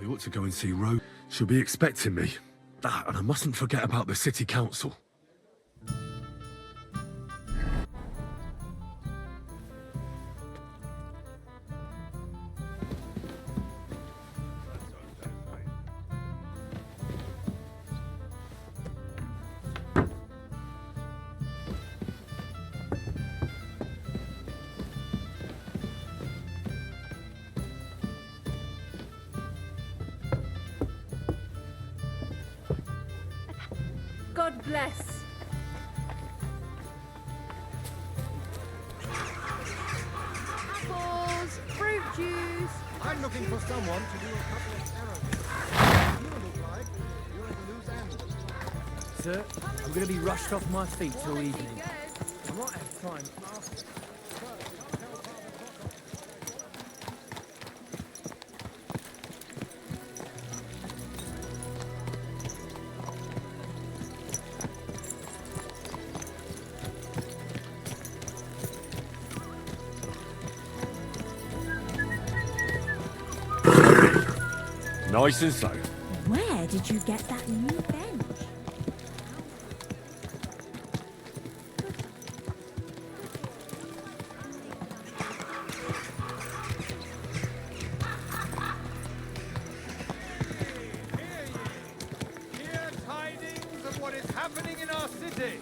I ought to go and see Rose. She'll be expecting me. Ah, and I mustn't forget about the city council. God bless. Apples, fruit juice. I'm looking for someone to do a couple of errands. You look like you're at a loose end. Sir, I'm going to be rushed off my feet till evening. I might have time after. Nice and slow. Where did you get that new bench? Hear tidings of what is happening in our city.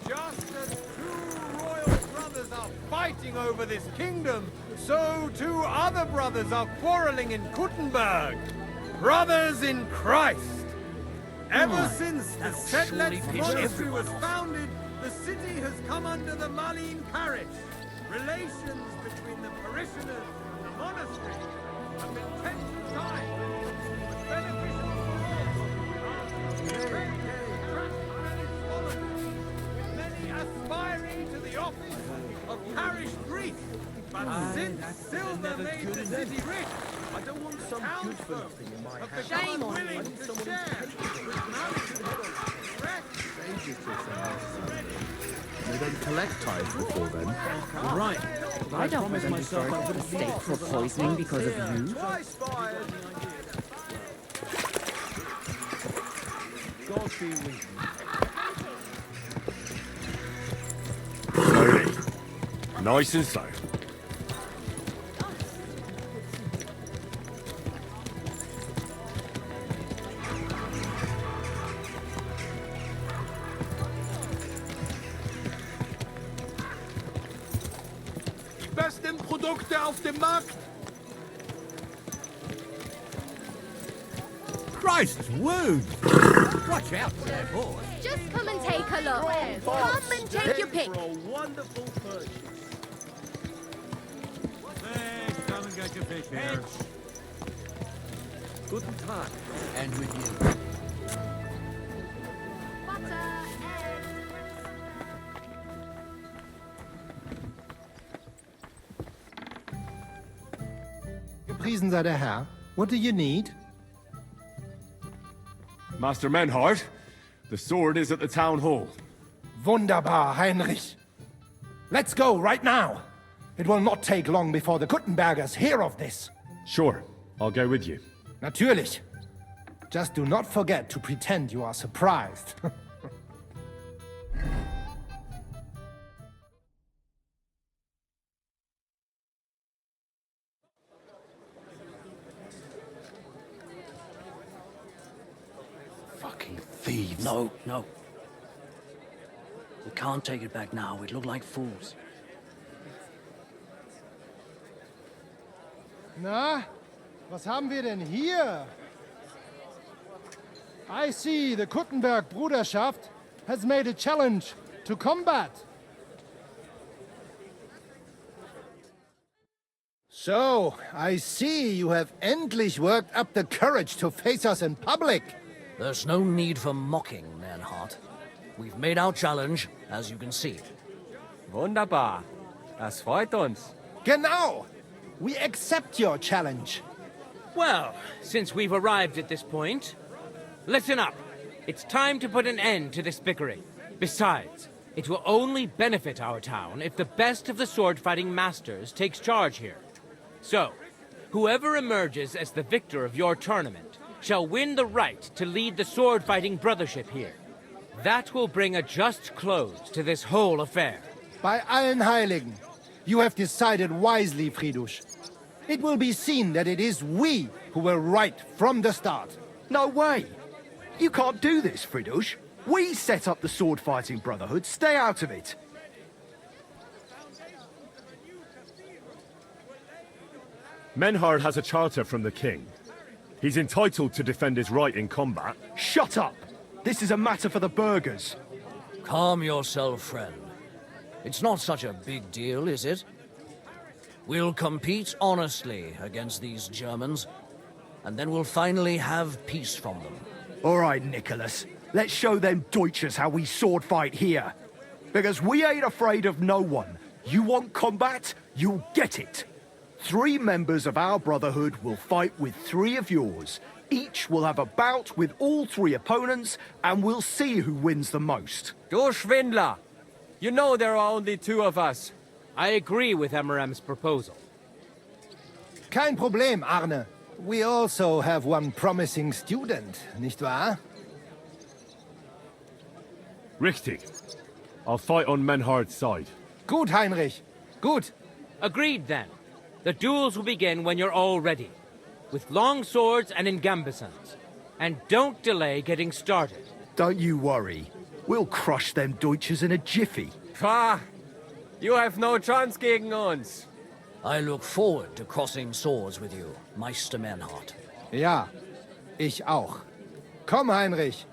Just as two royal brothers are fighting over this kingdom, so two other brothers are quarreling in Kuttenberg. Brothers in Christ. Ever since the Sedlets monastery was founded, the city has come under the Malin parish. Relations between the parishioners and the monastery have been tense for time, but beneficial for all. With many aspiring to the office of parish priest. But since silver made the city rich, I don't want some good for nothing in my house. Shame on willing to share. They don't collect tithes before then. Right. I don't promised want myself I to wouldn't mistake be for poisoning because of you. Twice fired. God be with you. Slowly. Nice and slow. Besten Produkte auf dem Markt. Christ's wound! Watch out for that horse. Just come and take a look. Come and take your pick. For a wonderful purchase. Thanks, come and get your fish here. Guten Tag. And with you. Butter, eggs. Gepriesen sei der Herr. What do you need? Master Menhart, the sword is at the town hall. Wunderbar, Heinrich. Let's go right now. It will not take long before the Kuttenbergers hear of this. Sure, I'll go with you. Natürlich. Just do not forget to pretend you are surprised. Fucking thieves. No, no. We can't take it back now. We'd look like fools. Na, was haben wir denn hier? I see the Kuttenberg Bruderschaft has made a challenge to combat. So, I see you have endlich worked up the courage to face us in public. There's no need for mocking, Manhart. We've made our challenge, as you can see. Wunderbar. Das freut uns. Genau. We accept your challenge. Well, since we've arrived at this point, listen up. It's time to put an end to this bickering. Besides, it will only benefit our town if the best of the sword-fighting masters takes charge here. So, whoever emerges as the victor of your tournament shall win the right to lead the sword-fighting brothership here. That will bring a just close to this whole affair. Bei allen Heiligen, you have decided wisely, Fridush. It will be seen that it is we who were right from the start. No way! You can't do this, Fridush. We set up the sword-fighting brotherhood. Stay out of it. Menhard has a charter from the king. He's entitled to defend his right in combat. Shut up! This is a matter for the burghers. Calm yourself, friend. It's not such a big deal, is it? We'll compete honestly against these Germans, and then we'll finally have peace from them. All right, Nicholas. Let's show them Deutschers how we sword fight here. Because we ain't afraid of no one. You want combat? You'll get it. 3 members of our brotherhood will fight with 3 of yours. Each will have a bout with all 3 opponents, and we'll see who wins the most. Du Schwindler! You know there are only 2 of us. I agree with Emerem's proposal. Kein Problem, Arne. We also have one promising student, nicht wahr? Richtig. I'll fight on Menhard's side. Gut, Heinrich. Gut. Agreed, then. The duels will begin when you're all ready, with long swords and in gambesons. And don't delay getting started. Don't you worry. We'll crush them Deutschers in a jiffy. Pah! You have no chance gegen uns. I look forward to crossing swords with you, Meister Menhard. Ja, ich auch. Komm, Heinrich.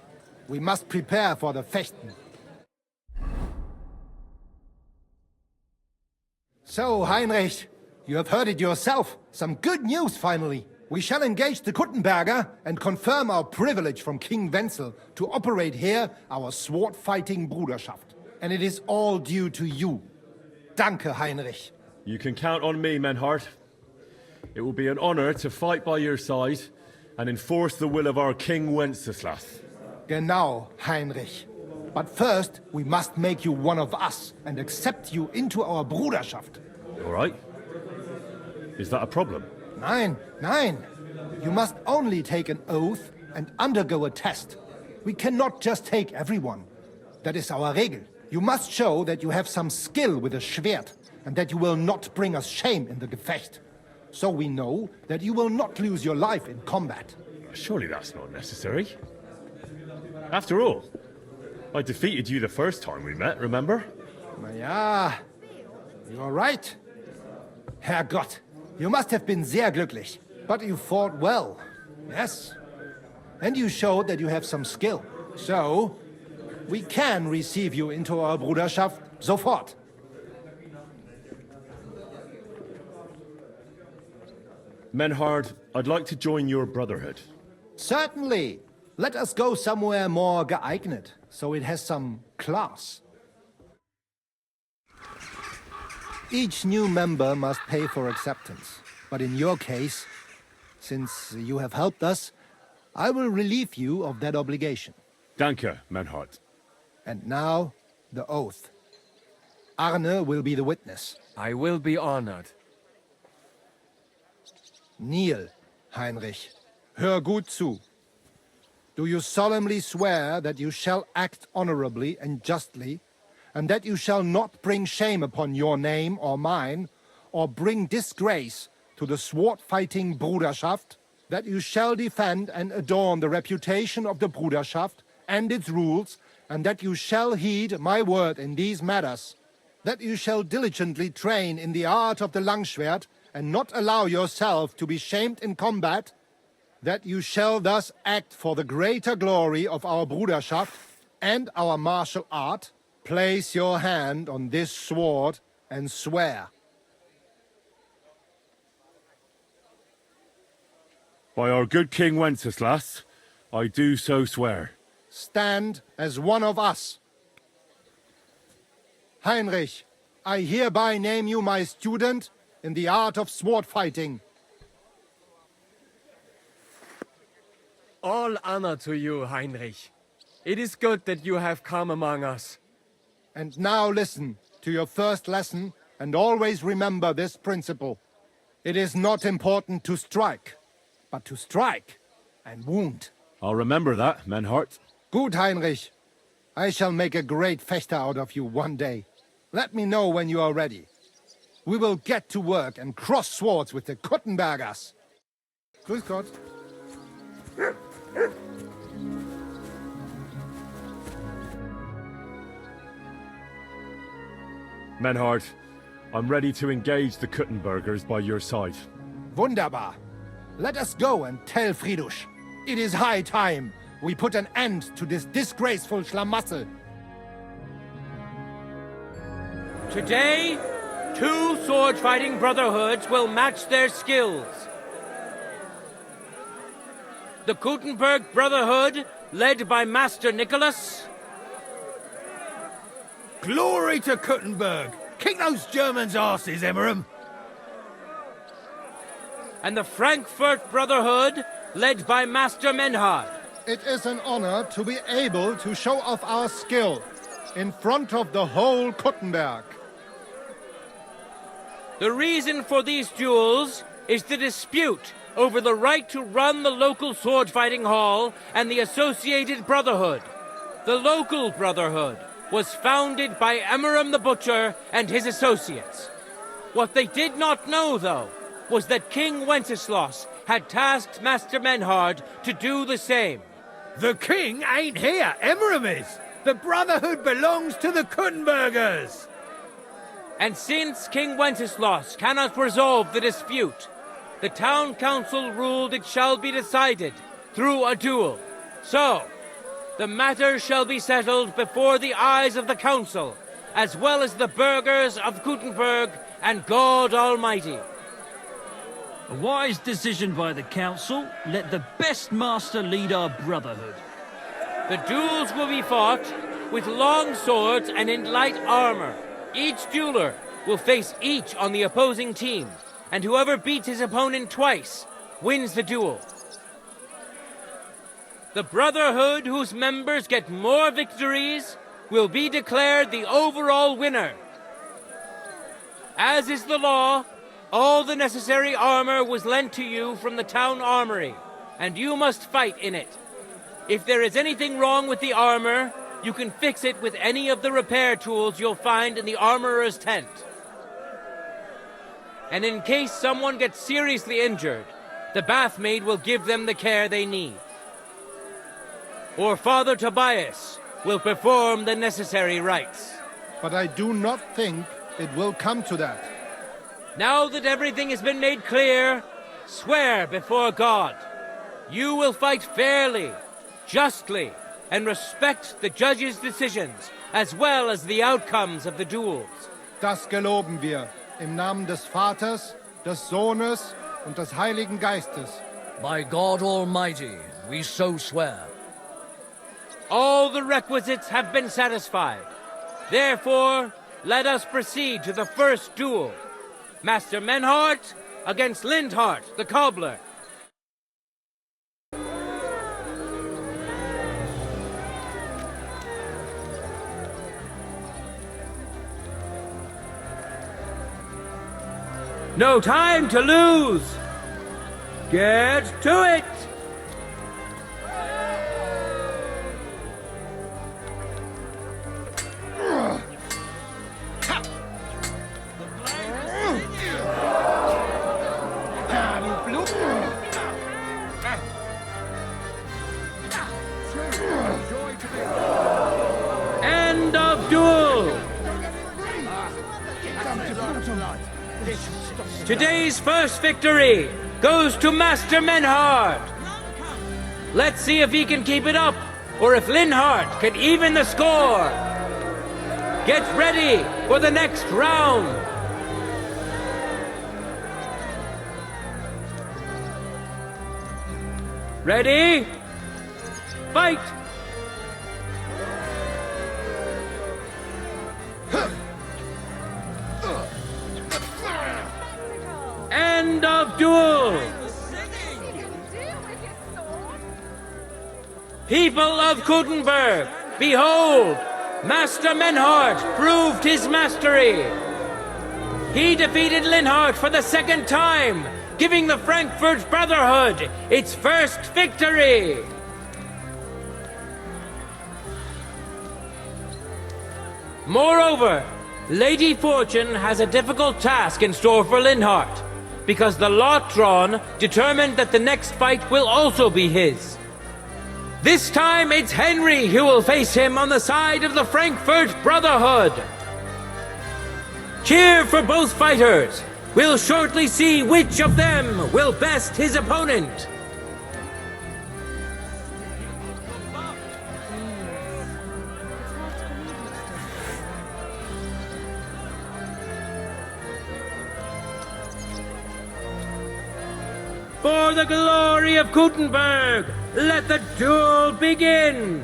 We must prepare for the Fechten. So, Heinrich, you have heard it yourself. Some good news, finally. We shall engage the Kuttenberger and confirm our privilege from King Wenzel to operate here our sword-fighting Bruderschaft. And it is all due to you. Danke, Heinrich. You can count on me, Menhard. It will be an honor to fight by your side and enforce the will of our King Wenceslas. Genau, Heinrich. But first, we must make you one of us and accept you into our Bruderschaft. All right? Is that a problem? Nein, nein. You must only take an oath and undergo a test. We cannot just take everyone. That is our Regel. You must show that you have some skill with a Schwert and that you will not bring us shame in the Gefecht. So we know that you will not lose your life in combat. Surely that's not necessary. After all, I defeated you the first time we met, remember? Ja, you are right. Herrgott, you must have been sehr glücklich. But you fought well, yes. And you showed that you have some skill. So, we can receive you into our Bruderschaft sofort. Menhard, I'd like to join your brotherhood. Certainly. Let us go somewhere more geeignet, so it has some class. Each new member must pay for acceptance. But in your case, since you have helped us, I will relieve you of that obligation. Danke, Menhard. And now, the oath. Arne will be the witness. I will be honored. Kneel, Heinrich. Hör gut zu. Do you solemnly swear that you shall act honorably and justly, and that you shall not bring shame upon your name or mine, or bring disgrace to the sword-fighting Bruderschaft, that you shall defend and adorn the reputation of the Bruderschaft and its rules, and that you shall heed my word in these matters, that you shall diligently train in the art of the Langschwert, and not allow yourself to be shamed in combat, that you shall thus act for the greater glory of our Bruderschaft and our martial art, place your hand on this sword and swear. By our good King Wenceslas, I do so swear. Stand as one of us. Heinrich, I hereby name you my student in the art of sword fighting. All honor to you, Heinrich. It is good that you have come among us. And now listen to your first lesson and always remember this principle. It is not important to strike, but to strike and wound. I'll remember that, Menhart. Good, Heinrich. I shall make a great festa out of you one day. Let me know when you are ready. We will get to work and cross swords with the Kuttenbergers. Grüß Gott. Menhart, I'm ready to engage the Kuttenbergers by your side. Wunderbar. Let us go and tell Friedrich. It is high time we put an end to this disgraceful schlamassel. Today, 2 sword-fighting brotherhoods will match their skills. The Kuttenberg Brotherhood, led by Master Nicholas. Glory to Kuttenberg! Kick those Germans' asses, Emmeram! And the Frankfurt Brotherhood, led by Master Menhard. It is an honor to be able to show off our skill in front of the whole Kuttenberg. The reason for these duels is the dispute over the right to run the local sword-fighting hall and the associated brotherhood. The local brotherhood was founded by Emmeram the Butcher and his associates. What they did not know, though, was that King Wenceslas had tasked Master Menhard to do the same. The king ain't here, Emmeram is! The Brotherhood belongs to the Kuttenbergers! And since King Wenceslas cannot resolve the dispute, the town council ruled it shall be decided through a duel. So, the matter shall be settled before the eyes of the council, as well as the burghers of Kuttenberg and God Almighty. A wise decision by the council. Let the best master lead our brotherhood. The duels will be fought with long swords and in light armor. Each dueler will face each on the opposing team, and whoever beats his opponent twice wins the duel. The brotherhood whose members get more victories will be declared the overall winner. As is the law, all the necessary armor was lent to you from the town armory, and you must fight in it. If there is anything wrong with the armor, you can fix it with any of the repair tools you'll find in the armorer's tent. And in case someone gets seriously injured, the bathmaid will give them the care they need. Or Father Tobias will perform the necessary rites. But I do not think it will come to that. Now that everything has been made clear, swear before God. You will fight fairly, justly, and respect the judge's decisions, as well as the outcomes of the duels. Das geloben wir, im Namen des Vaters, des Sohnes und des Heiligen Geistes. By God Almighty, we so swear. All the requisites have been satisfied. Therefore, let us proceed to the first duel. Master Menhart against Lindhart, the cobbler. No time to lose! Get to it! End of duel! Today's first victory goes to Master Menhard. Let's see if he can keep it up, or if Linhart can even the score. Get ready for the next round. Ready? Fight! End of duel! People of Kuttenberg, behold, Master Menhart proved his mastery. He defeated Linhart for the second time, giving the Frankfurt Brotherhood its first victory! Moreover, Lady Fortune has a difficult task in store for Linhart, because the lot drawn determined that the next fight will also be his. This time it's Henry who will face him on the side of the Frankfurt Brotherhood. Cheer for both fighters. We'll shortly see which of them will best his opponent. For the glory of Gutenberg, let the duel begin!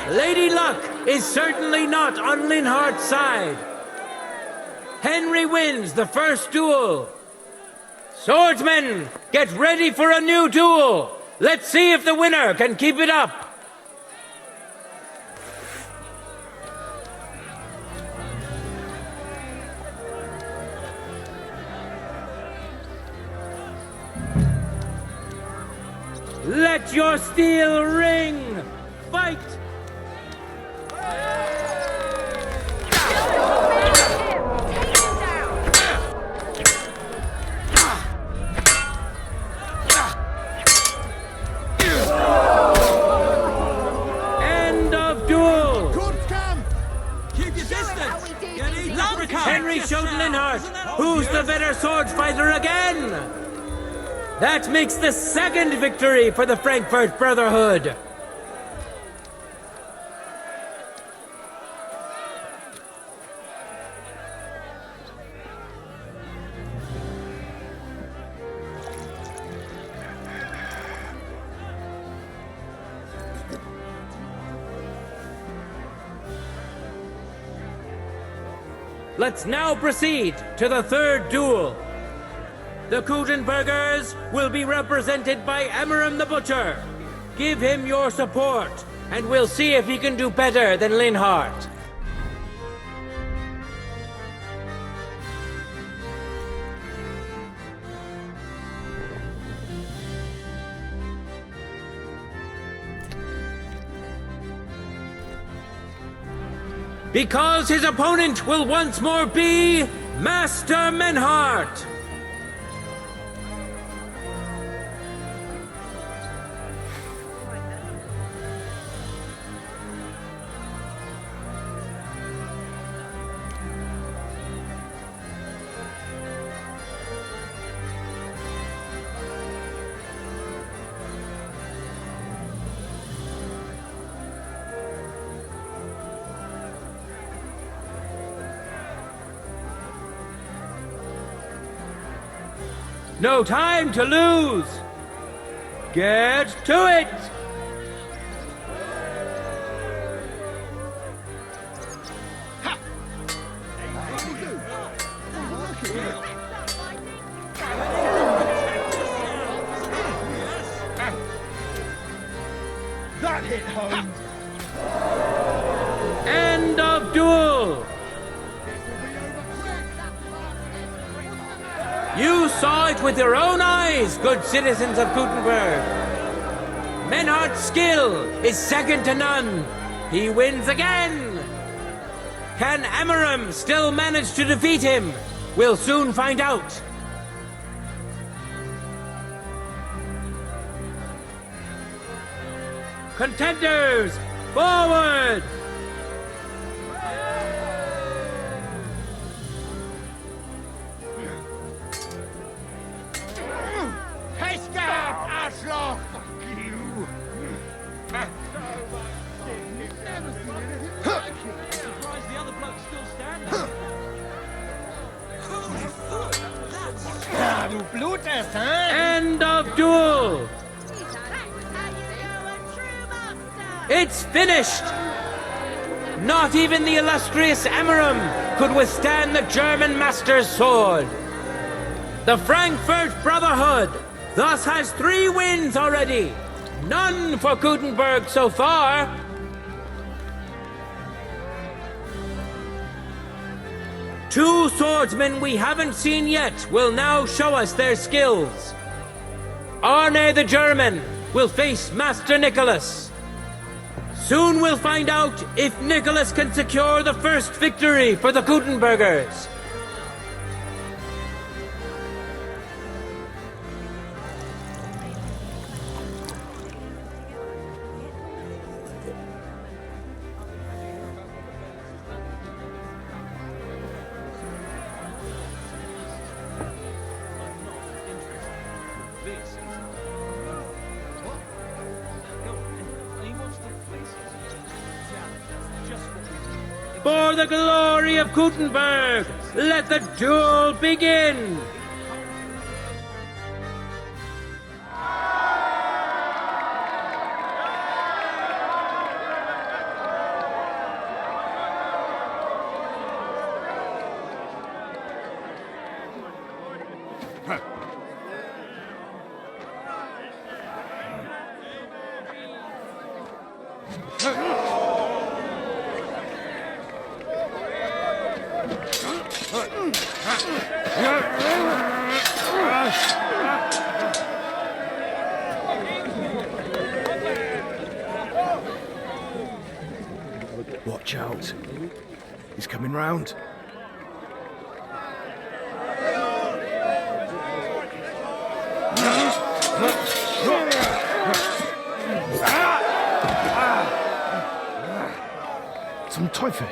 Lady Luck is certainly not on Linhart's side. Henry wins the first duel. Swordsmen, get ready for a new duel. Let's see if the winner can keep it up. Let your steel ring. Fight! End of duel! Keep your distance! Henry showed Linhart who's the better sword fighter again! That makes the second victory for the Frankfurt Brotherhood! Let's now proceed to the third duel. The Kutenbergers will be represented by Emmeram the Butcher. Give him your support, and we'll see if he can do better than Linhart. Because his opponent will once more be Master Menhart. No time to lose! Get to it! That hit home! End of duel! You saw it with your own eyes, good citizens of Gutenberg. Menhart's skill is second to none. He wins again. Can Emmeram still manage to defeat him? We'll soon find out. Contenders, forward! blutest, huh? End of duel! It's finished! Not even the illustrious Emmeram could withstand the German master's sword. The Frankfurt Brotherhood thus has 3 wins already. None for Gutenberg so far. Two swordsmen we haven't seen yet will now show us their skills. Arne the German will face Master Nicholas. Soon we'll find out if Nicholas can secure the first victory for the Gutenbergers. For the glory of Gutenberg, let the duel begin! Watch out. He's coming round. Zum Teufel.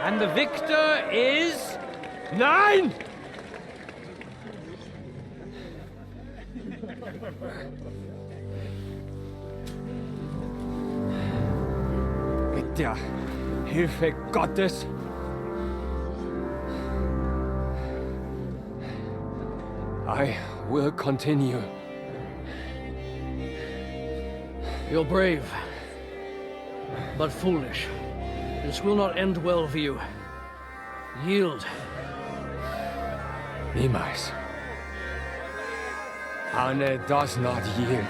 And the victor is... Nein! Mit der Hilfe Gottes. I will continue. You're brave, but foolish. This will not end well for you. Yield. Niemals. Arne does not yield.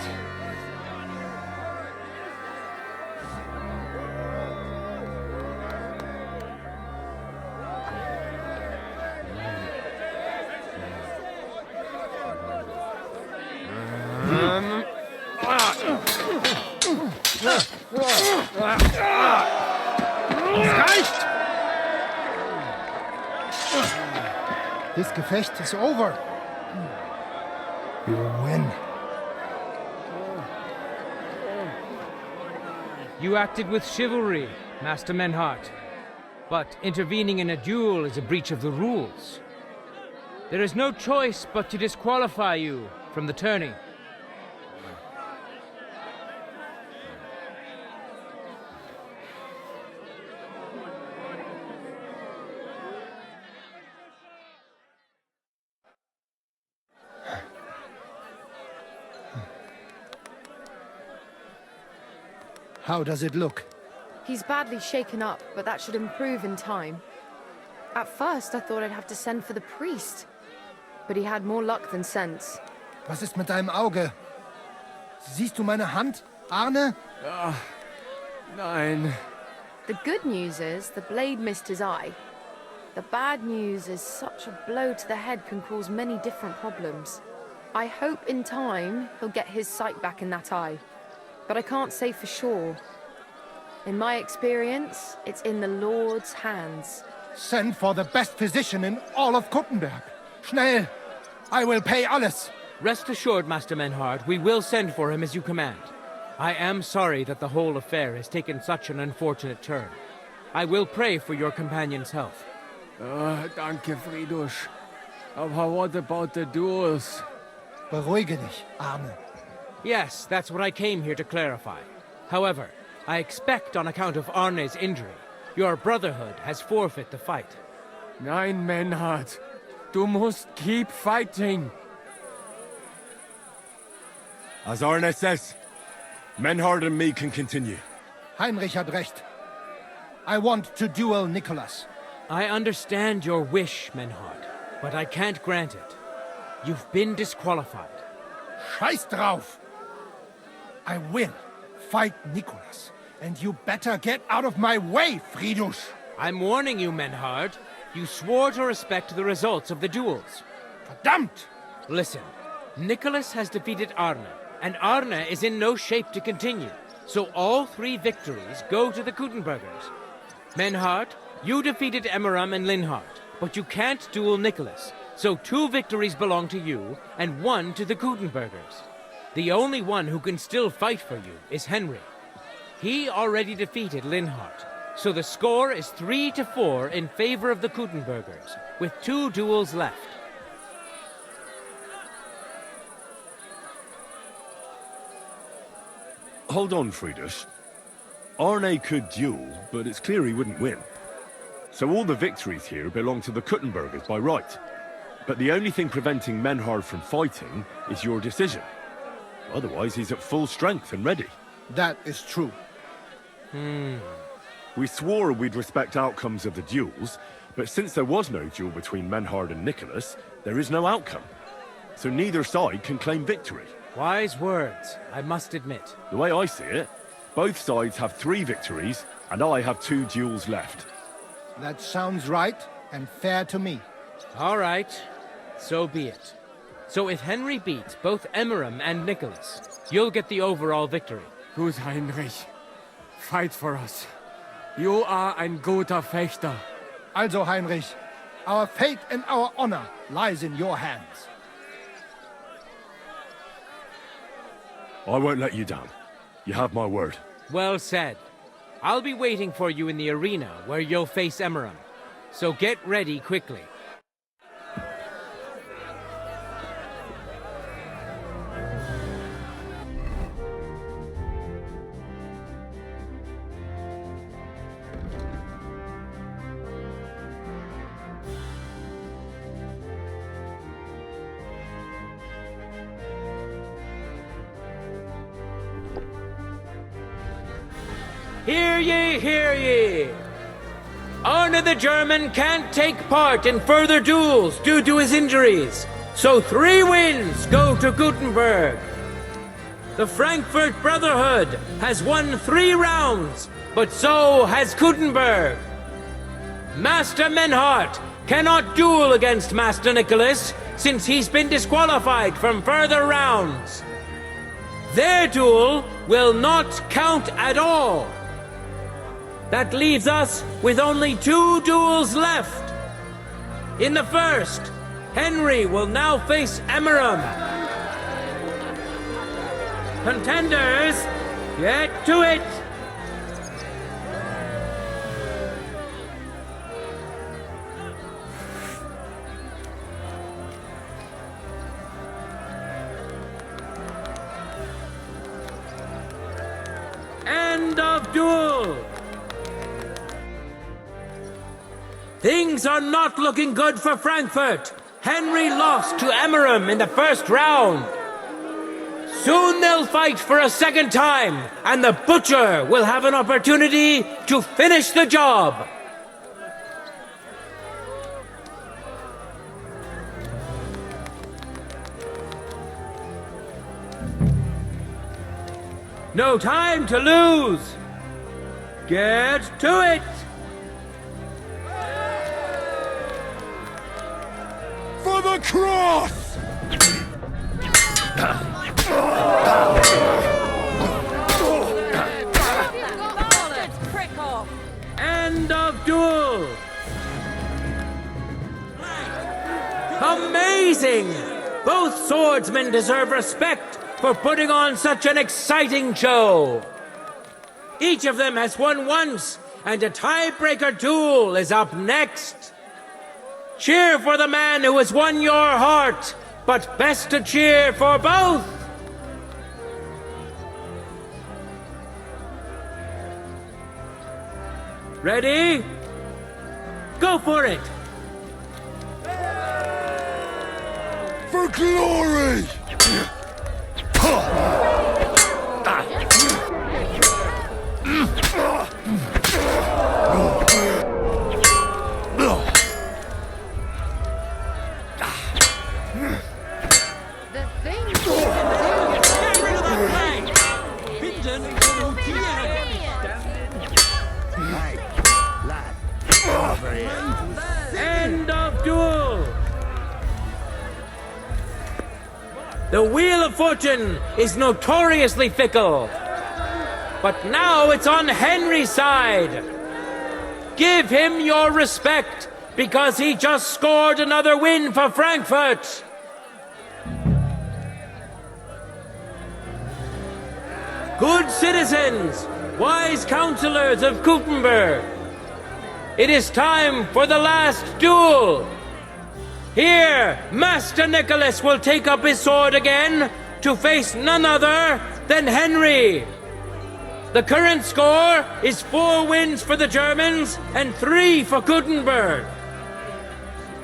This Gefecht is over. You win. You acted with chivalry, Master Menhart. But intervening in a duel is a breach of the rules. There is no choice but to disqualify you from the tourney. How does it look? He's badly shaken up, but that should improve in time. At first, I thought I'd have to send for the priest. But he had more luck than sense. Was ist mit deinem Auge? Siehst du meine Hand, Arne? Nein. The good news is the blade missed his eye. The bad news is such a blow to the head can cause many different problems. I hope in time he'll get his sight back in that eye. But I can't say for sure. In my experience, it's in the Lord's hands. Send for the best physician in all of Kuttenberg. Schnell! I will pay alles. Rest assured, Master Menhart, we will send for him as you command. I am sorry that the whole affair has taken such an unfortunate turn. I will pray for your companion's health. Danke, Friedrich. Aber what about the duels? Beruhige dich, Arne. Yes, that's what I came here to clarify. However, I expect on account of Arne's injury, your brotherhood has forfeit the fight. Nein, Menhard. Du musst keep fighting. As Arne says, Menhard and me can continue. Heinrich had recht. I want to duel Nicholas. I understand your wish, Menhard, but I can't grant it. You've been disqualified. Scheiß drauf! I will fight Nicholas, and you better get out of my way, Friedrich! I'm warning you, Menhard. You swore to respect the results of the duels. Verdammt! Listen, Nicholas has defeated Arne, and Arne is in no shape to continue. So all 3 victories go to the Kuttenbergers. Menhard, you defeated Emmeram and Linhart, but you can't duel Nicholas. So 2 victories belong to you, and 1 to the Kuttenbergers. The only one who can still fight for you is Henry. He already defeated Linhart, so the score is 3-4 in favor of the Kuttenbergers, with 2 duels left. Hold on, Friedrich. Arne could duel, but it's clear he wouldn't win. So all the victories here belong to the Kuttenbergers by right. But the only thing preventing Menhard from fighting is your decision. Otherwise, he's at full strength and ready. That is true. We swore we'd respect outcomes of the duels, but since there was no duel between Menhard and Nicholas, there is no outcome. So neither side can claim victory. Wise words, I must admit. The way I see it, both sides have 3 victories, and I have 2 duels left. That sounds right and fair to me. All right, so be it. So if Henry beats both Emmeram and Nicholas, you'll get the overall victory. Gut, Heinrich. Fight for us. You are ein guter Fechter. Also, Heinrich, our fate and our honor lies in your hands. I won't let you down. You have my word. Well said. I'll be waiting for you in the arena where you'll face Emmeram. So get ready quickly. Hear ye, hear ye! Arne the German can't take part in further duels due to his injuries, so 3 wins go to Gutenberg. The Frankfurt Brotherhood has won 3 rounds, but so has Gutenberg. Master Menhart cannot duel against Master Nicholas since he's been disqualified from further rounds. Their duel will not count at all. That leaves us with only 2 duels left. In the first, Henry will now face Emmeram. Contenders, get to it! End of duel! Things are not looking good for Frankfurt. Henry lost to Emmeram in the first round. Soon they'll fight for a second time, and the Butcher will have an opportunity to finish the job. No time to lose. Get to it. For the cross! End of duel! Amazing! Both swordsmen deserve respect for putting on such an exciting show. Each of them has won once, and a tiebreaker duel is up next. Cheer for the man who has won your heart, but best to cheer for both. Ready? Go for it! For glory! The thing Get rid of that flag! Binden or notieren! End of duel! The Wheel of Fortune is notoriously fickle. But now it's on Henry's side. Give him your respect, because he just scored another win for Frankfurt. Good citizens, wise counselors of Gutenberg, it is time for the last duel. Here, Master Nicholas will take up his sword again to face none other than Henry. The current score is 4 wins for the Germans and 3 for Gutenberg.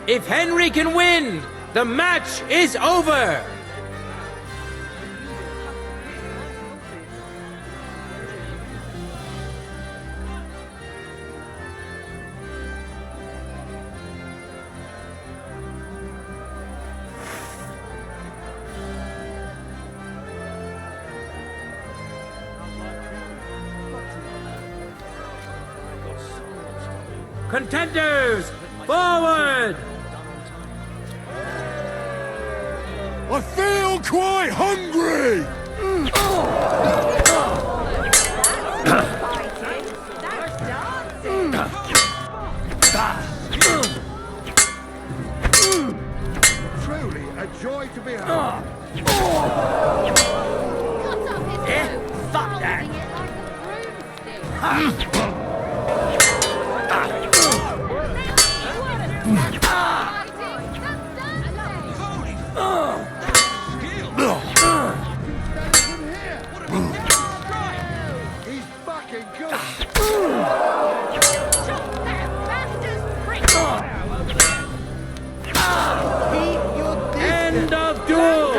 If Henry can win, the match is over. Contenders, forward! I feel quite hungry! Truly a joy to behold. fuck that! He's fucking good. End of duel!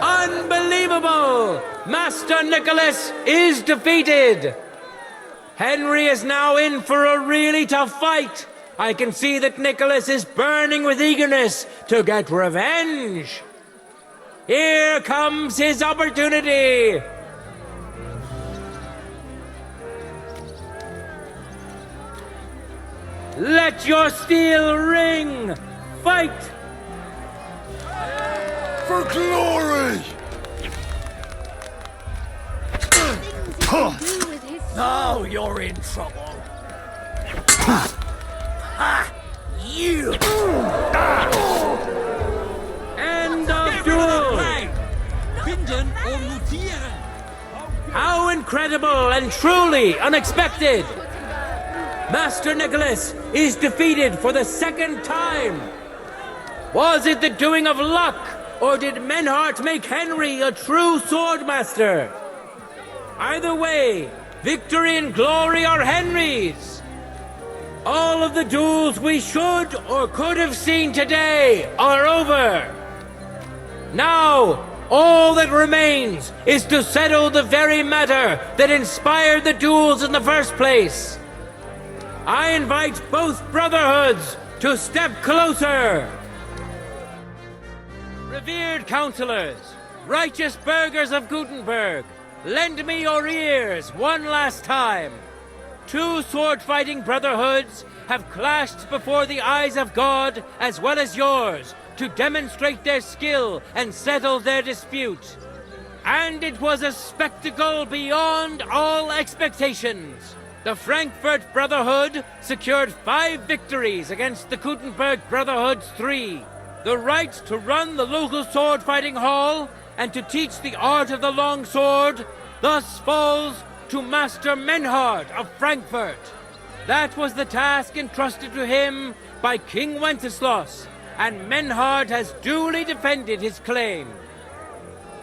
Unbelievable! Master Nicholas is defeated! Henry is now in for a really tough fight. I can see that Nicholas is burning with eagerness to get revenge. Here comes his opportunity! Let your steel ring! Fight! For glory! Now you're in trouble. Ha! You! End of duel! Binden or notieren! How incredible and truly unexpected! Master Nicholas is defeated for the second time! Was it the doing of luck, or did Menhart make Henry a true swordmaster? Either way, victory and glory are Henry's! All of the duels we should or could have seen today are over! Now, all that remains is to settle the very matter that inspired the duels in the first place. I invite both brotherhoods to step closer. Revered counselors, righteous burghers of Gutenberg, lend me your ears one last time. 2 sword-fighting brotherhoods have clashed before the eyes of God as well as yours to demonstrate their skill and settle their dispute. And it was a spectacle beyond all expectations. The Frankfurt Brotherhood secured 5 victories against the Gutenberg Brotherhood's 3. The right to run the local sword-fighting hall and to teach the art of the long sword thus falls to Master Menhard of Frankfurt. That was the task entrusted to him by King Wenceslas, and Menhard has duly defended his claim.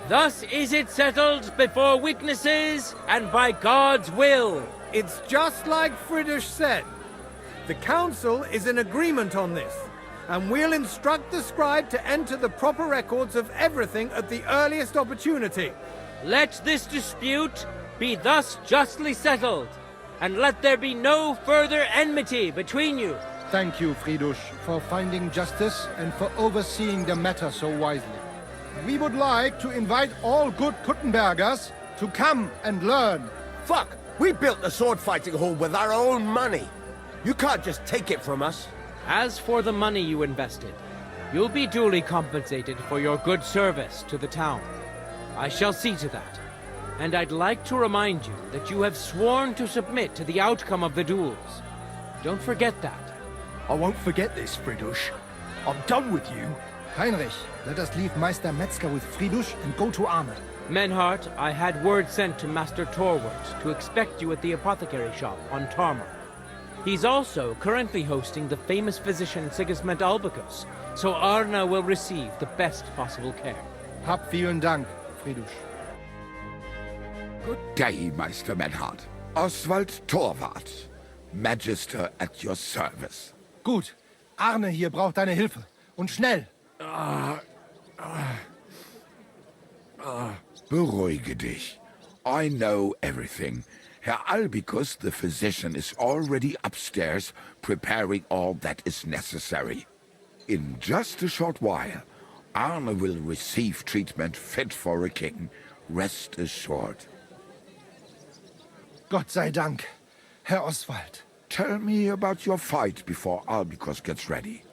Thus is it settled before witnesses and by God's will. It's just like Friedrich said. The council is in agreement on this. and we'll instruct the scribe to enter the proper records of everything at the earliest opportunity. Let this dispute be thus justly settled, and let there be no further enmity between you. Thank you, Fridush, for finding justice and for overseeing the matter so wisely. We would like to invite all good Kuttenbergers to come and learn. Fuck! We built the sword fighting hall with our own money. You can't just take it from us. As for the money you invested, you'll be duly compensated for your good service to the town. I shall see to that. And I'd like to remind you that you have sworn to submit to the outcome of the duels. Don't forget that. I won't forget this, Fridush. I'm done with you. Heinrich, let us leave Meister Metzger with Fridush and go to Arne. Menhart, I had word sent to Master Torwart to expect you at the apothecary shop on Tarmar. He's also currently hosting the famous physician Sigismund Albicus, so Arna will receive the best possible care. Hab vielen Dank, Fridush. Good day, Meister Menhart. Oswald Torwart, Magister at your service. Gut. Arne hier braucht deine Hilfe. Und schnell. Beruhige dich. I know everything. Herr Albicus, the physician, is already upstairs preparing all that is necessary. In just a short while, Arne will receive treatment fit for a king. Rest assured. Gott sei Dank, Herr Oswald. Tell me about your fight before Albicus gets ready.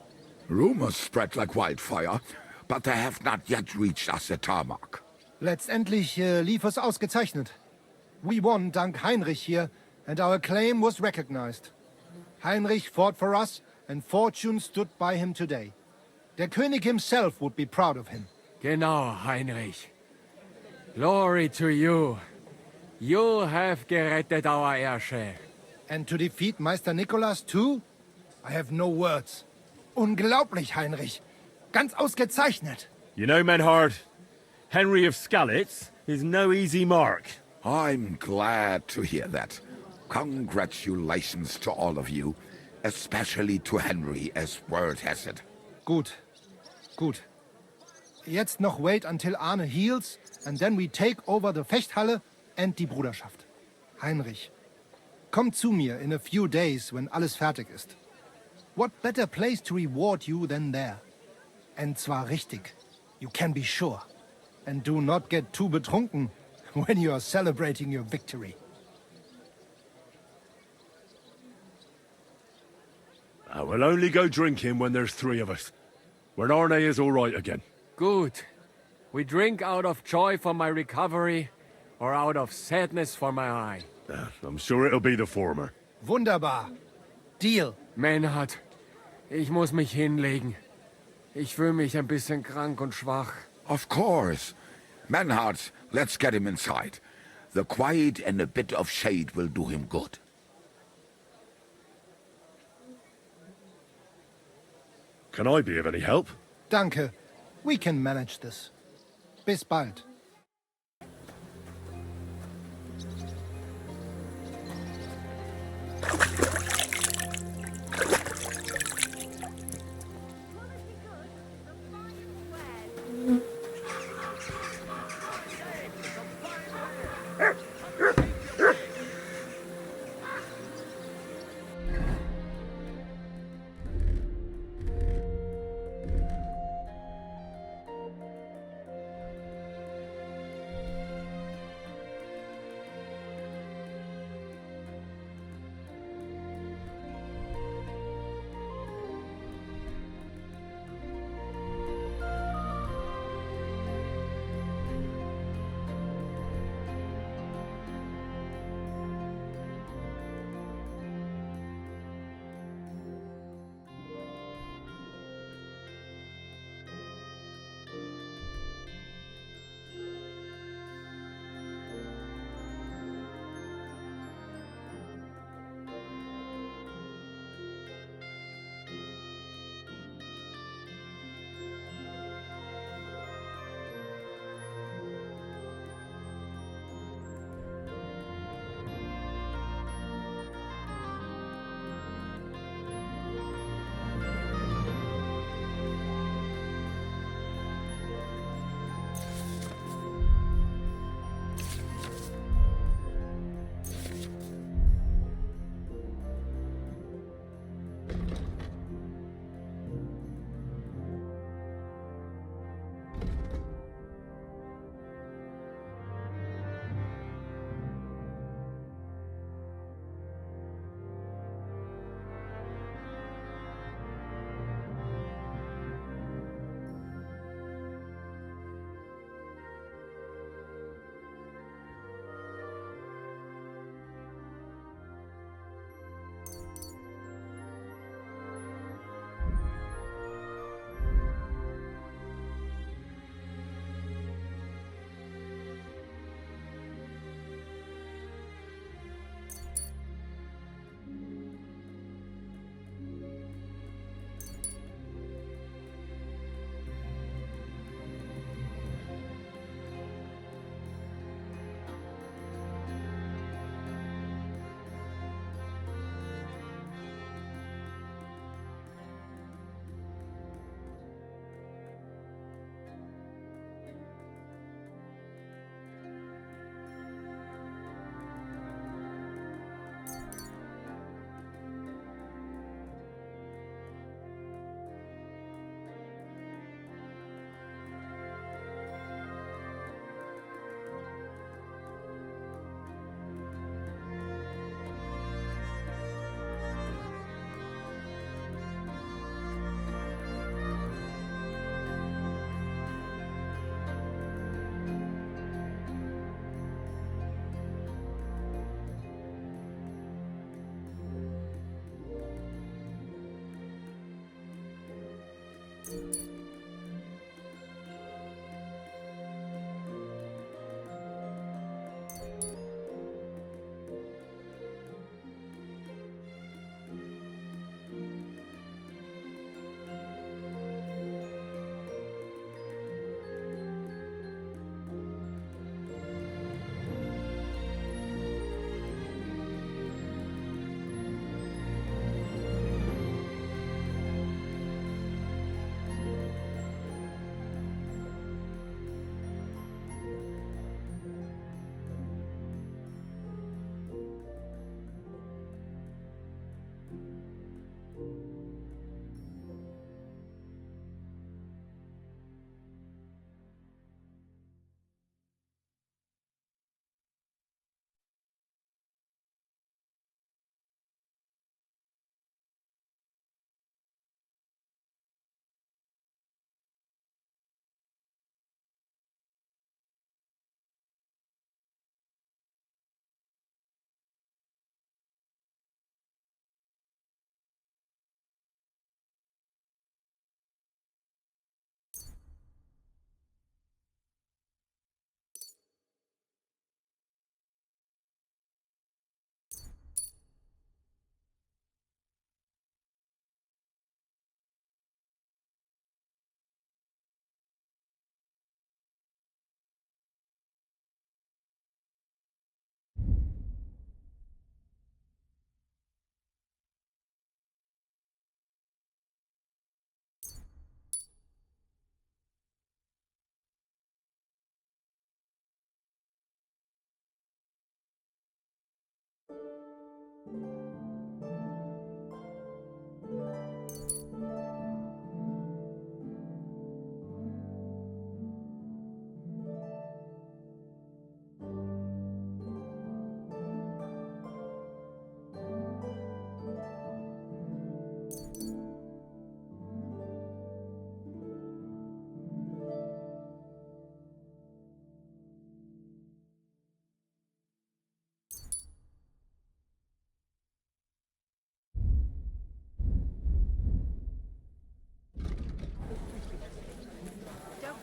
Rumors spread like wildfire, but they have not yet reached us at Tarmac. Letztendlich lief es ausgezeichnet. We won dank Heinrich here, and our claim was recognized. Heinrich fought for us, and fortune stood by him today. Der König himself would be proud of him. Genau, Heinrich. Glory to you. You have gerettet our heirshare. And to defeat Meister Nicholas too? I have no words. Unglaublich, Heinrich. Ganz ausgezeichnet. You know, Menhard, Henry of Skalitz is no easy mark. I'm glad to hear that. Congratulations to all of you, especially to Henry, as word has it. Gut. Gut. Jetzt noch wait until Arne heals, and then we take over the Fechthalle and die Bruderschaft. Heinrich, komm zu mir in a few days when alles fertig ist. What better place to reward you than there? And zwar richtig. You can be sure. And do not get too betrunken when you are celebrating your victory. We'll only go drinking when there's three of us. When Arne is all right again. Good. We drink out of joy for my recovery, or out of sadness for my eye. I'm sure it'll be the former. Wunderbar. Deal. Menhard, ich muss mich hinlegen. Ich fühle mich ein bisschen krank und schwach. Of course. Menhard, let's get him inside. The quiet and a bit of shade will do him good. Can I be of any help? Danke. We can manage this. Bis bald.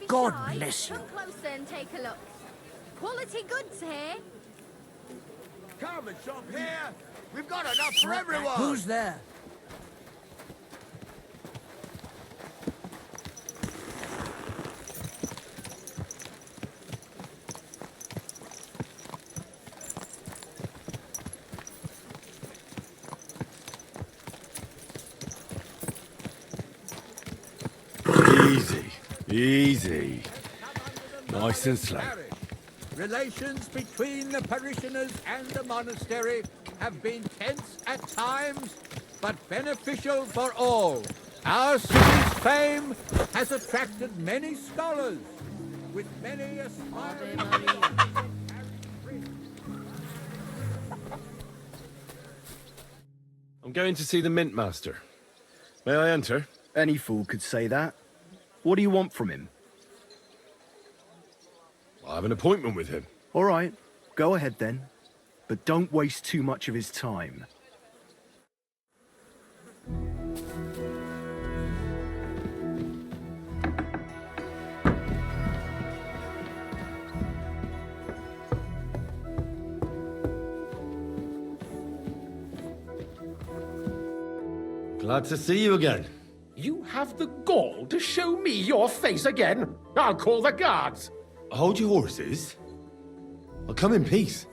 God bless you. Come closer and take a look. Quality goods here. Come and shop here. We've got enough for everyone. Who's there? Easy. Easy. Nice and slow. Relations between the parishioners and the monastery have been tense at times, but beneficial for all. Our city's fame has attracted many scholars, with many aspiring... I'm going to see the Mint Master. May I enter? Any fool could say that. What do you want from him? I have an appointment with him. All right, go ahead then. But don't waste too much of his time. Glad to see you again. You have the gall to show me your face again? I'll call the guards. Hold your horses. I'll come in peace.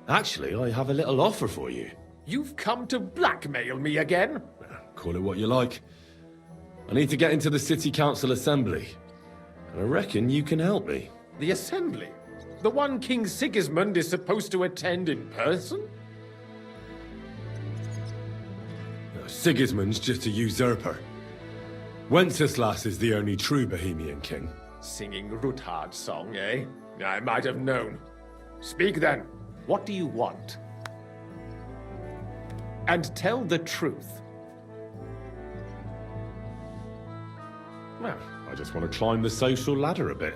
Actually, I have a little offer for you. You've come to blackmail me again? Call it what you like. I need to get into the City Council Assembly. And I reckon you can help me. The Assembly? The one King Sigismund is supposed to attend in person? Sigismund's just a usurper. Wenceslas is the only true Bohemian king. Singing Ruthard's song, eh? I might have known. Speak then. What do you want? And tell the truth. Well, I just want to climb the social ladder a bit.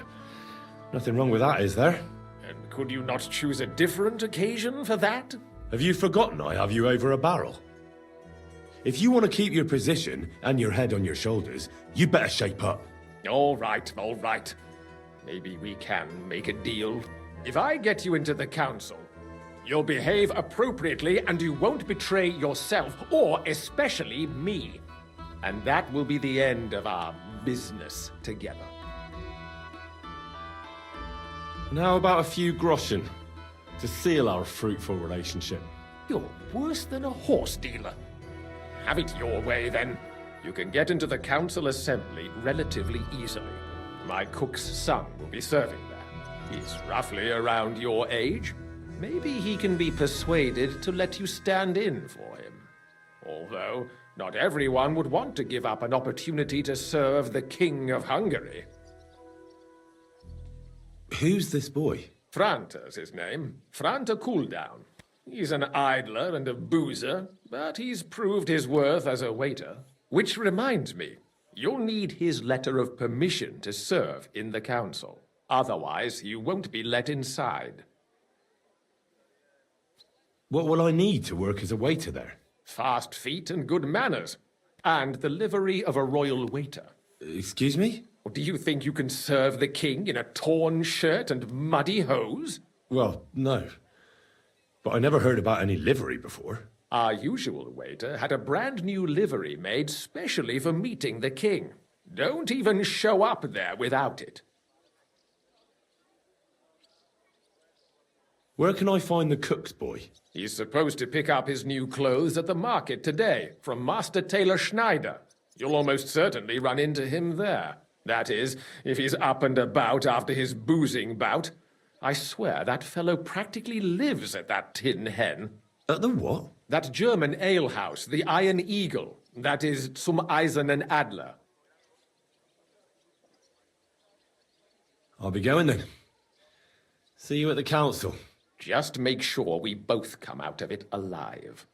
Nothing wrong with that, is there? And could you not choose a different occasion for that? Have you forgotten I have you over a barrel? If you want to keep your position and your head on your shoulders, you better shape up. All right, all right. Maybe we can make a deal. If I get you into the council, you'll behave appropriately and you won't betray yourself, or especially me. And that will be the end of our business together. And how about a few groschen to seal our fruitful relationship? You're worse than a horse dealer. Have it your way, then. You can get into the council assembly relatively easily. My cook's son will be serving there. He's roughly around your age. Maybe he can be persuaded to let you stand in for him. Although, not everyone would want to give up an opportunity to serve the King of Hungary. Who's this boy? Franta's his name. Franta Cooldown. He's an idler and a boozer, but he's proved his worth as a waiter. Which reminds me, you'll need his letter of permission to serve in the council. Otherwise, you won't be let inside. What will I need to work as a waiter there? Fast feet and good manners. And the livery of a royal waiter. Excuse me? Do you think you can serve the king in a torn shirt and muddy hose? Well, no. But I never heard about any livery before. Our usual waiter had a brand new livery made specially for meeting the king. Don't even show up there without it. Where can I find the cook's boy? He's supposed to pick up his new clothes at the market today from Master Tailor Schneider. You'll almost certainly run into him there. That is, if he's up and about after his boozing bout. I swear that fellow practically lives at that Tin Hen. At the what? That German alehouse, the Iron Eagle. That is Zum Eisernen Adler. I'll be going then. See you at the council. Just make sure we both come out of it alive.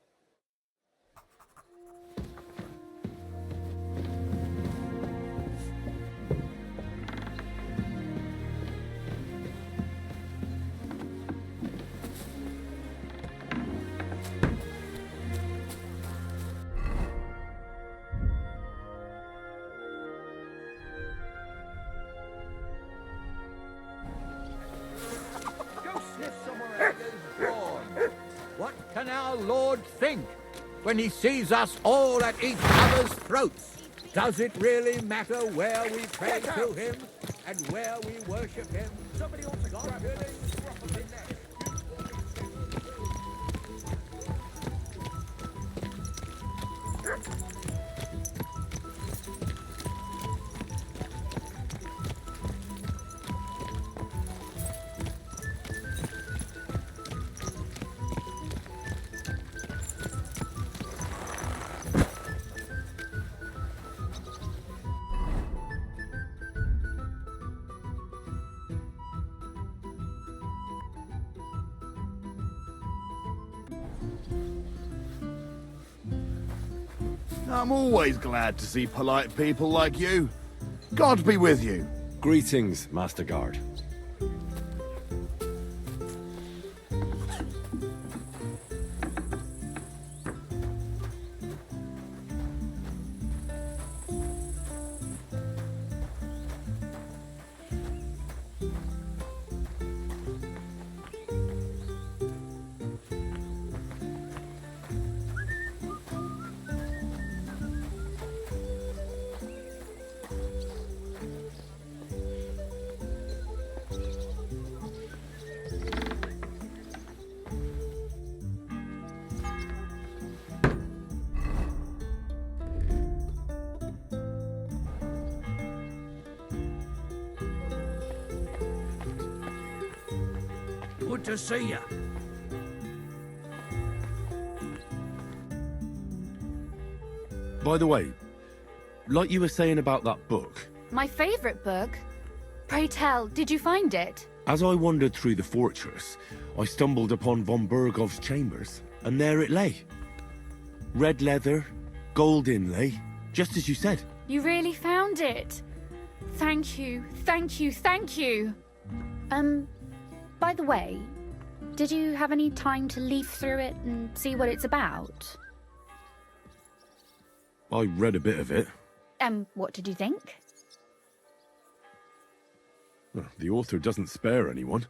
our Lord think when he sees us all at each other's throats? Does it really matter where we pray to him and where we worship him? Somebody ought to grab him. I'm always glad to see polite people like you. God be with you. Greetings, Master Guard. Good to see you. By the way, like you were saying about that book, My favorite book? Pray tell, did you find it? as I wandered through the fortress, I stumbled upon von Bergov's chambers, and there it lay. Red leather, gold inlay, just as you said. You really found it. Thank you, thank you, thank you. By the way, did you have any time to leaf through it and see what it's about? I read a bit of it. What did you think? Well, the author doesn't spare anyone.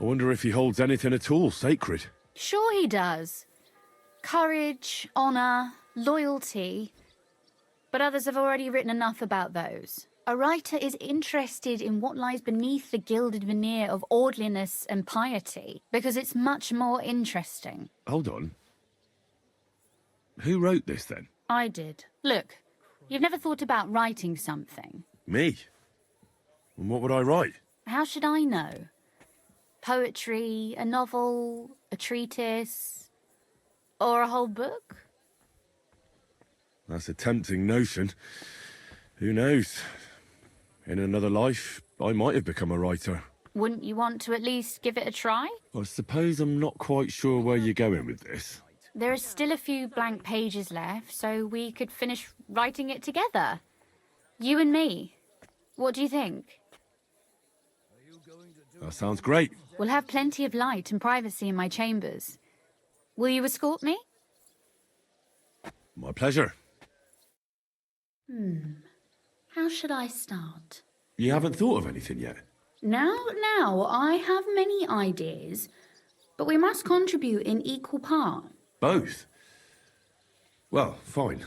I wonder if he holds anything at all sacred. Sure he does. Courage, honor, loyalty. But others have already written enough about those. A writer is interested in what lies beneath the gilded veneer of orderliness and piety, because it's much more interesting. Hold on. Who wrote this, then? I did. Look, you've never thought about writing something. Me? And what would I write? How should I know? Poetry, a novel, a treatise, or a whole book? That's a tempting notion. Who knows? In another life, I might have become a writer. Wouldn't you want to at least give it a try? I suppose I'm not quite sure where you're going with this. There are still a few blank pages left, so we could finish writing it together. You and me. What do you think? That sounds great. We'll have plenty of light and privacy in my chambers. Will you escort me? My pleasure. How should I start? You haven't thought of anything yet? Now, I have many ideas, but we must contribute in equal part. Both? Well, fine.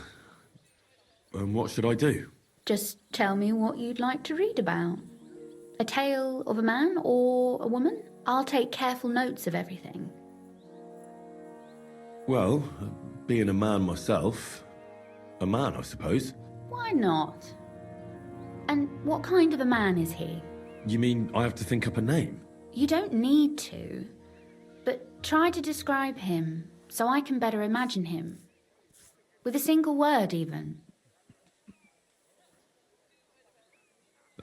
And what should I do? Just tell me what you'd like to read about. A tale of a man or a woman? I'll take careful notes of everything. Well, being a man myself, a man, I suppose. Why not? And what kind of a man is he? You mean I have to think up a name? You don't need to, but try to describe him so I can better imagine him. With a single word, even.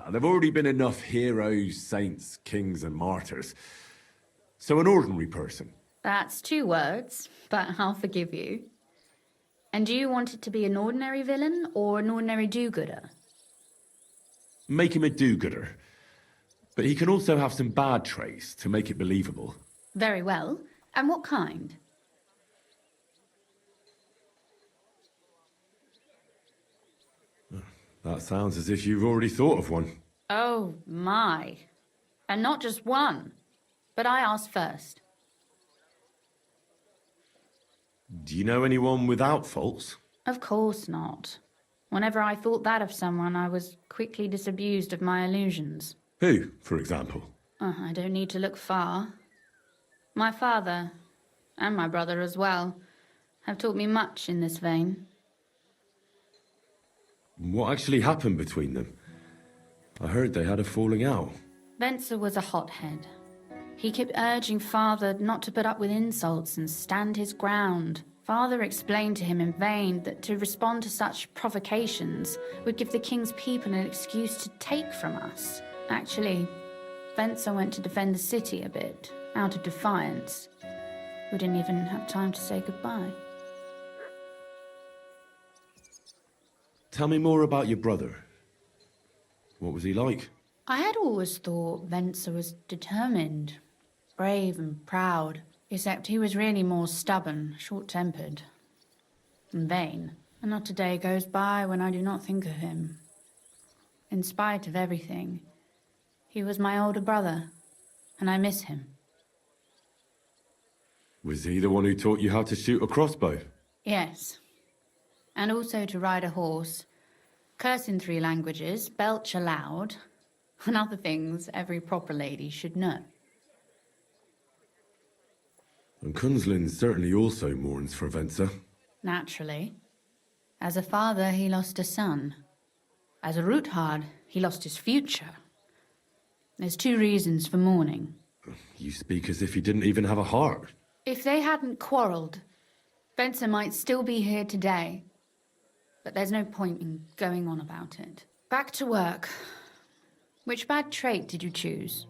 There've already been enough heroes, saints, kings, and martyrs. So an ordinary person. That's 2 words, but I'll forgive you. And do you want it to be an ordinary villain or an ordinary do-gooder? Make him a do-gooder. But he can also have some bad traits to make it believable. Very well. And what kind? That sounds as if you've already thought of one. Oh, my. And not just one. But I asked first. Do you know anyone without faults? Of course not. Whenever I thought that of someone, I was quickly disabused of my illusions. Who, for example? I don't need to look far. My father, and my brother as well, have taught me much in this vein. What actually happened between them? I heard they had a falling out. Venser was a hothead. He kept urging Father not to put up with insults and stand his ground. Father explained to him in vain that to respond to such provocations would give the king's people an excuse to take from us. Actually, Venser went to defend the city a bit, out of defiance. We didn't even have time to say goodbye. Tell me more about your brother. What was he like? I had always thought Venser was determined, brave and proud, except he was really more stubborn, short-tempered, and vain. And not a day goes by when I do not think of him. In spite of everything, he was my older brother, and I miss him. Was he the one who taught you how to shoot a crossbow? Yes. And also to ride a horse, curse in 3 languages, belch aloud, and other things every proper lady should know. And Kunzlin certainly also mourns for Venser. Naturally. As a father, he lost a son. As a Ruthard, he lost his future. There's 2 reasons for mourning. You speak as if he didn't even have a heart. If they hadn't quarrelled, Venser might still be here today. But there's no point in going on about it. Back to work. Which bad trait did you choose?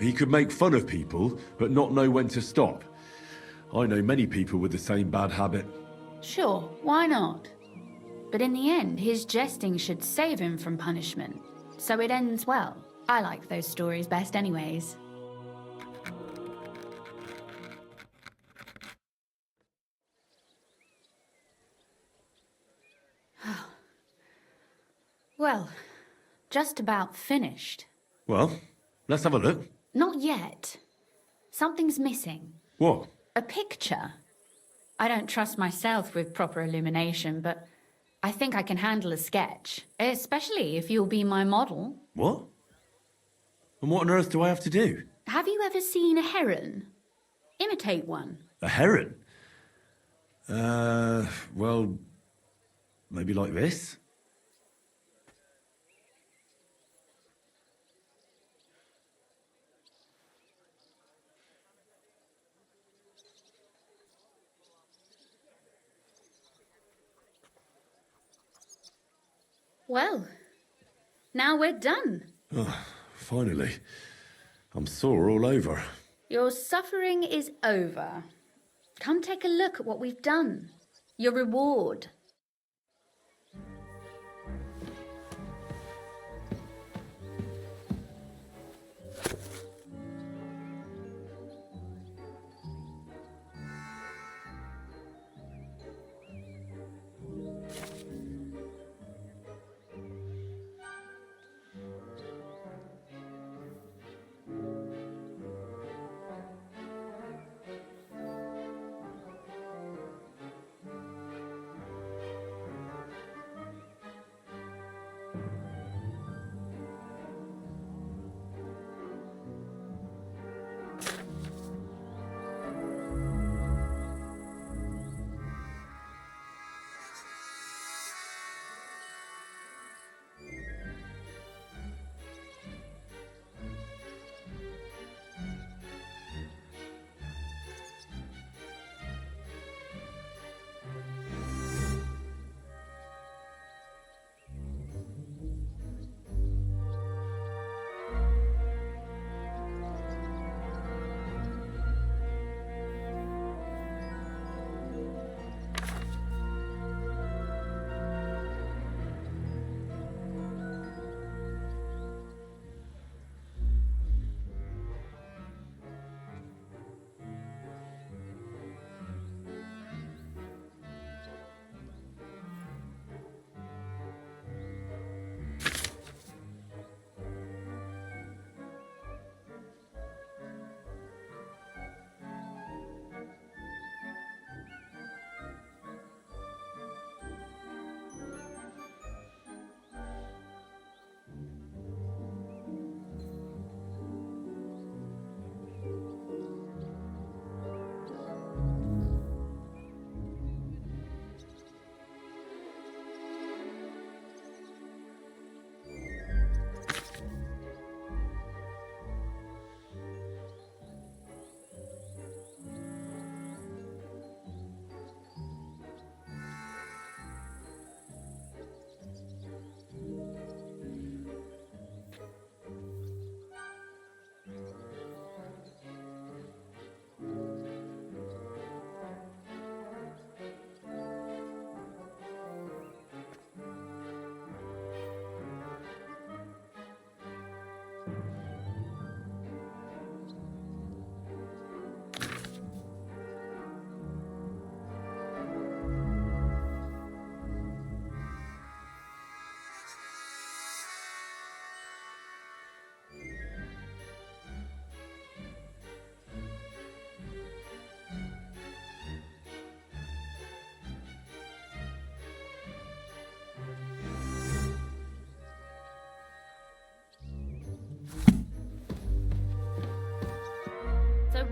He could make fun of people, but not know when to stop. I know many people with the same bad habit. Sure, why not? But in the end, his jesting should save him from punishment. So it ends well. I like those stories best anyways. Well, just about finished. Well, let's have a look. Not yet. Something's missing. What? A picture. I don't trust myself with proper illumination, but I think I can handle a sketch. Especially if you'll be my model. What? And what on earth do I have to do? Have you ever seen a heron? Imitate one. A heron? Well, maybe like this? Well, now we're done. Oh, finally. I'm sore all over. Your suffering is over. Come take a look at what we've done. Your reward.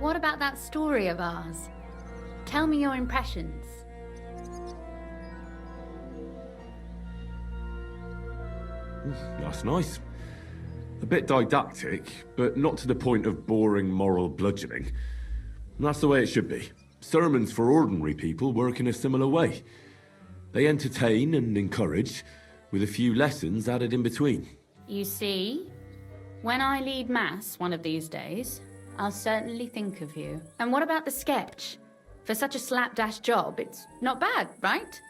what about that story of ours? Tell me your impressions. That's nice. A bit didactic, but not to the point of boring moral bludgeoning. And that's the way it should be. Sermons for ordinary people work in a similar way. They entertain and encourage, with a few lessons added in between. You see, when I lead Mass one of these days, I'll certainly think of you. And what about the sketch? For such a slapdash job, it's not bad, right?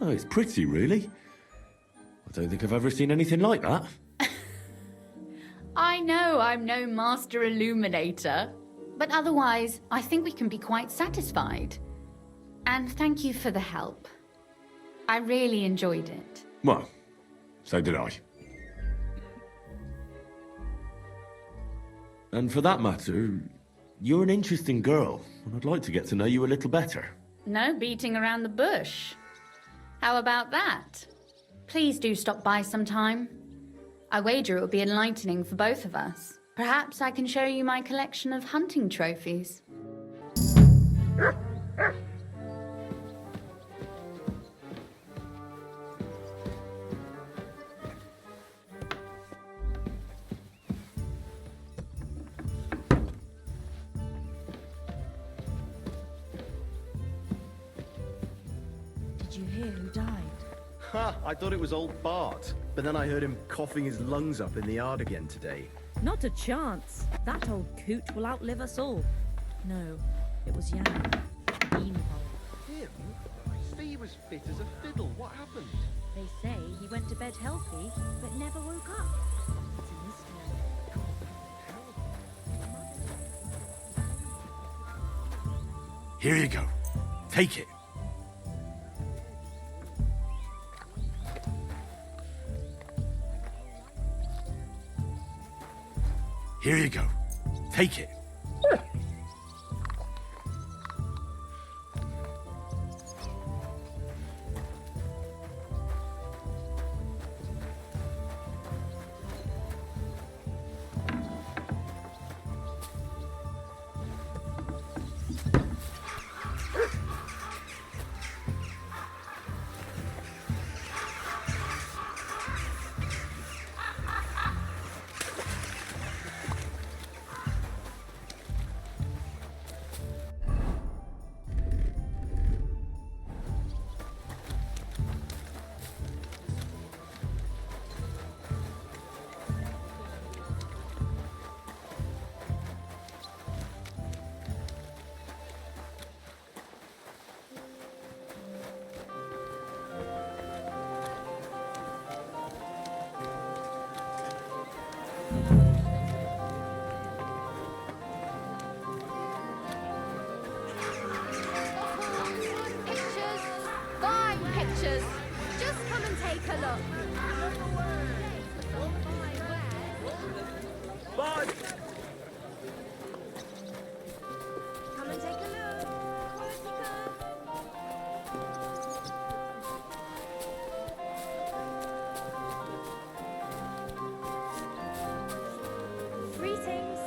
Oh, it's pretty, really. I don't think I've ever seen anything like that. I know I'm no master illuminator, but otherwise, I think we can be quite satisfied. And thank you for the help. I really enjoyed it. Well, so did I. And for that matter, you're an interesting girl, and I'd like to get to know you a little better. No beating around the bush. How about that? Please do stop by sometime. I wager it will be enlightening for both of us. Perhaps I can show you my collection of hunting trophies. Did you hear who died? Ha! I thought it was old Bart, but then I heard him coughing his lungs up in the yard again today. Not a chance. That old coot will outlive us all. No, it was Jan. Beanhole. Him? He was fit as a fiddle. What happened? They say he went to bed healthy, but never woke up. It's a mystery. Here you go. Take it. Here you go. Take it. Pictures! Fine pictures! Just come and take a look. Bye! Come and take a look. Greetings.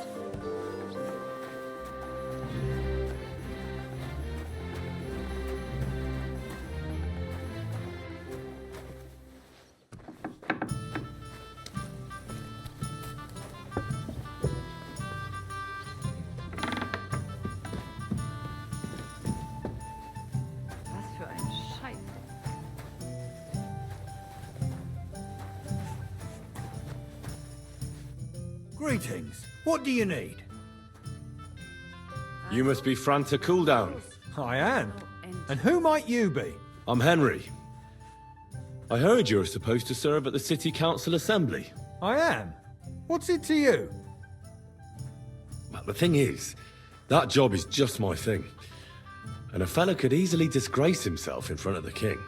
Was für ein Scheiß. Greetings. What do you need? You must be Franta Cooldown. I am. And who might you be? I'm Henry. I heard you're supposed to serve at the City Council Assembly. I am. What's it to you? Well, the thing is, that job is just my thing. And a fella could easily disgrace himself in front of the king.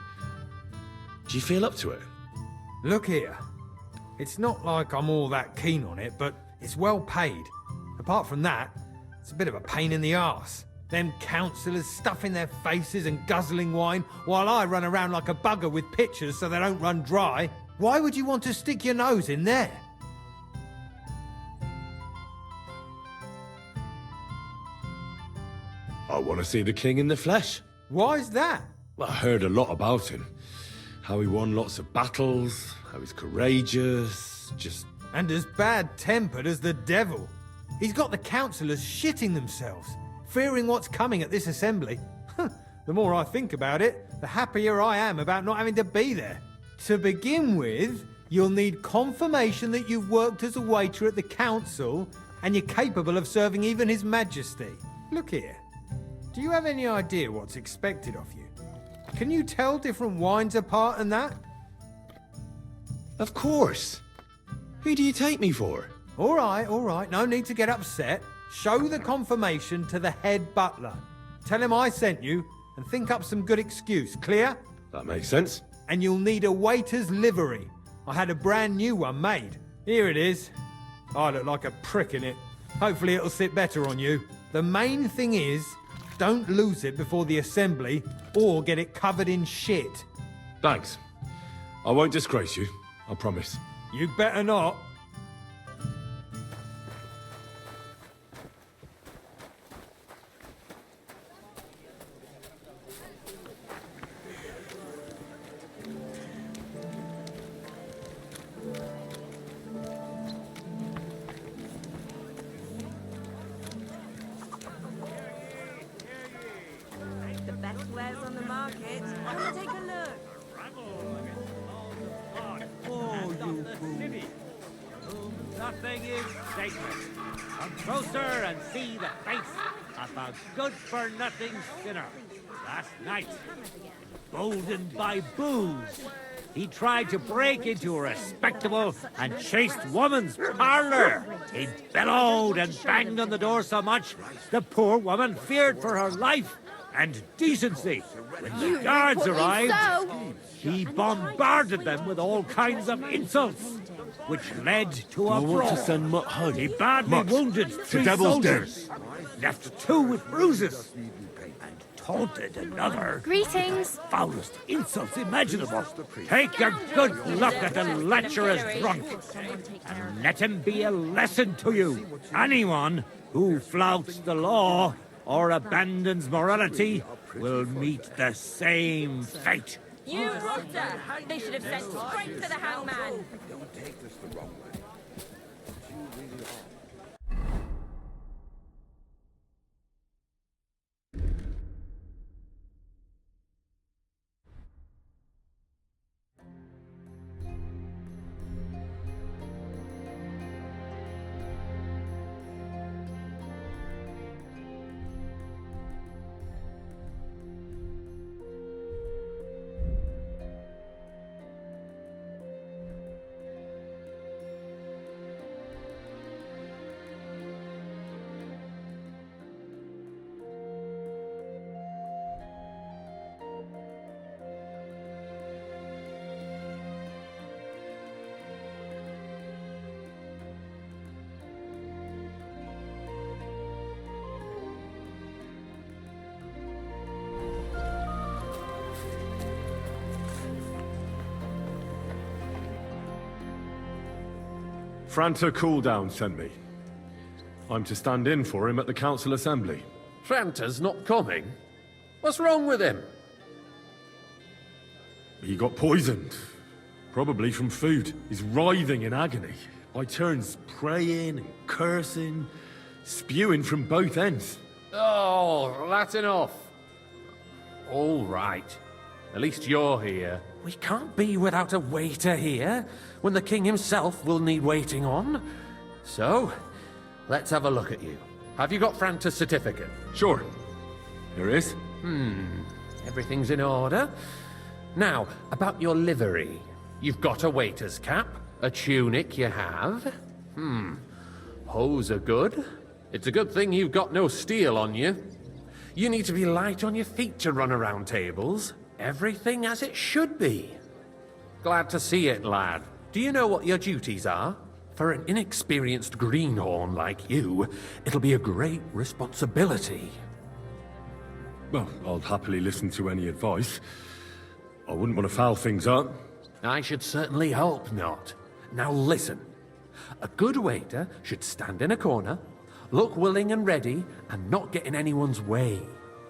Do you feel up to it? Look here. It's not like I'm all that keen on it, but it's well paid. Apart from that, it's a bit of a pain in the arse. Them councillors stuffing their faces and guzzling wine while I run around like a bugger with pitchers so they don't run dry. Why would you want to stick your nose in there? I want to see the king in the flesh. Why's that? Well, I heard a lot about him. How he won lots of battles, how he's courageous, just... And as bad-tempered as the devil. He's got the councillors shitting themselves, fearing what's coming at this assembly. The more I think about it, the happier I am about not having to be there. To begin with, you'll need confirmation that you've worked as a waiter at the council and you're capable of serving even His Majesty. Look here. Do you have any idea what's expected of you? Can you tell different wines apart and that? Of course. Who do you take me for? All right. No need to get upset. Show the confirmation to the head butler. Tell him I sent you and think up some good excuse. Clear? That makes sense. And you'll need a waiter's livery. I had a brand new one made. Here it is. I look like a prick in it. Hopefully it'll sit better on you. The main thing is, don't lose it before the assembly or get it covered in shit. Thanks. I won't disgrace you, I promise. You better not. The best wares on the market. Come take a look. Nothing is sacred. Come closer and see the face of a good-for-nothing sinner. Last night, boldened by booze, he tried to break into a respectable and chaste woman's parlor. He bellowed and banged on the door so much, the poor woman feared for her life and decency. When the guards arrived, he bombarded them with all kinds of insults, which led to a brawl. He badly wounded 3 soldiers, left 2 with bruises, and taunted another. Greetings. With the foulest insults imaginable. Take a good look at the lecherous drunk, and let him be a lesson to you. Anyone who flouts the law or abandons morality will meet the same fate. You rotter! They should have sent straight for the hangman. Don't take this the wrong way. Franta Cooldown sent me. I'm to stand in for him at the council assembly. Franta's not coming? What's wrong with him? He got poisoned. Probably from food. He's writhing in agony. By turns praying and cursing, spewing from both ends. Oh, that's enough. All right. At least you're here. We can't be without a waiter here, when the king himself will need waiting on. So, let's have a look at you. Have you got Franta's certificate? Sure. Here is. Everything's in order. Now, about your livery. You've got a waiter's cap, a tunic you have. Hose are good. It's a good thing you've got no steel on you. You need to be light on your feet to run around tables. Everything as it should be. Glad to see it, lad. Do you know what your duties are? For an inexperienced greenhorn like you, it'll be a great responsibility. Well, I'll happily listen to any advice. I wouldn't want to foul things up. I should certainly hope not. Now listen. A good waiter should stand in a corner, look willing and ready, and not get in anyone's way.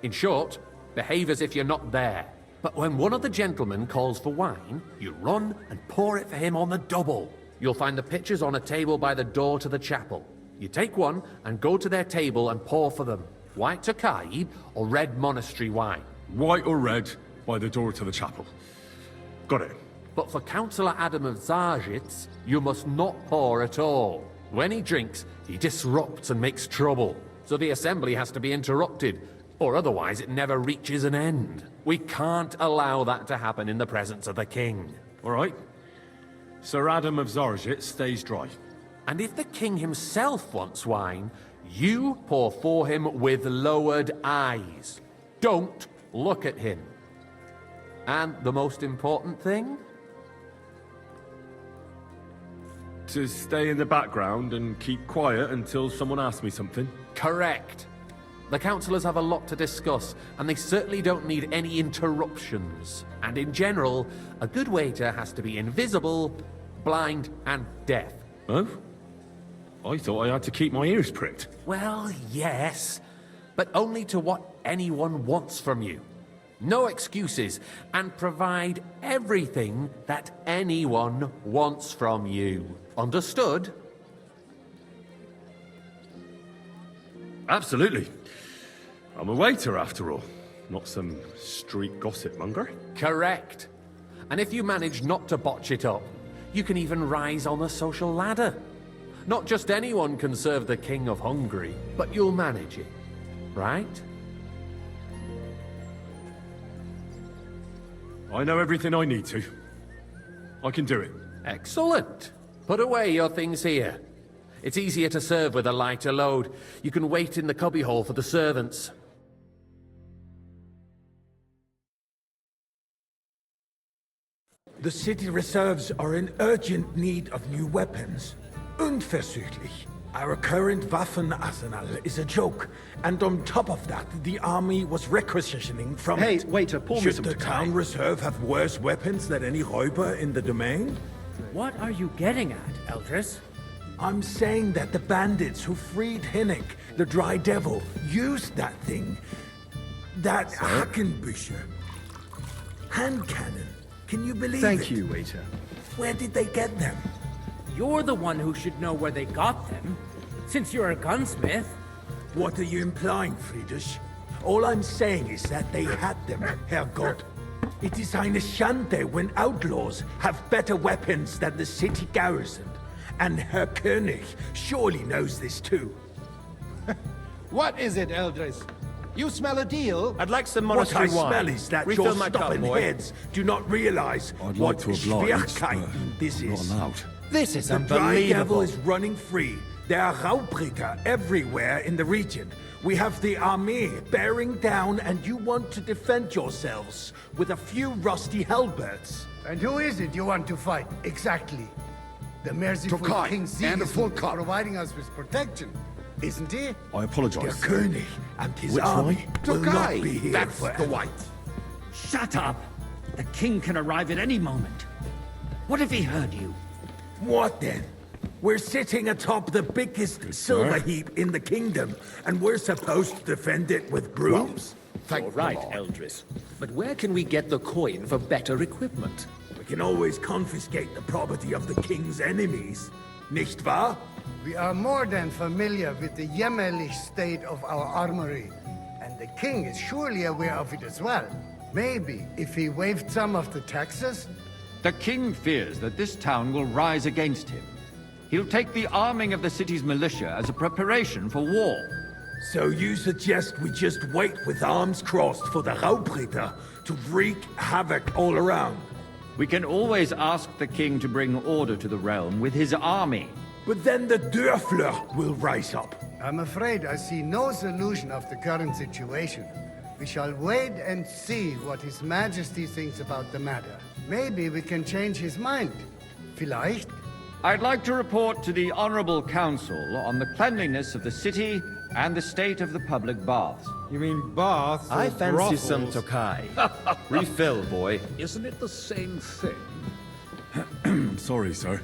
In short, behave as if you're not there. But when one of the gentlemen calls for wine, you run and pour it for him on the double. You'll find the pitchers on a table by the door to the chapel. You take one and go to their table and pour for them. White Tokai or red monastery wine. White or red, by the door to the chapel. Got it. But for Councillor Adam of Zarzhitz, you must not pour at all. When he drinks, he disrupts and makes trouble. So the assembly has to be interrupted, or otherwise it never reaches an end. We can't allow that to happen in the presence of the king. All right. Sir Adam of Zarzhitz stays dry. And if the king himself wants wine, you pour for him with lowered eyes. Don't look at him. And the most important thing? To stay in the background and keep quiet until someone asks me something? Correct. The councillors have a lot to discuss, and they certainly don't need any interruptions. And in general, a good waiter has to be invisible, blind, and deaf. Oh? I thought I had to keep my ears pricked. Well, yes, but only to what anyone wants from you. No excuses, and provide everything that anyone wants from you. Understood? Absolutely. I'm a waiter, after all. Not some street gossip monger. Correct. And if you manage not to botch it up, you can even rise on the social ladder. Not just anyone can serve the King of Hungary, but you'll manage it, right? I know everything I need to. I can do it. Excellent. Put away your things here. It's easier to serve with a lighter load. You can wait in the cubbyhole for the servants. The city reserves are in urgent need of new weapons. Unverzüglich. Our current Waffenarsenal is a joke, and on top of that, the army was requisitioning from Hey, it. waiter, pour me Should some the Tokai. town reserve have worse weapons than any Räuber in the domain? What are you getting at, Eldris? I'm saying that the bandits who freed Hinnik, the Dry Devil, used that thing. That Hackenbücher. Hand cannon. Can you believe it? Thank you, waiter. Where did they get them? You're the one who should know where they got them, since you're a gunsmith. What are you implying, Friedrich? All I'm saying is that they had them, Herrgott. It is eine Schande when outlaws have better weapons than the city garrison. And Herr König surely knows this too. What is it, Eldris? You smell a deal? I'd like some What I monastery wine. smell is that Refill your my cup, stubborn boy. heads do not realize I'd what like to oblige, Schwierigkeit but this not is. allowed. This is The Dry Devil unbelievable. is running free. There are Raubritter everywhere in the region. We have the army bearing down, and you want to defend yourselves with a few rusty halberds. And who is it you want to fight, exactly? The merciful Tokai, King and a full Sigismund cup. providing us with protection, isn't he? I Der apologize. König and his Which army will not Tokai, be here that's forever. the white. Shut up! The king can arrive at any moment. What if he heard you? What then? We're sitting atop the biggest silver heap in the kingdom, and we're supposed to defend it with brooms? All right, Eldris. But where can we get the coin for better equipment? We can always confiscate the property of the king's enemies, nicht wahr? We are more than familiar with the jämmerlich state of our armory, and the king is surely aware of it as well. Maybe if he waived some of the taxes? The king fears that this town will rise against him. He'll take the arming of the city's militia as a preparation for war. So you suggest we just wait with arms crossed for the Raubritter to wreak havoc all around? We can always ask the king to bring order to the realm with his army. But then the Dörfler will rise up. I'm afraid I see no solution of the current situation. We shall wait and see what His Majesty thinks about the matter. Maybe we can change his mind. Vielleicht? I'd like to report to the Honorable Council on the cleanliness of the city and the state of the public baths. You mean baths? I or fancy some brothels? Tokai. Refill, boy. Isn't it the same thing? Sorry, sir.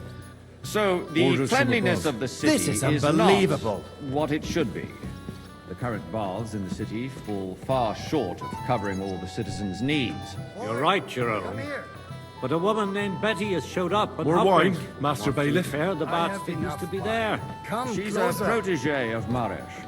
So, the Orders from cleanliness above. of the city This is not unbelievable. what it should be. The The current baths in the city fall far short of covering all the citizens' needs. You're right, Jerome. But a woman named Betty has showed up and More helped wine, me. Master Not to be Bailiff? fair, the I baths have didn't used enough to be wine. there. Come She's closer. a protege of Maresh.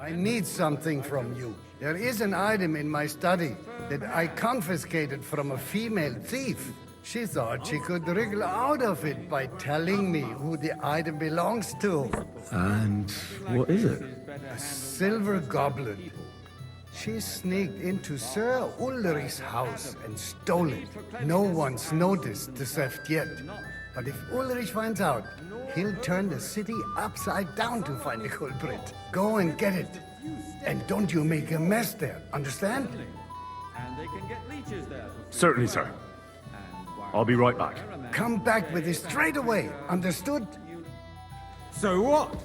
I need something from you. There is an item in my study that I confiscated from a female thief. She thought she could wriggle out of it by telling me who the item belongs to. And what is it? A silver goblet. She sneaked into Sir Ulrich's house and stole it. No one's noticed the theft yet. But if Ulrich finds out, he'll turn the city upside down to find the culprit. Go and get it. And don't you make a mess there, understand? And they can get leeches there. Certainly, sir. I'll be right back. Come back with it straight away, understood? So what?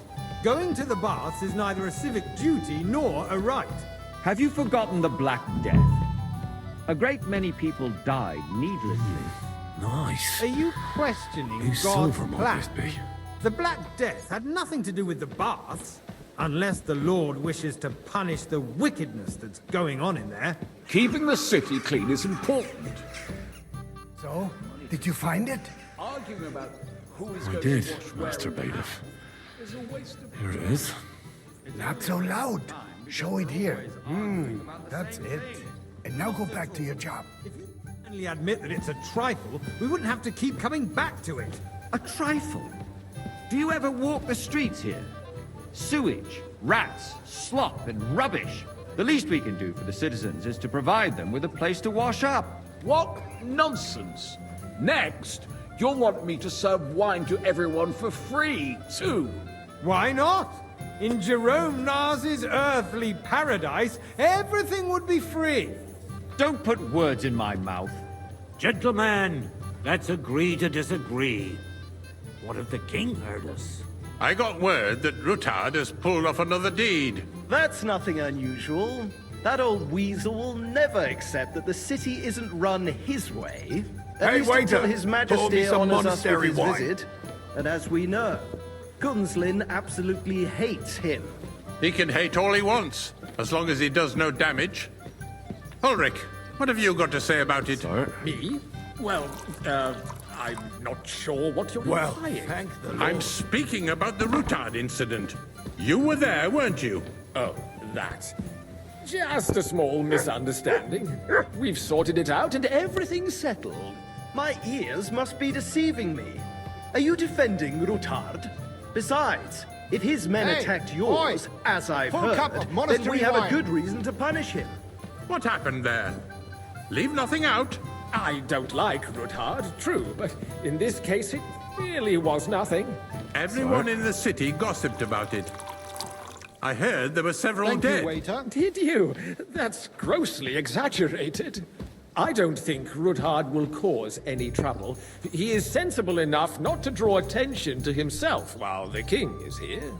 Going to the baths is neither a civic duty nor a right. Have you forgotten the Black Death? A great many people died needlessly. Nice. Are you questioning Whose God's silver might plan? this be? The Black Death had nothing to do with the baths, unless the Lord wishes to punish the wickedness that's going on in there. Keeping the city clean is important. So, did you find it? Arguing about who is I going did, to wash where Master Bailiff. is a waste of... Here it is. Not so loud. Show it here. That's it. And now go back to your job. If you finally admit that it's a trifle, we wouldn't have to keep coming back to it. A trifle? Do you ever walk the streets here? Sewage, rats, slop, and rubbish. The least we can do for the citizens is to provide them with a place to wash up. What nonsense! Next, you'll want me to serve wine to everyone for free, too. Why not? In Jerome Nars's earthly paradise, everything would be free. Don't put words in my mouth. Gentlemen, let's agree to disagree. What if the king heard us? I got word that Rutard has pulled off another deed. That's nothing unusual. That old weasel will never accept that the city isn't run his way. At least waiter, until His pour me Majesty some honors us with monastery his wine. visit. And as we know, Gunslin absolutely hates him. He can hate all he wants, as long as he does no damage. Ulrich, what have you got to say about it? Me? Well, I'm not sure what you're implying. Thank the Lord. I'm speaking about the Rutard incident. You were there, weren't you? Oh, that. Just a small misunderstanding. We've sorted it out and everything's settled. My ears must be deceiving me. Are you defending Rutard? Besides, if his men Hey, attacked yours, boy, as I've full cup heard, of then monastery we have wine. a good reason to punish him. What happened there? Leave nothing out. I don't like Rutard, true, but in this case it really was nothing. Everyone in the city gossiped about it. I heard there were several dead. Did you? That's grossly exaggerated. I don't think Rutard will cause any trouble. He is sensible enough not to draw attention to himself while the king is here.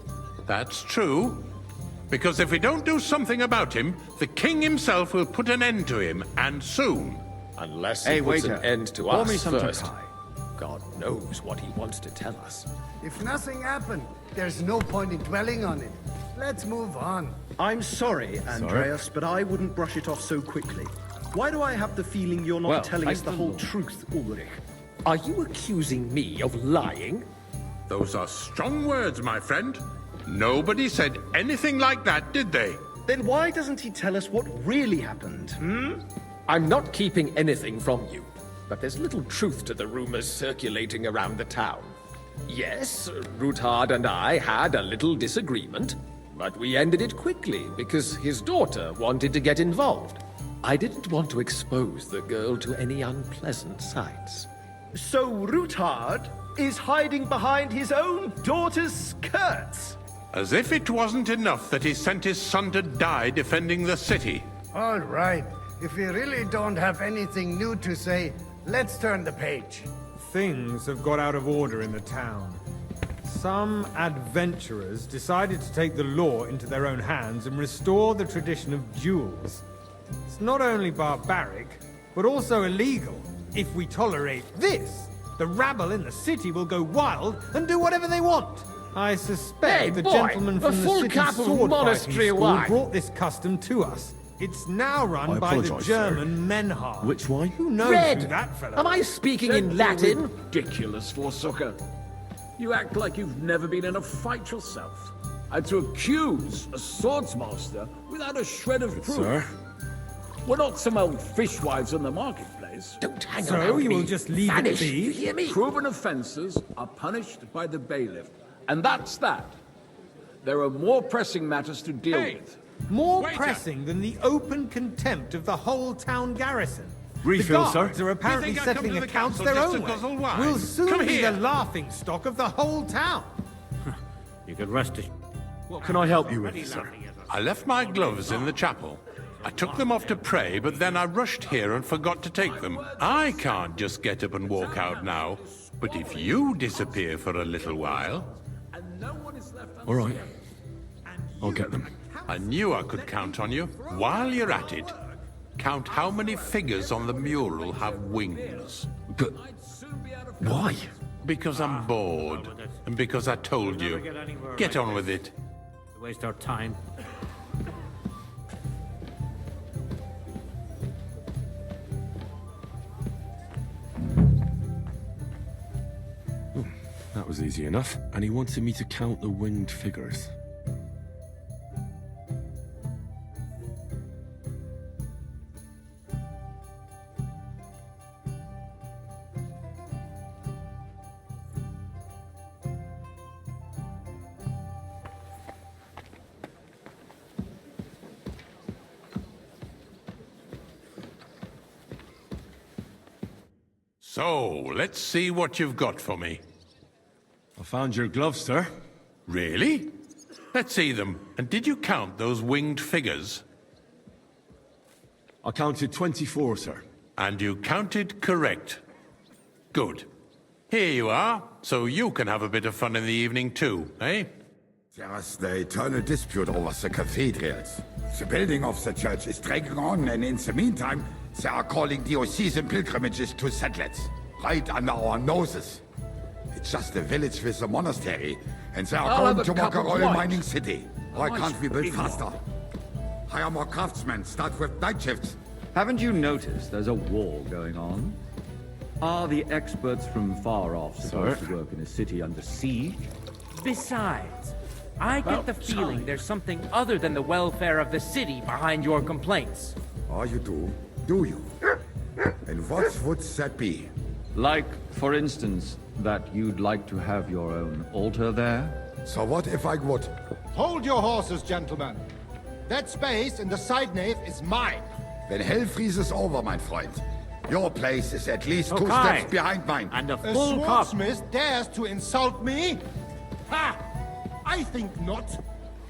That's true. Because if we don't do something about him, the king himself will put an end to him, and soon. Unless Hey, he puts waiter, an end to pour us me some first. Tokai. God knows what he wants to tell us. If nothing happened, there's no point in dwelling on it. Let's move on. I'm sorry, Andreas, but I wouldn't brush it off so quickly. Why do I have the feeling you're not Well, telling us thank the the whole Lord. truth, Ulrich? Are you accusing me of lying? Those are strong words, my friend. Nobody said anything like that, did they? Then why doesn't he tell us what really happened, I'm not keeping anything from you, but there's little truth to the rumors circulating around the town. Yes, Rutard and I had a little disagreement, but we ended it quickly because his daughter wanted to get involved. I didn't want to expose the girl to any unpleasant sights. So Rutard is hiding behind his own daughter's skirts? As if it wasn't enough that he sent his son to die defending the city. All right. If we really don't have anything new to say, let's turn the page. Things have got out of order in the town. Some adventurers decided to take the law into their own hands and restore the tradition of duels. It's not only barbaric, but also illegal. If we tolerate this, the rabble in the city will go wild and do whatever they want. I suspect Hey, the boy, gentleman a from the full city cup of sword monastery fighting school wine. brought this custom to us. It's now run I by the apologise, German Menhard. Which wine? Who knows Red, who that fellow am I is? speaking in Latin? Ridiculous, Forsooker. You act like you've never been in a fight yourself. And to accuse a swordsmaster without a shred of proof. Sir? We're not some old fishwives in the marketplace. Don't hang So around you me. will just leave Vanish, it you be? hear me? Proven offences are punished by the bailiff. And that's that. There are more pressing matters to deal with. More Waiter. pressing than the open contempt of the whole town garrison. Refill, the guards sir. are apparently You think I come settling to the accounts council their just own to way. guzzle wine? We'll soon Come be here. the laughing stock of the whole town. You could rest it. What can I help you with, sir? I left my gloves in the chapel. I took them off to pray, but then I rushed here and forgot to take them. I can't just get up and walk out now. But if you disappear for a little while... All right. I'll get them. I knew I could count on you. While you're at it, count how many figures on the mural have wings. But why? Because I'm bored, and because I told you. Get on with it. Waste our time. That was easy enough. And he wanted me to count the winged figures. So, let's see what you've got for me. I found your gloves, sir. Really? Let's see them. And did you count those winged figures? I counted 24, sir. And you counted correct. Good. Here you are, so you can have a bit of fun in the evening too, eh? There's the eternal dispute over the cathedrals. The building of the church is dragging on, and in the meantime, they are calling diocesan pilgrimages to settlers, right under our noses. It's just a village with a monastery, and they are I'll going have to a make a cup of royal wine. mining city. Why Nice can't we build big faster? Hire more craftsmen, start with night shifts. Haven't you noticed there's a war going on? Are the experts from far off supposed to work in a city under siege? Besides, I get the feeling there's something other than the welfare of the city behind your complaints. Oh, you do? Do you? And what would that be? Like, for instance, that you'd like to have your own altar there? So what if I would? Hold your horses, gentlemen. That space in the side nave is mine. Then hell freezes over, my friend. Your place is at least two Okay. steps behind mine. And a A full cup. swordsmith dares to insult me? Ha! I think not.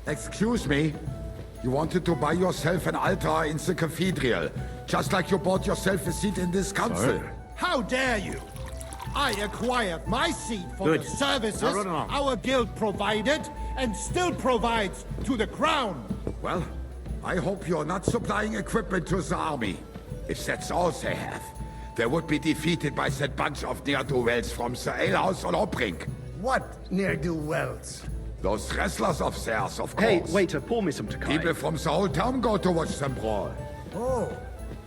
Excuse me? You wanted to buy yourself an altar in the cathedral, just like you bought yourself a seat in this council. How dare you? I acquired my seat for Good. the services Now run along. our guild provided and still provides to the crown. Well, I hope you're not supplying equipment to the army. If that's all they have, they would be defeated by that bunch of ne'er-do-wells from the alehouse on Hopbrink. What ne'er-do-wells? Those wrestlers of theirs, of course. Hey, waiter, pour me some Takai. People from the whole town go to watch them brawl. Oh,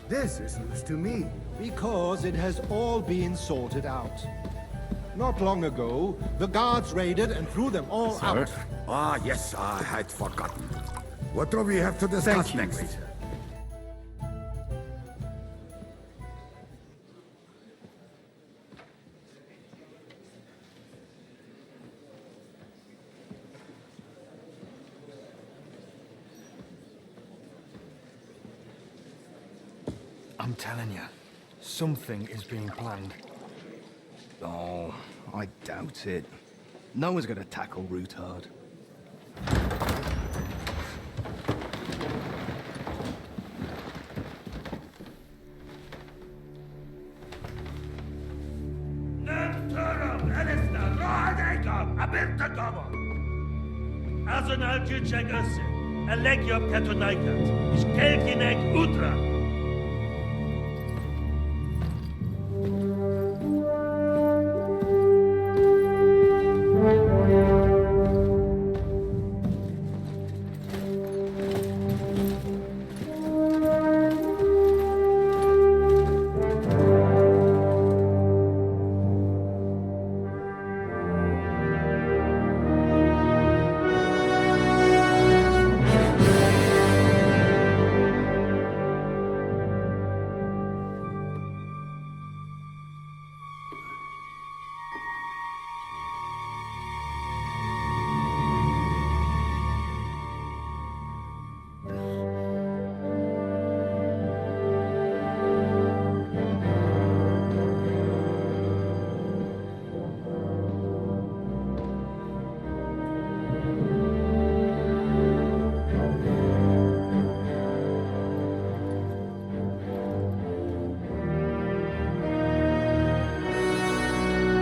this is news to me. Because it has all been sorted out. Not long ago, the guards raided and threw them all out. Ah, yes, I had forgotten. What do we have to discuss Thank you, next? waiter. I'm telling you, something is being planned. Oh, I doubt it. No one's gonna tackle Rootard. Arsenal Küçük Össe. Elegiop Katonaikat. Ich Kelkinek Utra.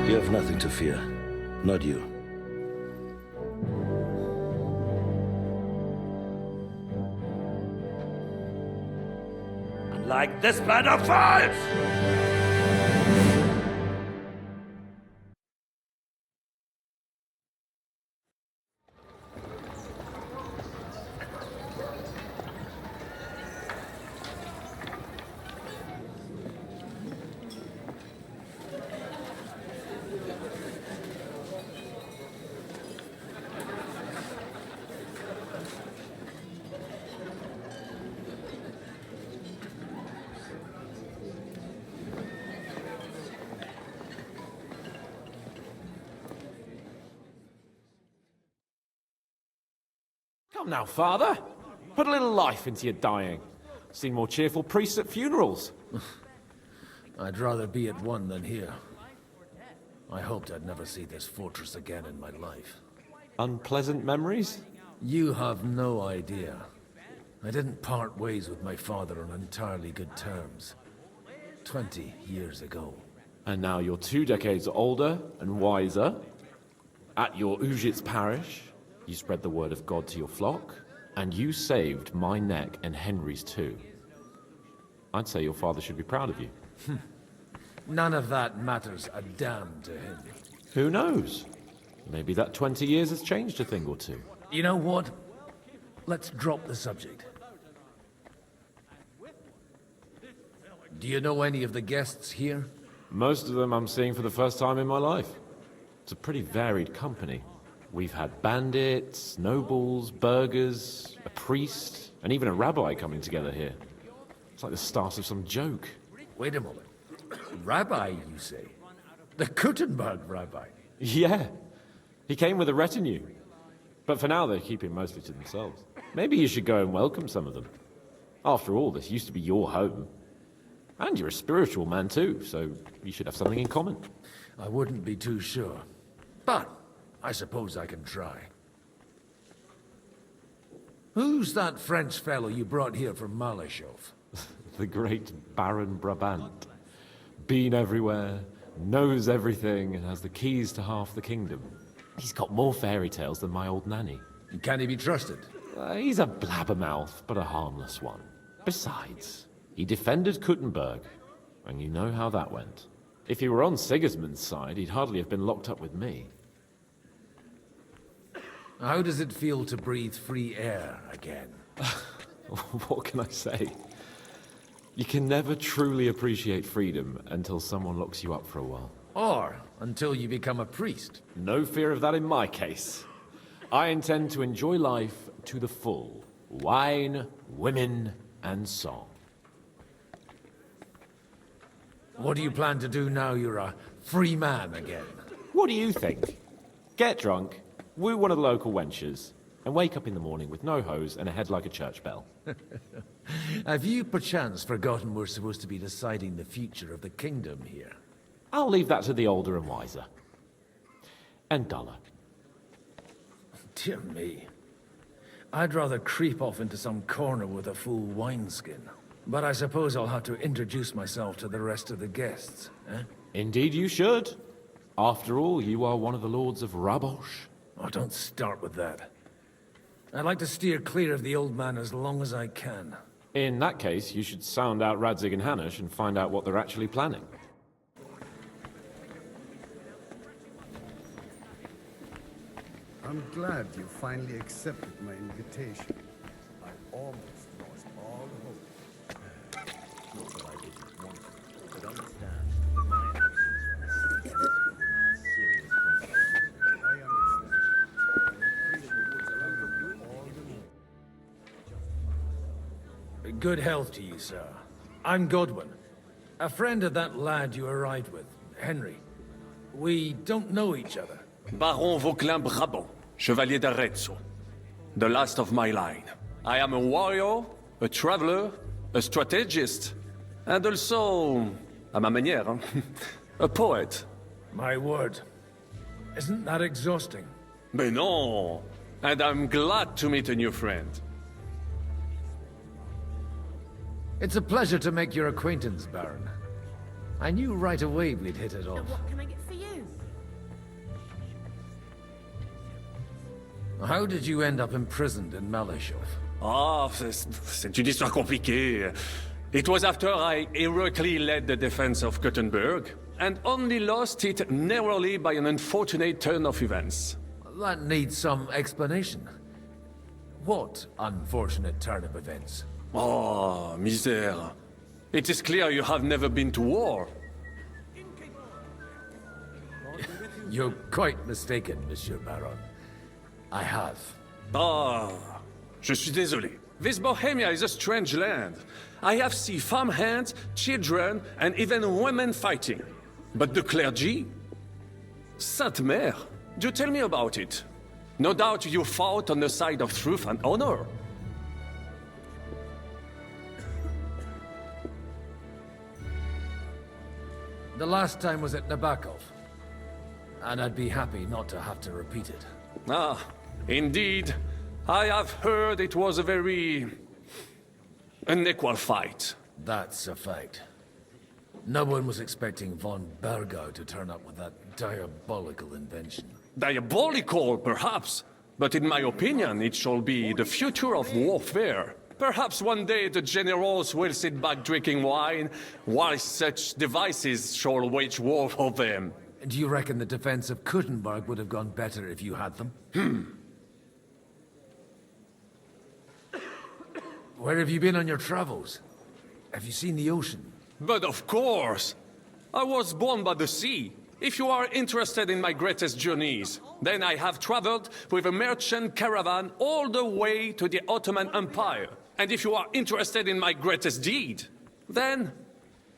You have nothing to fear. Not you. Like this banner falls! Come now, Father. Put a little life into your dying. Seen more cheerful priests at funerals. I'd rather be at one than here. I hoped I'd never see this fortress again in my life. Unpleasant memories? You have no idea. I didn't part ways with my father on entirely good terms. 20 years ago. And now you're 2 decades older and wiser. At your Ujit's parish, you spread the word of God to your flock, and you saved my neck and Henry's too. I'd say your father should be proud of you. None of that matters a damn to him. Who knows? Maybe that 20 years has changed a thing or two. You know what? Let's drop the subject. Do you know any of the guests here? Most of them I'm seeing for the first time in my life. It's a pretty varied company. We've had bandits, nobles, burghers, a priest, and even a rabbi coming together here. It's like the start of some joke. Wait a moment. Rabbi, you say? The Kuttenberg rabbi? Yeah. He came with a retinue. But for now, they're keeping mostly to themselves. Maybe you should go and welcome some of them. After all, this used to be your home. And you're a spiritual man too, so you should have something in common. I wouldn't be too sure. But I suppose I can try. Who's that French fellow you brought here from Malashov? The great Baron Brabant. Been everywhere, knows everything, and has the keys to half the kingdom. He's got more fairy tales than my old nanny. Can he be trusted? He's a blabbermouth, but a harmless one. Besides, he defended Kuttenberg, and you know how that went. If he were on Sigismund's side, he'd hardly have been locked up with me. How does it feel to breathe free air again? What can I say? You can never truly appreciate freedom until someone locks you up for a while. Or until you become a priest. No fear of that in my case. I intend to enjoy life to the full. Wine, women, and song. What do you plan to do now you're a free man again? What do you think? Get drunk, woo one of the local wenches, and wake up in the morning with no hose and a head like a church bell. Have you perchance forgotten we're supposed to be deciding the future of the kingdom here? I'll leave that to the older and wiser. And duller. Dear me. I'd rather creep off into some corner with a full wineskin. But I suppose I'll have to introduce myself to the rest of the guests, eh? Indeed you should. After all, you are one of the lords of Rabosh. Oh, don't start with that. I'd like to steer clear of the old man as long as I can. In that case, you should sound out Radzig and Hanush and find out what they're actually planning. I'm glad you finally accepted my invitation. I almost lost all hope. Not that I didn't want to, but understand that my absence from the city has serious consequences. I understand. Good health to you, sir. I'm Godwin, a friend of that lad you arrived with, Henry. We don't know each other. Baron Vauquelin Brabant, Chevalier d'Arezzo. The last of my line. I am a warrior, a traveler, a strategist, and also, à ma manière, a poet. My word. Isn't that exhausting? Mais non! And I'm glad to meet a new friend. It's a pleasure to make your acquaintance, Baron. I knew right away we'd hit it off. What can I get for you? How did you end up imprisoned in Malashov? Ah, c'est une histoire compliquée. It was after I heroically led the defense of Gothenburg, and only lost it narrowly by an unfortunate turn of events. That needs some explanation. What unfortunate turn of events? Oh, misère. It is clear you have never been to war. You're quite mistaken, Monsieur Baron. I have. Ah, je suis désolé. This Bohemia is a strange land. I have seen farmhands, children, and even women fighting. But the clergy? Sainte Mère, do tell me about it. No doubt you fought on the side of truth and honor. The last time was at Nabokov. And I'd be happy not to have to repeat it. Ah, indeed. I have heard it was a very unequal fight. That's a fact. No one was expecting von Bergau to turn up with that diabolical invention. Diabolical, perhaps, but in my opinion, it shall be the future of warfare. Perhaps one day the generals will sit back drinking wine, while such devices shall wage war for them. Do you reckon the defense of Kuttenberg would have gone better if you had them? Where have you been on your travels? Have you seen the ocean? But of course! I was born by the sea. If you are interested in my greatest journeys, then I have traveled with a merchant caravan all the way to the Ottoman Empire. And if you are interested in my greatest deed, then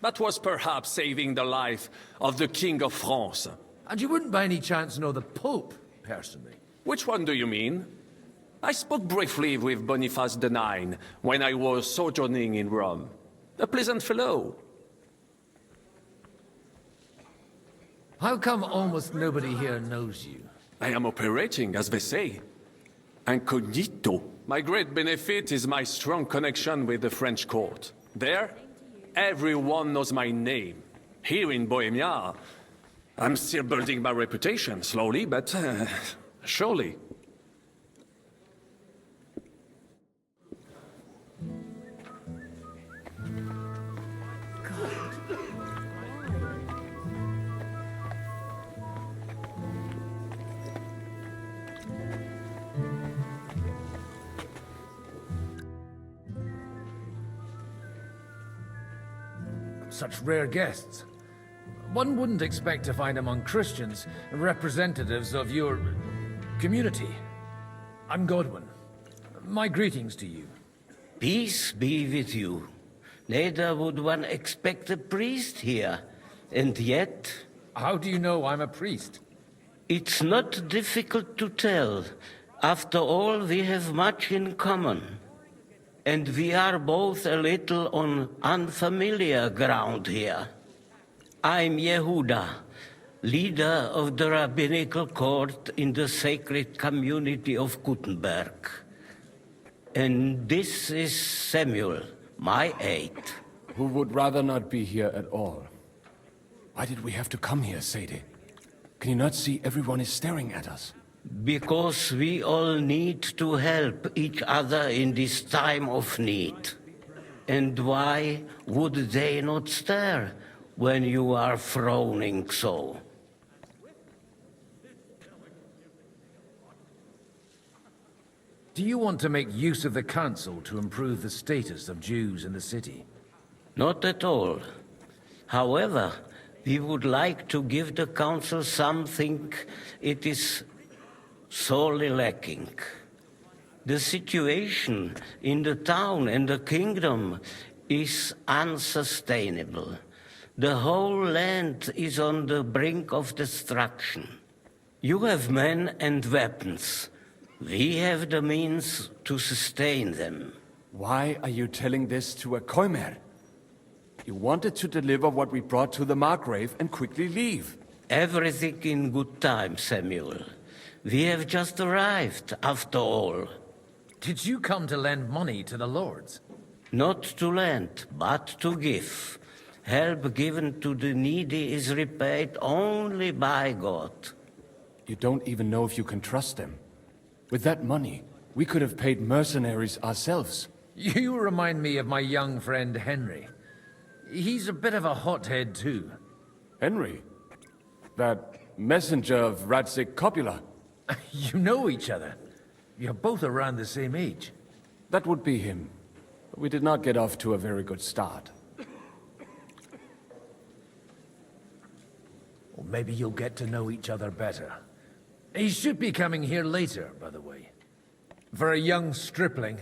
that was perhaps saving the life of the King of France. And you wouldn't by any chance know the Pope, personally? Which one do you mean? I spoke briefly with Boniface IX when I was sojourning in Rome. A pleasant fellow. How come almost nobody here knows you? I am operating, as they say. Incognito. My great benefit is my strong connection with the French court. There, everyone knows my name. Here in Bohemia, I'm still building my reputation, slowly, but surely. Such rare guests. One wouldn't expect to find among Christians representatives of your community. I'm Godwin. My greetings to you. Peace be with you. Neither would one expect a priest here. And yet... How do you know I'm a priest? It's not difficult to tell. After all, we have much in common. And we are both a little on unfamiliar ground here. I'm Yehuda, leader of the rabbinical court in the sacred community of Gutenberg. And this is Samuel, my aide. Who would rather not be here at all. Why did we have to come here, Sadie? Can you not see everyone is staring at us? Because we all need to help each other in this time of need. And why would they not stare when you are frowning so? Do you want to make use of the council to improve the status of Jews in the city? Not at all. However, we would like to give the council something it is sorely lacking. The situation in the town and the kingdom is unsustainable. The whole land is on the brink of destruction. You have men and weapons. We have the means to sustain them. Why are you telling this to a Koimer? You wanted to deliver what we brought to the Margrave and quickly leave. Everything in good time, Samuel. We have just arrived, after all. Did you come to lend money to the lords? Not to lend, but to give. Help given to the needy is repaid only by God. You don't even know if you can trust them. With that money, we could have paid mercenaries ourselves. You remind me of my young friend Henry. He's a bit of a hothead too. Henry? That messenger of Radzik Copula? You know each other. You're both around the same age. That would be him. But we did not get off to a very good start. Or maybe you'll get to know each other better. He should be coming here later, by the way. For a young stripling,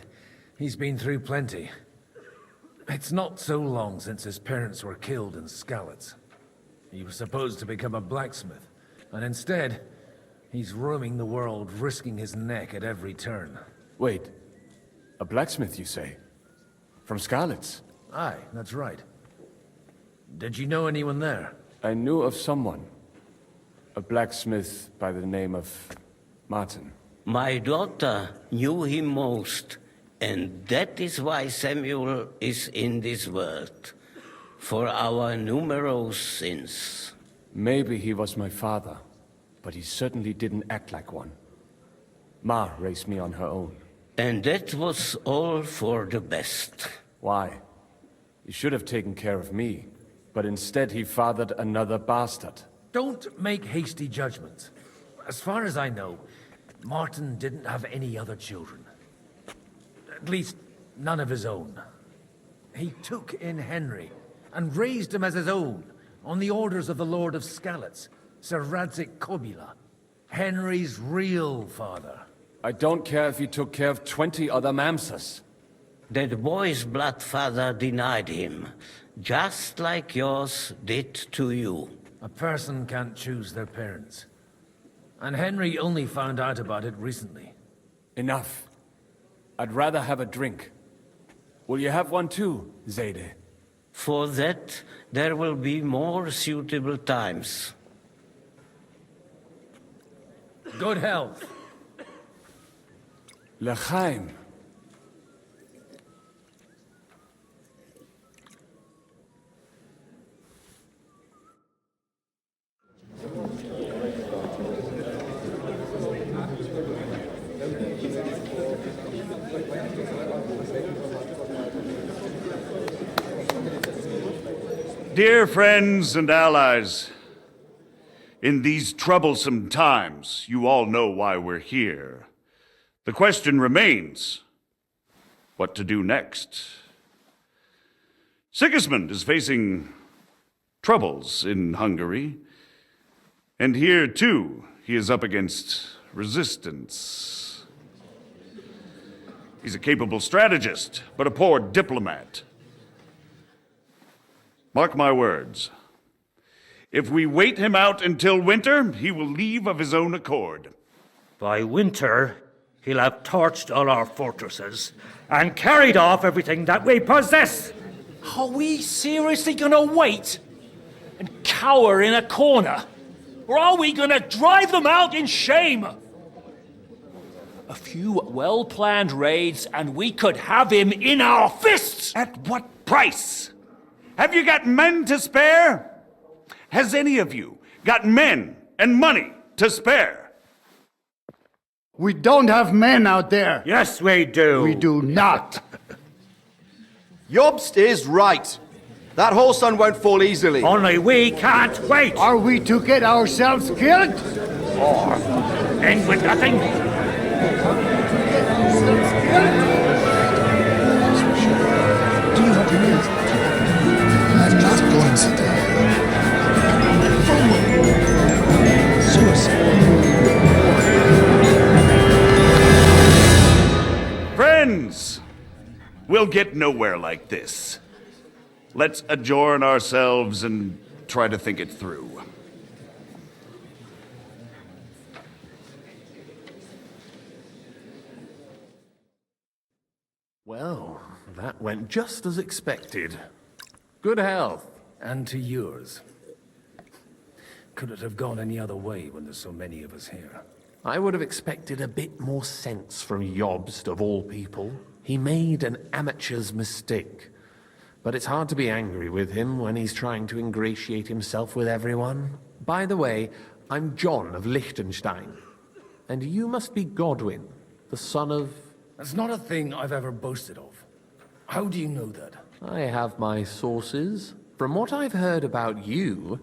he's been through plenty. It's not so long since his parents were killed in Skalitz. He was supposed to become a blacksmith, and instead, he's roaming the world, risking his neck at every turn. Wait, a blacksmith, you say? From Skalitz? Aye, that's right. Did you know anyone there? I knew of someone. A blacksmith by the name of Martin. My daughter knew him most, and that is why Samuel is in this world. For our numerous sins. Maybe he was my father, but he certainly didn't act like one. Ma raised me on her own. And that was all for the best. Why? He should have taken care of me, but instead he fathered another bastard. Don't make hasty judgments. As far as I know, Martin didn't have any other children. At least, none of his own. He took in Henry, and raised him as his own, on the orders of the Lord of Skalitz, Sir Radzik Copula, Henry's real father. I don't care if he took care of 20 other mamsas. That boy's blood father denied him, just like yours did to you. A person can't choose their parents. And Henry only found out about it recently. Enough. I'd rather have a drink. Will you have one too, Zayde? For that, there will be more suitable times. Good health. L'chaim. Dear friends and allies, in these troublesome times, you all know why we're here. The question remains, what to do next? Sigismund is facing troubles in Hungary, and here, too, he is up against resistance. He's a capable strategist, but a poor diplomat. Mark my words. If we wait him out until winter, he will leave of his own accord. By winter, he'll have torched all our fortresses and carried off everything that we possess. Are we seriously gonna wait and cower in a corner? Or are we gonna drive them out in shame? A few well-planned raids and we could have him in our fists! At what price? Have you got men to spare? Has any of you got men and money to spare? We don't have men out there. Yes, we do. We do not. Jobst is right. That horse sun won't fall easily. Only we can't wait. Are we to get ourselves killed? Or end with nothing? Do you have the I'm not going to die. Friends, we'll get nowhere like this. Let's adjourn ourselves and try to think it through. Well, that went just as expected. Good health. And to yours. Could it have gone any other way when there's so many of us here? I would have expected a bit more sense from Jobst, of all people. He made an amateur's mistake. But it's hard to be angry with him when he's trying to ingratiate himself with everyone. By the way, I'm John of Liechtenstein. And you must be Godwin. the son of... That's not a thing I've ever boasted of. How do you know that? I have my sources. From what I've heard about you,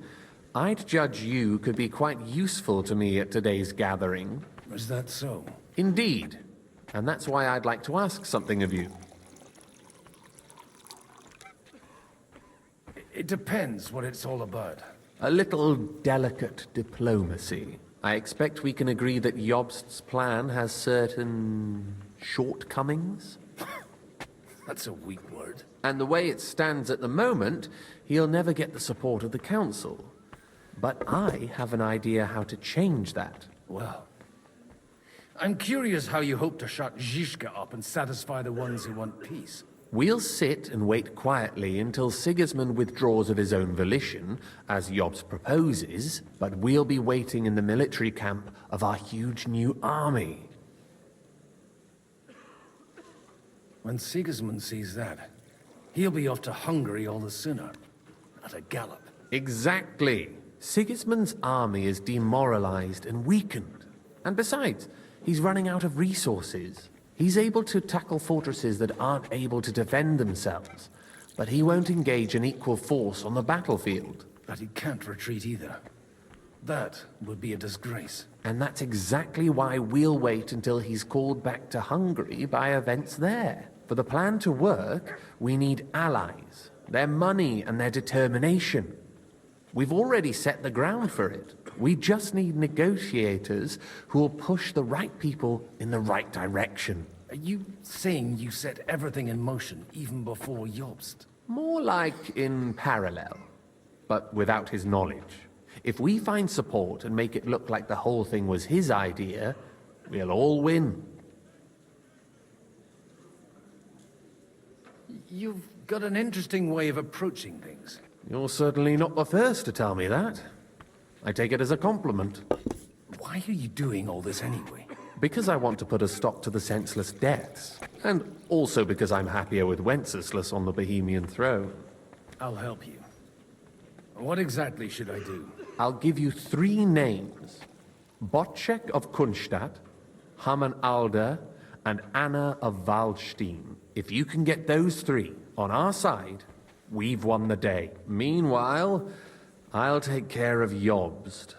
I'd judge you could be quite useful to me at today's gathering. Is that so? Indeed. And that's why I'd like to ask something of you. It depends what it's all about. A little delicate diplomacy. I expect we can agree that Jobst's plan has certain shortcomings? That's a weak word. And the way it stands at the moment, he'll never get the support of the council. But I have an idea how to change that. Well, I'm curious how you hope to shut Zizka up and satisfy the ones who want peace. We'll sit and wait quietly until Sigismund withdraws of his own volition, as Jobst proposes, but we'll be waiting in the military camp of our huge new army. When Sigismund sees that, he'll be off to Hungary all the sooner. At a gallop. Exactly. Sigismund's army is demoralized and weakened. And besides, he's running out of resources. He's able to tackle fortresses that aren't able to defend themselves, but he won't engage an equal force on the battlefield. But he can't retreat either. That would be a disgrace. And that's exactly why we'll wait until he's called back to Hungary by events there. For the plan to work, we need allies, their money and their determination. We've already set the ground for it. We just need negotiators who will push the right people in the right direction. Are you saying you set everything in motion even before Jobst? More like in parallel, but without his knowledge. If we find support and make it look like the whole thing was his idea, we'll all win. You've got an interesting way of approaching things. You're certainly not the first to tell me that. I take it as a compliment. Why are you doing all this anyway? Because I want to put a stop to the senseless deaths. And also because I'm happier with Wenceslas on the Bohemian throne. I'll help you. What exactly should I do? I'll give you 3 names. Botchek of Kunstadt, Haman Alder, and Anna of Waldstein. If you can get those 3 on our side, we've won the day. Meanwhile, I'll take care of Jobst.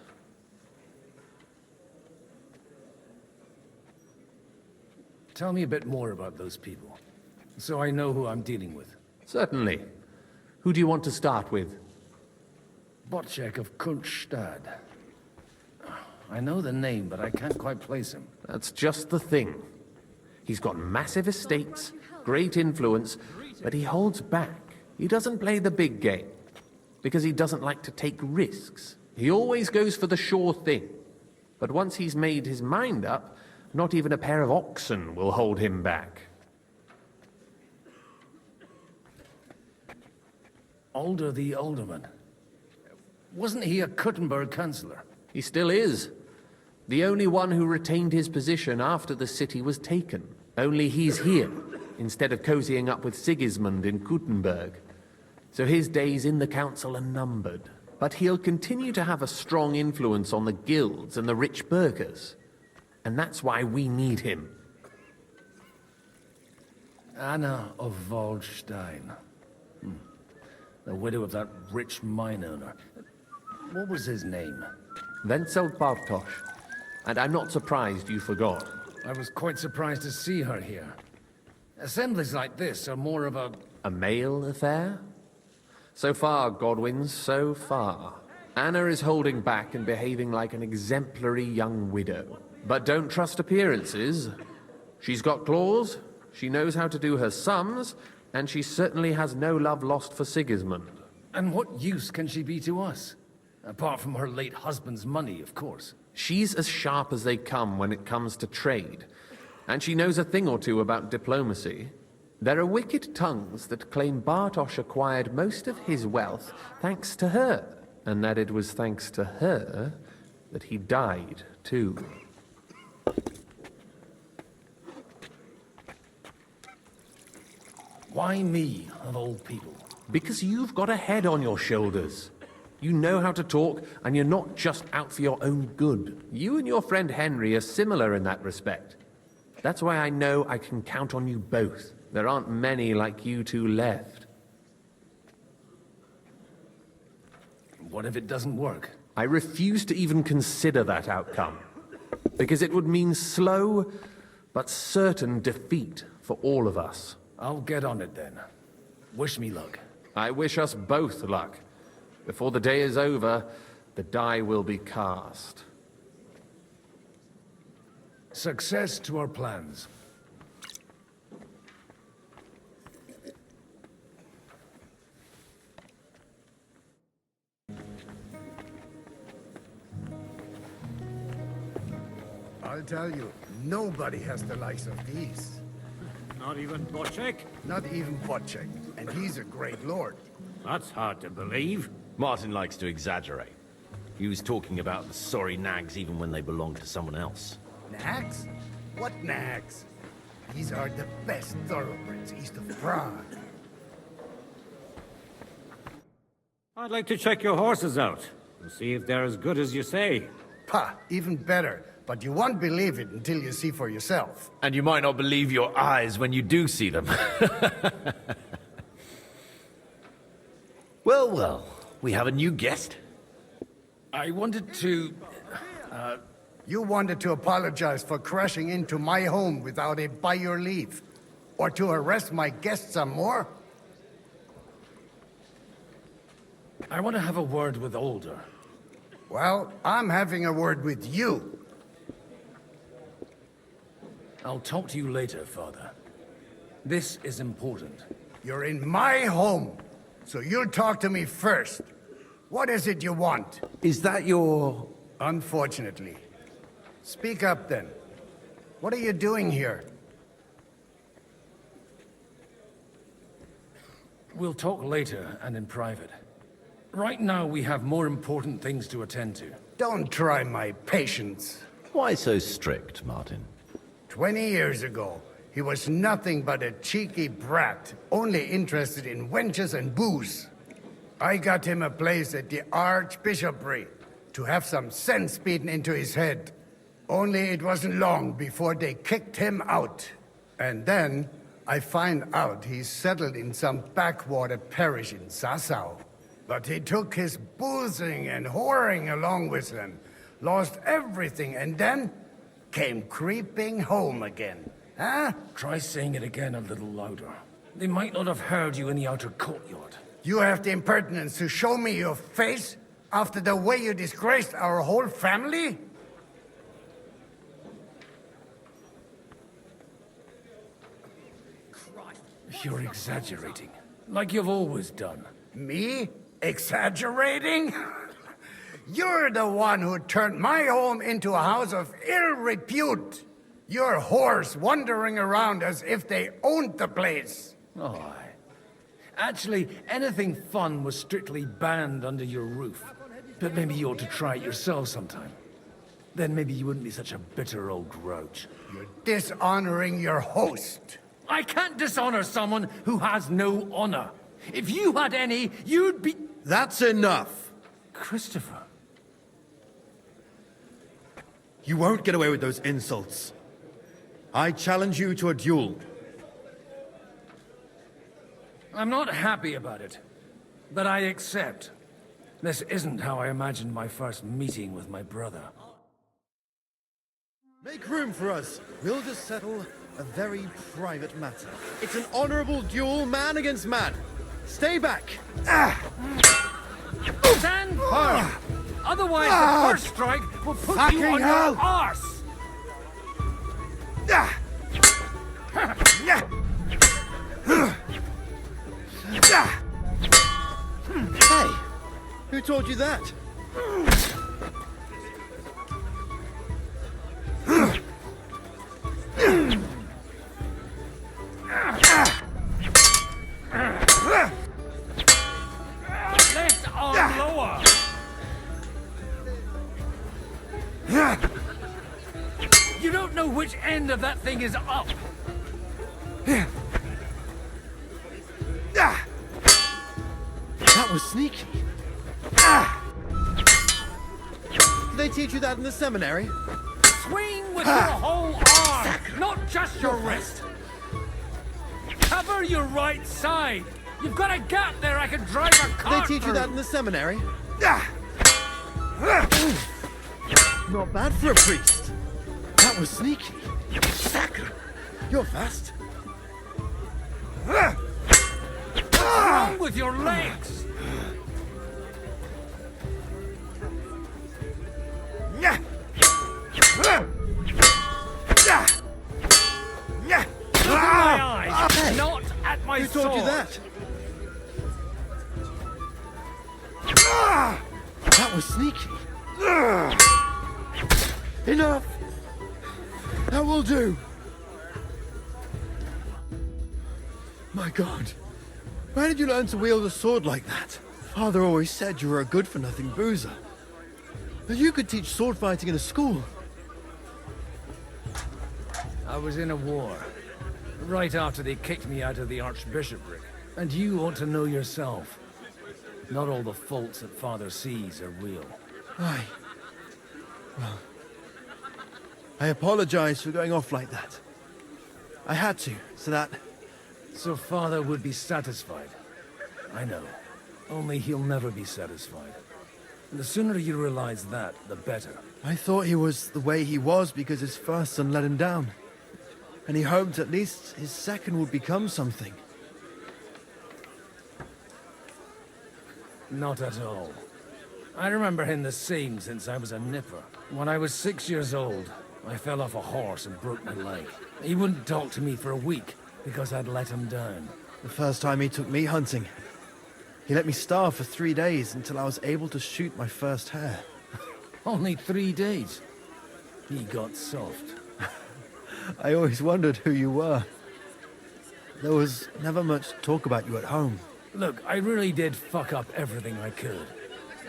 Tell me a bit more about those people, so I know who I'm dealing with. Certainly. Who do you want to start with? Botchek of Kunststadt. I know the name, but I can't quite place him. That's just the thing. He's got massive estates, great influence, but he holds back. He doesn't play the big game, because he doesn't like to take risks. He always goes for the sure thing. But once he's made his mind up, not even a pair of oxen will hold him back. Alder the Alderman. Wasn't he a Kuttenberg councillor? He still is. The only one who retained his position after the city was taken. Only he's here, instead of cozying up with Sigismund in Kuttenberg. So his days in the council are numbered. But he'll continue to have a strong influence on the guilds and the rich burghers. And that's why we need him. Anna of Waldstein. The widow of that rich mine owner. What was his name? Wenzel Bartosz. And I'm not surprised you forgot. I was quite surprised to see her here. Assemblies like this are more of a... A male affair? So far, Godwin, so far. Anna is holding back and behaving like an exemplary young widow. But don't trust appearances. She's got claws, she knows how to do her sums, and she certainly has no love lost for Sigismund. And what use can she be to us? Apart from her late husband's money, of course. She's as sharp as they come when it comes to trade. And she knows a thing or two about diplomacy. There are wicked tongues that claim Bartosz acquired most of his wealth thanks to her, and that it was thanks to her that he died, too. Why me, of all people? Because you've got a head on your shoulders. You know how to talk, and you're not just out for your own good. You and your friend Henry are similar in that respect. That's why I know I can count on you both. There aren't many like you two left. What if it doesn't work? I refuse to even consider that outcome, because it would mean slow but certain defeat for all of us. I'll get on it then. Wish me luck. I wish us both luck. Before the day is over, the die will be cast. Success to our plans. I'll tell you, nobody has the likes of these. Not even Bocek? Not even Bocek, and he's a great lord. That's hard to believe. Martin likes to exaggerate. He was talking about the sorry nags even when they belonged to someone else. Nags? What nags? These are the best thoroughbreds east of Prague. I'd like to check your horses out and see if they're as good as you say. Pah, even better. But you won't believe it until you see for yourself. And you might not believe your eyes when you do see them. Well, well, we have a new guest. I wanted to... You wanted to apologize for crashing into my home without it by your leave. Or to arrest my guests some more? I want to have a word with Older. Well, I'm having a word with you. I'll talk to you later, Father. This is important. You're in my home, so you'll talk to me first. What is it you want? Is that your... Unfortunately. Speak up, then. What are you doing here? We'll talk later and in private. Right now, we have more important things to attend to. Don't try my patience. Why so strict, Martin? 20 years ago, he was nothing but a cheeky brat, only interested in wenches and booze. I got him a place at the Archbishopric to have some sense beaten into his head. Only it wasn't long before they kicked him out. And then I find out he's settled in some backwater parish in Sassau. But he took his boozing and whoring along with him, lost everything, and then came creeping home again. Huh? Try saying it again a little louder. They might not have heard you in the outer courtyard. You have the impertinence to show me your face after the way you disgraced our whole family? You're exaggerating, like you've always done. Me? Exaggerating? You're the one who turned my home into a house of ill repute. Your whores wandering around as if they owned the place. Oh, actually, anything fun was strictly banned under your roof. But maybe you ought to try it yourself sometime. Then maybe you wouldn't be such a bitter old grouch. You're dishonoring your host. I can't dishonor someone who has no honor. If you had any, you'd be... That's enough. Christopher. You won't get away with those insults. I challenge you to a duel. I'm not happy about it, but I accept. This isn't how I imagined my first meeting with my brother. Make room for us. We'll just settle a very private matter. It's an honorable duel, man against man. Stay back. Stand firm! Otherwise, the first strike will put you on your arse! Hey, who told you that? Left arm lower! You don't know which end of that thing is up! That was sneaky. Did they teach you that in the seminary? Swing with your whole arm, not just your wrist. Cover your right side. You've got a gap there I can drive a car They teach you that in the seminary? Not bad for a priest. That was sneaky. Sacre! You're fast. What's wrong with your legs? Look at my eyes, Hey, not at my who sword. told you that? That was sneaky. Enough! That will do. My God. Where did you learn to wield a sword like that? Father always said you were a good-for-nothing boozer. That you could teach sword fighting in a school. I was in a war. Right after they kicked me out of the archbishopric. And you ought to know yourself. Not all the faults that Father sees are real. Aye. Well, I apologize for going off like that. I had to, so that... So Father would be satisfied. I know. Only he'll never be satisfied. And the sooner you realize that, the better. I thought he was the way he was because his first son let him down. And he hoped at least his second would become something. Not at all. I remember him the same since I was a nipper. When I was 6 years old, I fell off a horse and broke my leg. He wouldn't talk to me for a week because I'd let him down. The first time he took me hunting, he let me starve for 3 days until I was able to shoot my first hare. Only 3 days. He got soft. I always wondered who you were. There was never much talk about you at home. Look, I really did fuck up everything I could.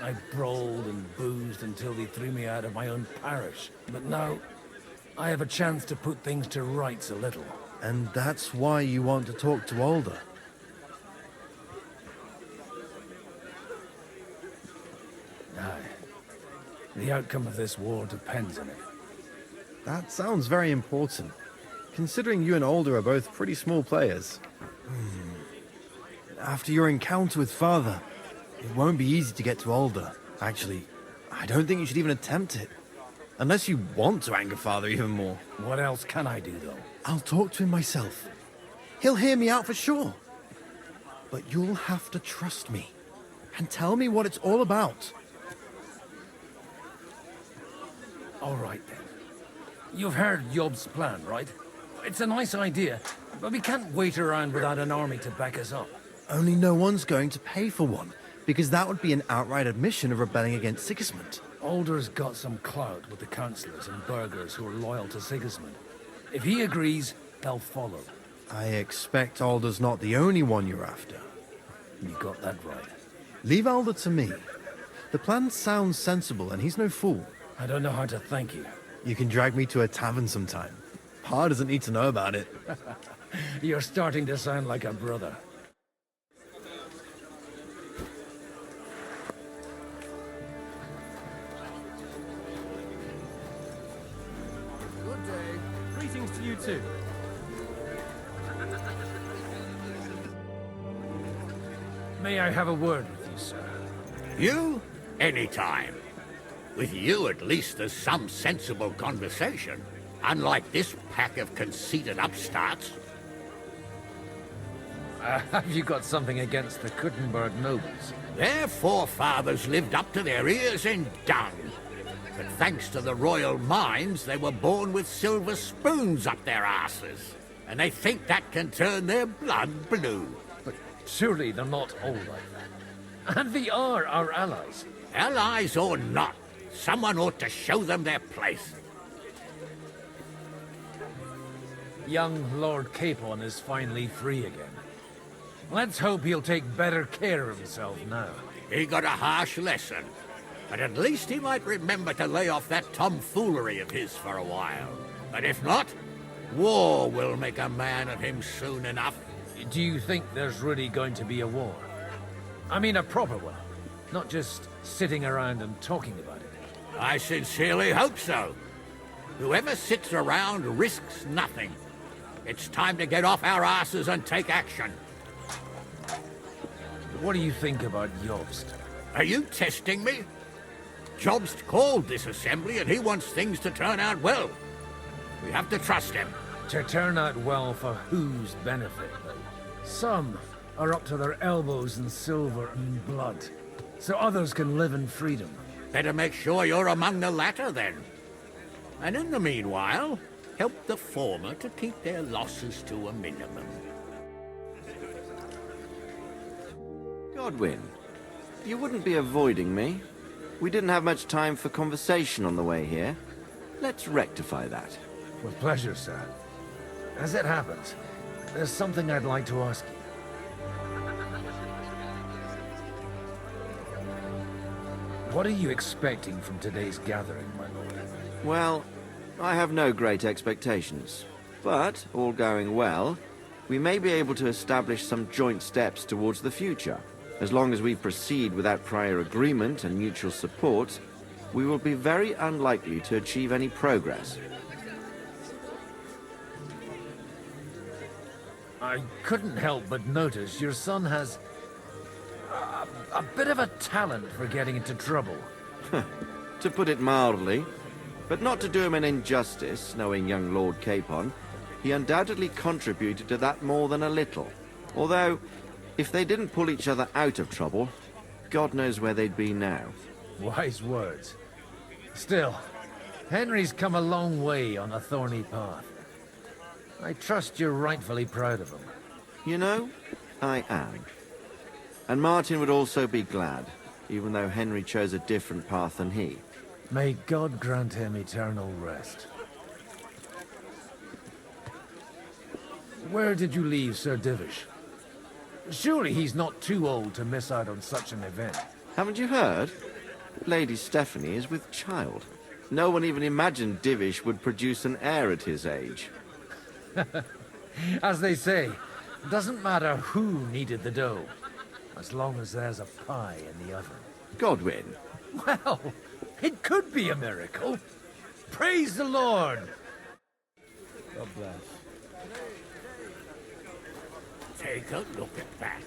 I brawled and boozed until they threw me out of my own parish. But now, I have a chance to put things to rights a little. And that's why you want to talk to Alder. Aye. The outcome of this war depends on it. That sounds very important, considering you and Alder are both pretty small players. After your encounter with Father, it won't be easy to get to Alder. Actually, I don't think you should even attempt it. Unless you want to anger Father even more. What else can I do, though? I'll talk to him myself. He'll hear me out for sure. But you'll have to trust me and tell me what it's all about. All right, then. You've heard Yob's plan, right? It's a nice idea, but we can't wait around without an army to back us up. Only no one's going to pay for one, because that would be an outright admission of rebelling against Sigismund. Alder's got some clout with the councillors and burghers who are loyal to Sigismund. If he agrees, they'll follow. I expect Alder's not the only one you're after. You got that right. Leave Alder to me. The plan sounds sensible, and he's no fool. I don't know how to thank you. You can drag me to a tavern sometime. Pa doesn't need to know about it. You're starting to sound like a brother. Good day. Greetings to you too. May I have a word with you, sir? You? Anytime. With you, at least, there's some sensible conversation. Unlike this pack of conceited upstarts. Have you got something against the Kuttenberg nobles? Their forefathers lived up to their ears in dung. But thanks to the royal mines, they were born with silver spoons up their asses. And they think that can turn their blood blue. But surely they're not all like that. And they are our allies. Allies or not, someone ought to show them their place. Young Lord Capon is finally free again. Let's hope he'll take better care of himself now. He got a harsh lesson. But at least he might remember to lay off that tomfoolery of his for a while. But if not, war will make a man of him soon enough. Do you think there's really going to be a war? I mean a proper one, not just sitting around and talking about it. I sincerely hope so. Whoever sits around risks nothing. It's time to get off our asses and take action. What do you think about Jobst? Are you testing me? Jobst called this assembly and he wants things to turn out well. We have to trust him. To turn out well for whose benefit, though? Some are up to their elbows in silver and blood, so others can live in freedom. Better make sure you're among the latter, then. And in the meanwhile, help the former to keep their losses to a minimum. Godwin, you wouldn't be avoiding me. We didn't have much time for conversation on the way here. Let's rectify that. With pleasure, sir. As it happens, there's something I'd like to ask you. What are you expecting from today's gathering, my lord? Well, I have no great expectations. But, all going well, we may be able to establish some joint steps towards the future. As long as we proceed without prior agreement and mutual support, we will be very unlikely to achieve any progress. I couldn't help but notice your son has a bit of a talent for getting into trouble. To put it mildly, but not to do him an injustice, knowing young Lord Capon, he undoubtedly contributed to that more than a little. Although, if they didn't pull each other out of trouble, God knows where they'd be now. Wise words. Still, Henry's come a long way on a thorny path. I trust you're rightfully proud of him. You know, I am. And Martin would also be glad, even though Henry chose a different path than he. May God grant him eternal rest. Where did you leave Sir Divish? Surely he's not too old to miss out on such an event. Haven't you heard? Lady Stephanie is with child. No one even imagined Divish would produce an heir at his age. As they say, it doesn't matter who kneaded the dough, as long as there's a pie in the oven. Godwin. Well, it could be a miracle. Praise the Lord. God bless. Take a look at that.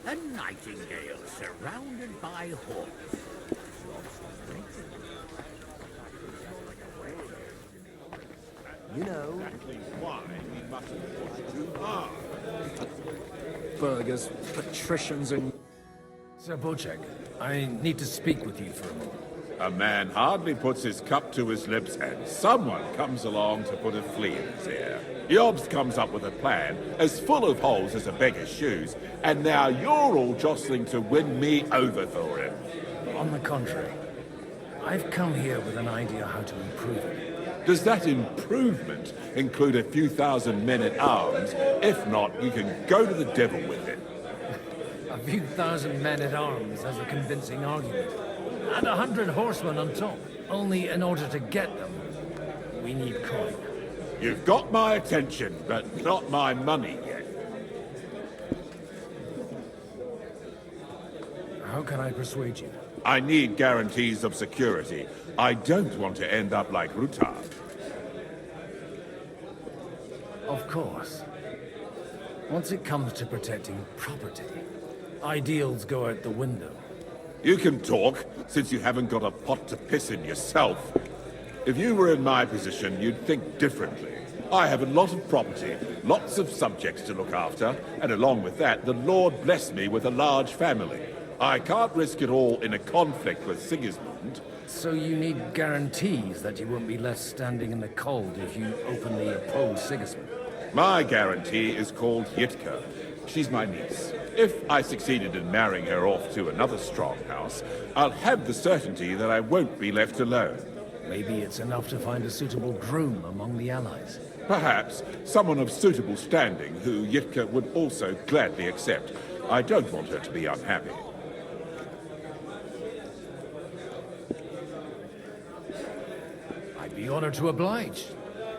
A nightingale surrounded by hawks. You know why we mustn't push too hard. burgers, patricians, and... Sir Bocek, I need to speak with you for a moment. A man hardly puts his cup to his lips, and someone comes along to put a flea in his ear. Jobst comes up with a plan as full of holes as a beggar's shoes, and now you're all jostling to win me over for him. On the contrary, I've come here with an idea how to improve it. Does that improvement include a few thousand men at arms? If not, you can go to the devil with it. A few thousand men at arms has a convincing argument. And 100 horsemen on top. Only in order to get them, we need coin. You've got my attention, but not my money yet. How can I persuade you? I need guarantees of security. I don't want to end up like Rutar. Of course. Once it comes to protecting property, ideals go out the window. You can talk, since you haven't got a pot to piss in yourself. If you were in my position, you'd think differently. I have a lot of property, lots of subjects to look after, and along with that, the Lord blessed me with a large family. I can't risk it all in a conflict with Sigismund. So you need guarantees that you won't be left standing in the cold if you openly oppose Sigismund? My guarantee is called Yitka. She's my niece. If I succeeded in marrying her off to another strong house, I'll have the certainty that I won't be left alone. Maybe it's enough to find a suitable groom among the allies. Perhaps someone of suitable standing who Yitka would also gladly accept. I don't want her to be unhappy. I'd be honored to oblige.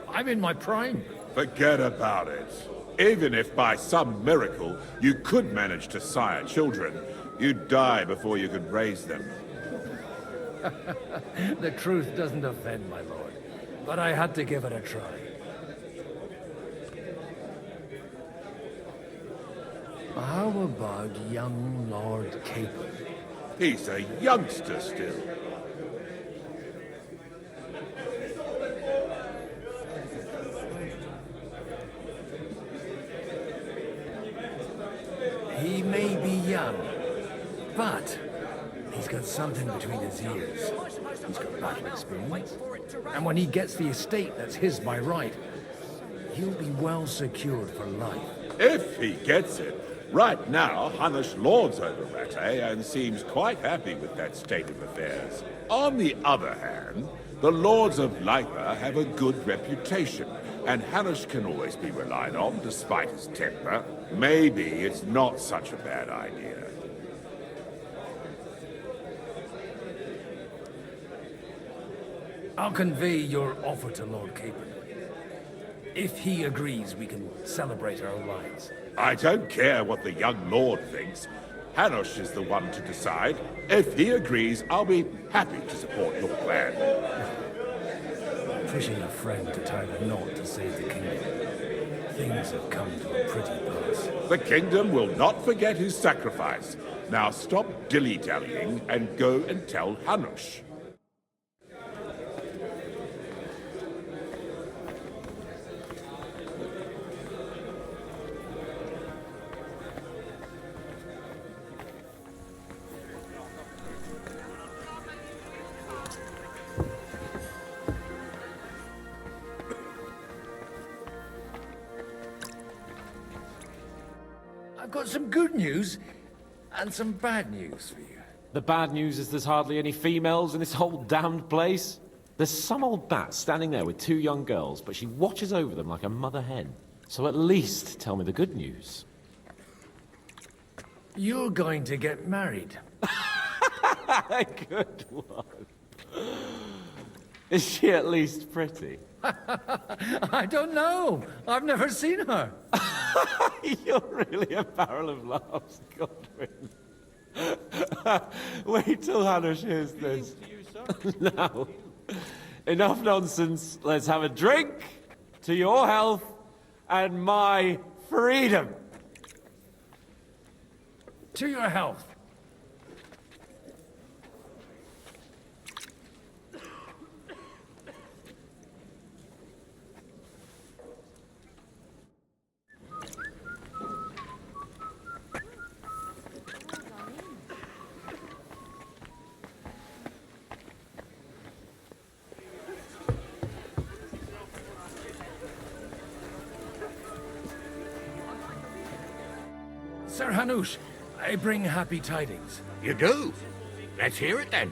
I'm in my prime. Forget about it. Even if by some miracle you could manage to sire children, you'd die before you could raise them. The truth doesn't offend, my lord. but I had to give it a try. How about young Lord Capon? He's a youngster still. He may be young, but he's got something between his ears. He's got battle experience. And when he gets the estate that's his by right, he'll be well secured for life. If he gets it. Right now, Hanush lords over Rattay and seems quite happy with that state of affairs. On the other hand, the lords of Lipa have a good reputation, and Hanush can always be relied on despite his temper. Maybe it's not such a bad idea. I'll convey your offer to Lord Capon. If he agrees, we can celebrate our lives. I don't care what the young lord thinks. Hanush is the one to decide. If he agrees, I'll be happy to support your plan. Pushing a friend to tie the knot to save the kingdom. Things have come to a pretty pass. The kingdom will not forget his sacrifice. Now stop dilly-dallying and go and tell Hanush. I've got some good news and some bad news for you. The bad news is there's hardly any females in this whole damned place. There's some old bat standing there with two young girls, but she watches over them like a mother hen. So at least tell me the good news. You're going to get married. Good one. Is she at least pretty? I don't know. I've never seen her. You're really a barrel of laughs, Godwin. Wait till Hanush hears this. Now, enough nonsense. Let's have a drink to your health and my freedom. To your health. Sir Hanush, I bring happy tidings. You do? Let's hear it then.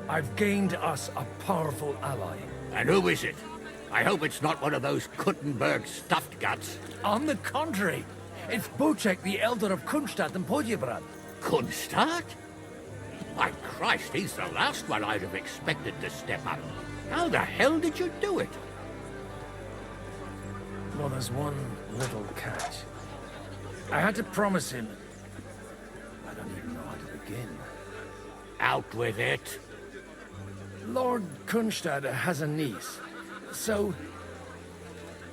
I've gained us a powerful ally. And who is it? I hope it's not one of those Kuttenberg stuffed guts. On the contrary, it's Bocek, the Elder of Kunstadt and Podjebrad. Kunstadt? My Christ, he's the last one I'd have expected to step up. How the hell did you do it? Well, there's one little catch. I had to promise him. I don't even know how to begin. Out with it. Lord Kunstadt has a niece, so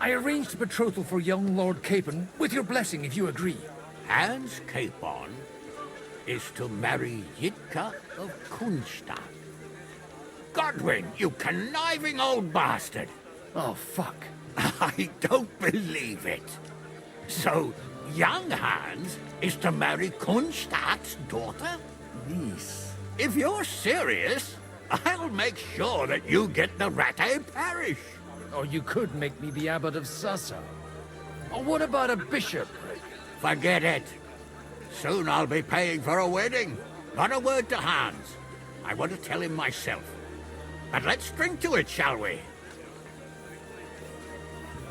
I arranged a betrothal for young Lord Capon, with your blessing if you agree. Hans Capon is to marry Yitka of Kunstadt. Godwin, you conniving old bastard! Oh, fuck. I don't believe it. So, young Hans is to marry Kunstadt's daughter? Niece. If you're serious, I'll make sure that you get the Rattay parish. Or you could make me the abbot of Sassa. Or what about a bishop? Forget it. Soon I'll be paying for a wedding. Not a word to Hans. I want to tell him myself. But let's drink to it, shall we?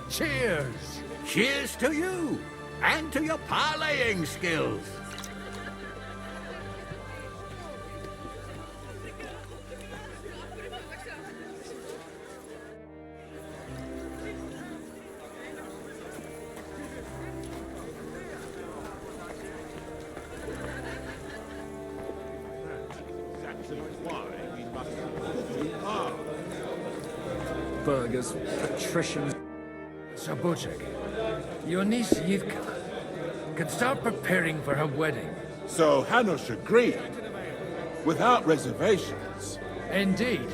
Cheers! Cheers to you! And to your parleying skills! Burgers, patricians. So, Bocek, your niece Yivka can start preparing for her wedding. So Hanush agreed, without reservations. Indeed.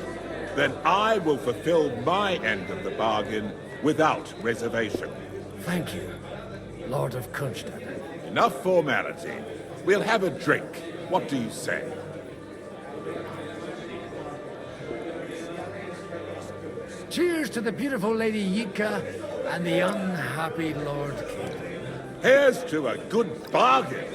Then I will fulfill my end of the bargain without reservation. Thank you, Lord of Kunstadt. Enough formality. We'll have a drink. What do you say? Cheers to the beautiful Lady Yika and the unhappy Lord King. Here's to a good bargain.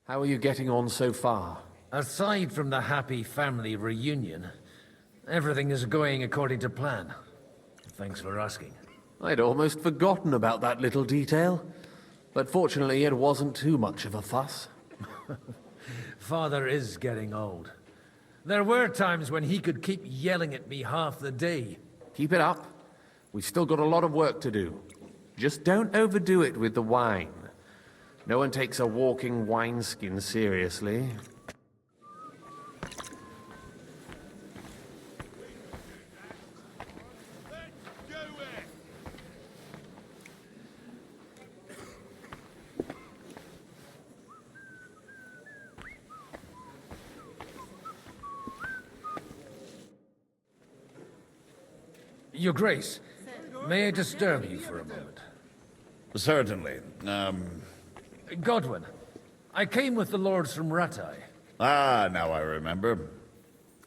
How are you getting on so far? Aside from the happy family reunion, everything is going according to plan. Thanks for asking. I'd almost forgotten about that little detail. But fortunately, it wasn't too much of a fuss. Father is getting old. There were times when he could keep yelling at me half the day. Keep it up. We've still got a lot of work to do. Just don't overdo it with the wine. No one takes a walking wineskin seriously. Your Grace, may I disturb you for a moment? Certainly. Godwin, I came with the lords from Rattay. Ah, now I remember.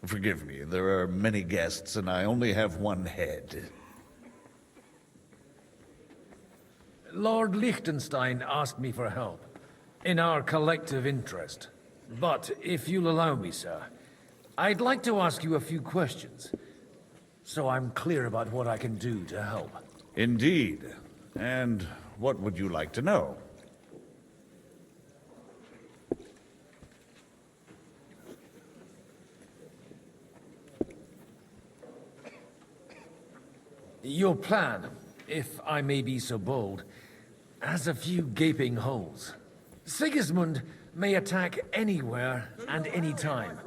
Forgive me, there are many guests and I only have one head. Lord Liechtenstein asked me for help, in our collective interest. But if you'll allow me, sir, I'd like to ask you a few questions, so I'm clear about what I can do to help. Indeed. And what would you like to know? Your plan, if I may be so bold, has a few gaping holes. Sigismund may attack anywhere and any time,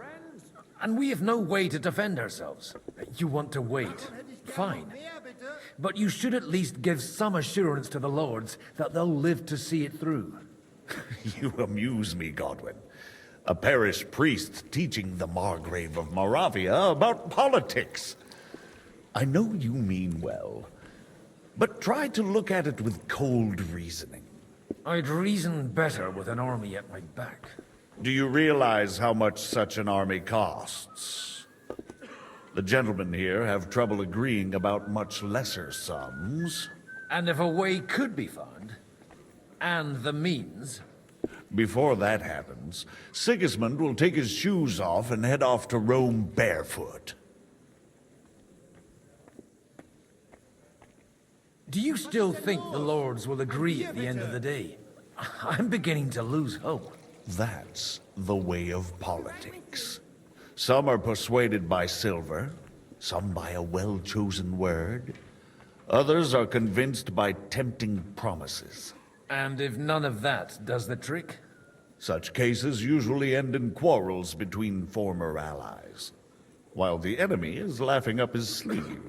and we have no way to defend ourselves. You want to wait. Fine. But you should at least give some assurance to the lords that they'll live to see it through. You amuse me, Godwin. A parish priest teaching the Margrave of Moravia about politics. I know you mean well, but try to look at it with cold reasoning. I'd reason better with an army at my back. Do you realize how much such an army costs? The gentlemen here have trouble agreeing about much lesser sums. And if a way could be found, and the means... Before that happens, Sigismund will take his shoes off and head off to Rome barefoot. Do you still think the lords will agree at the end of the day? I'm beginning to lose hope. That's the way of politics. Some are persuaded by silver, some by a well-chosen word. Others are convinced by tempting promises. And if none of that does the trick? Such cases usually end in quarrels between former allies, while the enemy is laughing up his sleeve.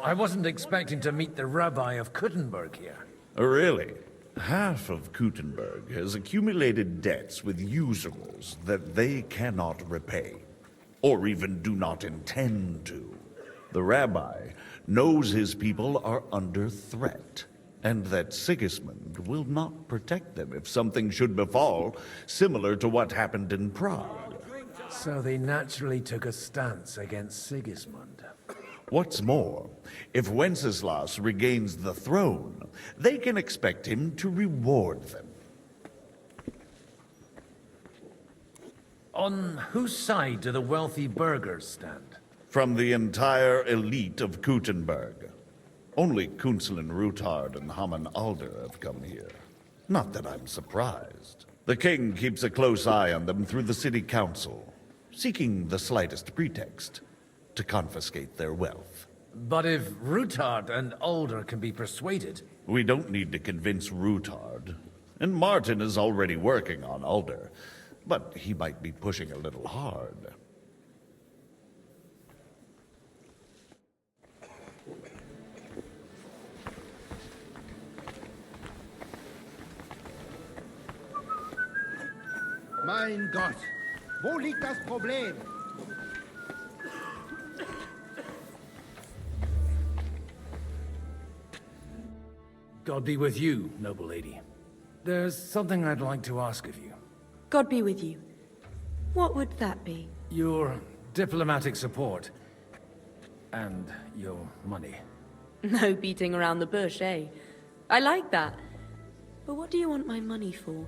I wasn't expecting to meet the Rabbi of Kuttenberg here. Really? Half of Kuttenberg has accumulated debts with usurers that they cannot repay, or even do not intend to. The rabbi knows his people are under threat, and that Sigismund will not protect them if something should befall, similar to what happened in Prague. So they naturally took a stance against Sigismund. What's more, if Wenceslas regains the throne, they can expect him to reward them. On whose side do the wealthy burghers stand? From the entire elite of Kuttenberg. Only Kunzelin Rutard and Haman Alder have come here. Not that I'm surprised. The king keeps a close eye on them through the city council, seeking the slightest pretext to confiscate their wealth. But if Rutard and Alder can be persuaded... We don't need to convince Rutard. And Martin is already working on Alder. But he might be pushing a little hard. Mein Gott, wo liegt das Problem? God be with you, noble lady. There's something I'd like to ask of you. God be with you. What would that be? Your diplomatic support. And your money. No beating around the bush, eh? I like that. But what do you want my money for?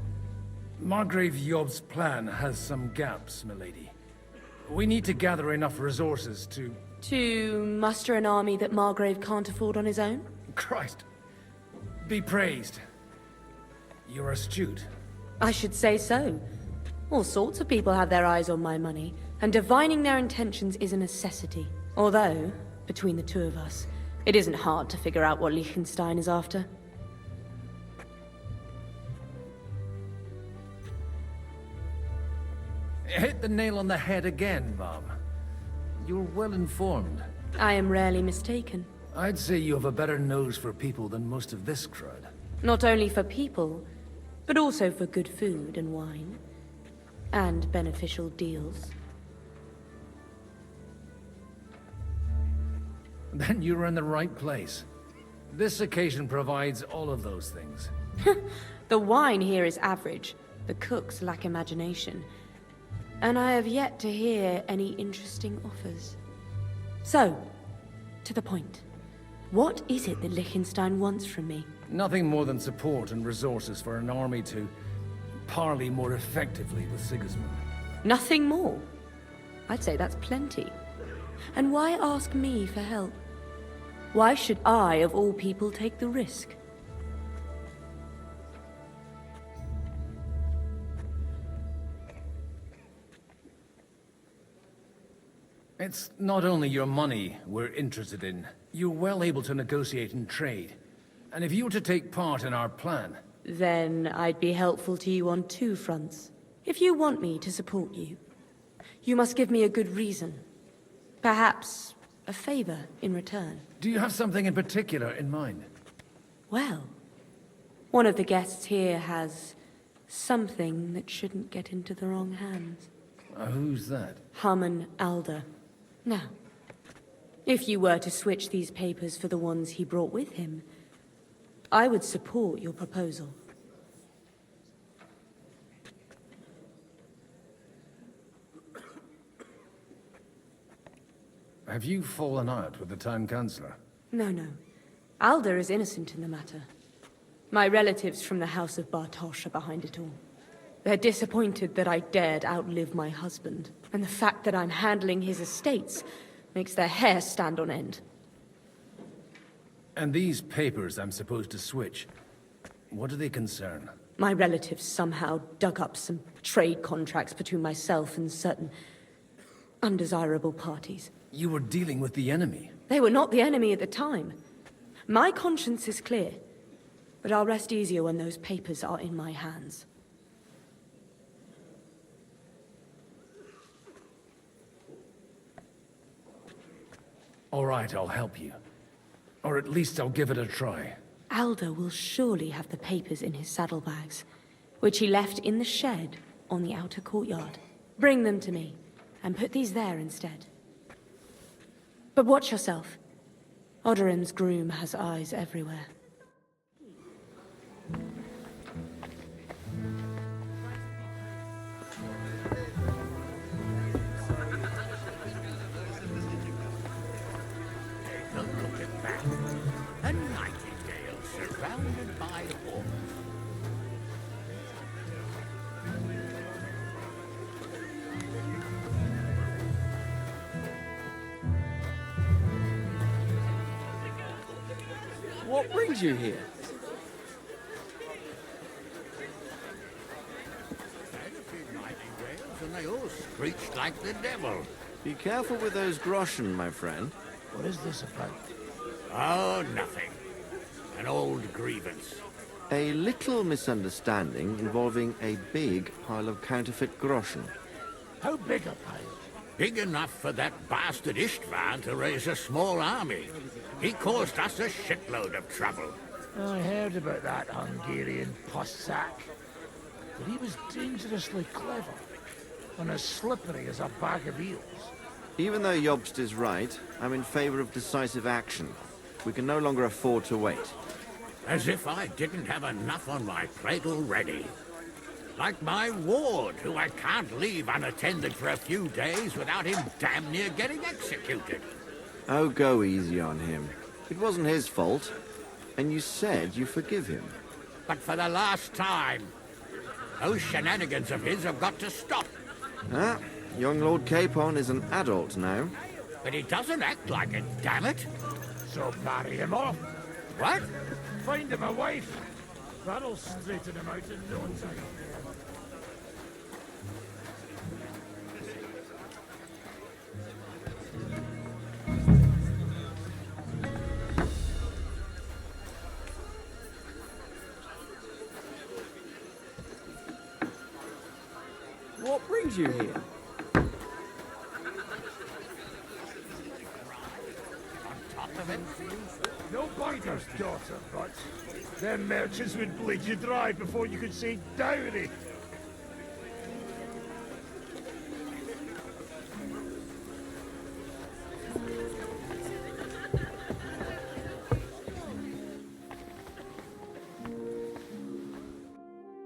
Margrave Yob's plan has some gaps, milady. We need to gather enough resources to... To muster an army that Margrave can't afford on his own? Christ. Be praised. You're astute. I should say so. All sorts of people have their eyes on my money, and divining their intentions is a necessity. Although, between the two of us, it isn't hard to figure out what Liechtenstein is after. Hit the nail on the head again, Mom. You're well informed. I am rarely mistaken. I'd say you have a better nose for people than most of this crowd. Not only for people, but also for good food and wine. And beneficial deals. Then you're in the right place. This occasion provides all of those things. The wine here is average. The cooks lack imagination. And I have yet to hear any interesting offers. So, to the point. What is it that Liechtenstein wants from me? Nothing more than support and resources for an army to parley more effectively with Sigismund. Nothing more? I'd say that's plenty. And why ask me for help? Why should I, of all people, take the risk? It's not only your money we're interested in. You're well able to negotiate and trade. And if you were to take part in our plan... Then I'd be helpful to you on two fronts. If you want me to support you, you must give me a good reason. Perhaps a favor in return. Do you have something in particular in mind? Well, one of the guests here has something that shouldn't get into the wrong hands. Who's that? Haman Alder. Now, if you were to switch these papers for the ones he brought with him, I would support your proposal. Have you fallen out with the town councillor? No. Alder is innocent in the matter. My relatives from the House of Bartosz are behind it all. They're disappointed that I dared outlive my husband, and the fact that I'm handling his estates makes their hair stand on end. And these papers I'm supposed to switch, what do they concern? My relatives somehow dug up some trade contracts between myself and certain undesirable parties. You were dealing with the enemy. They were not the enemy at the time. My conscience is clear, but I'll rest easier when those papers are in my hands. All right, I'll help you. Or at least I'll give it a try. Alder will surely have the papers in his saddlebags, which he left in the shed on the outer courtyard. Bring them to me, and put these there instead. But watch yourself. Odorim's groom has eyes everywhere. surrounded by horse. What brings you here? And they all screeched like the devil. Be careful with those groschen, my friend. What is this about? Oh, nothing. An old grievance. A little misunderstanding involving a big pile of counterfeit groschen. How big a pile? Big enough for that bastard Istvan to raise a small army. He caused us a shitload of trouble. I heard about that Hungarian pussack. But he was dangerously clever. And as slippery as a bag of eels. Even though Jobst is right, I'm in favor of decisive action. We can no longer afford to wait. As if I didn't have enough on my plate already. Like my ward, who I can't leave unattended for a few days without him damn near getting executed. Oh, go easy on him. It wasn't his fault. And you said you forgive him. But for the last time, those shenanigans of his have got to stop. Ah, young Lord Capon is an adult now. But he doesn't act like it, damn it. So marry him off. What? Find him a wife. That'll straighten him out in no time. What brings you here? No bider's daughter, but them merchants would bleed you dry before you could say dowry.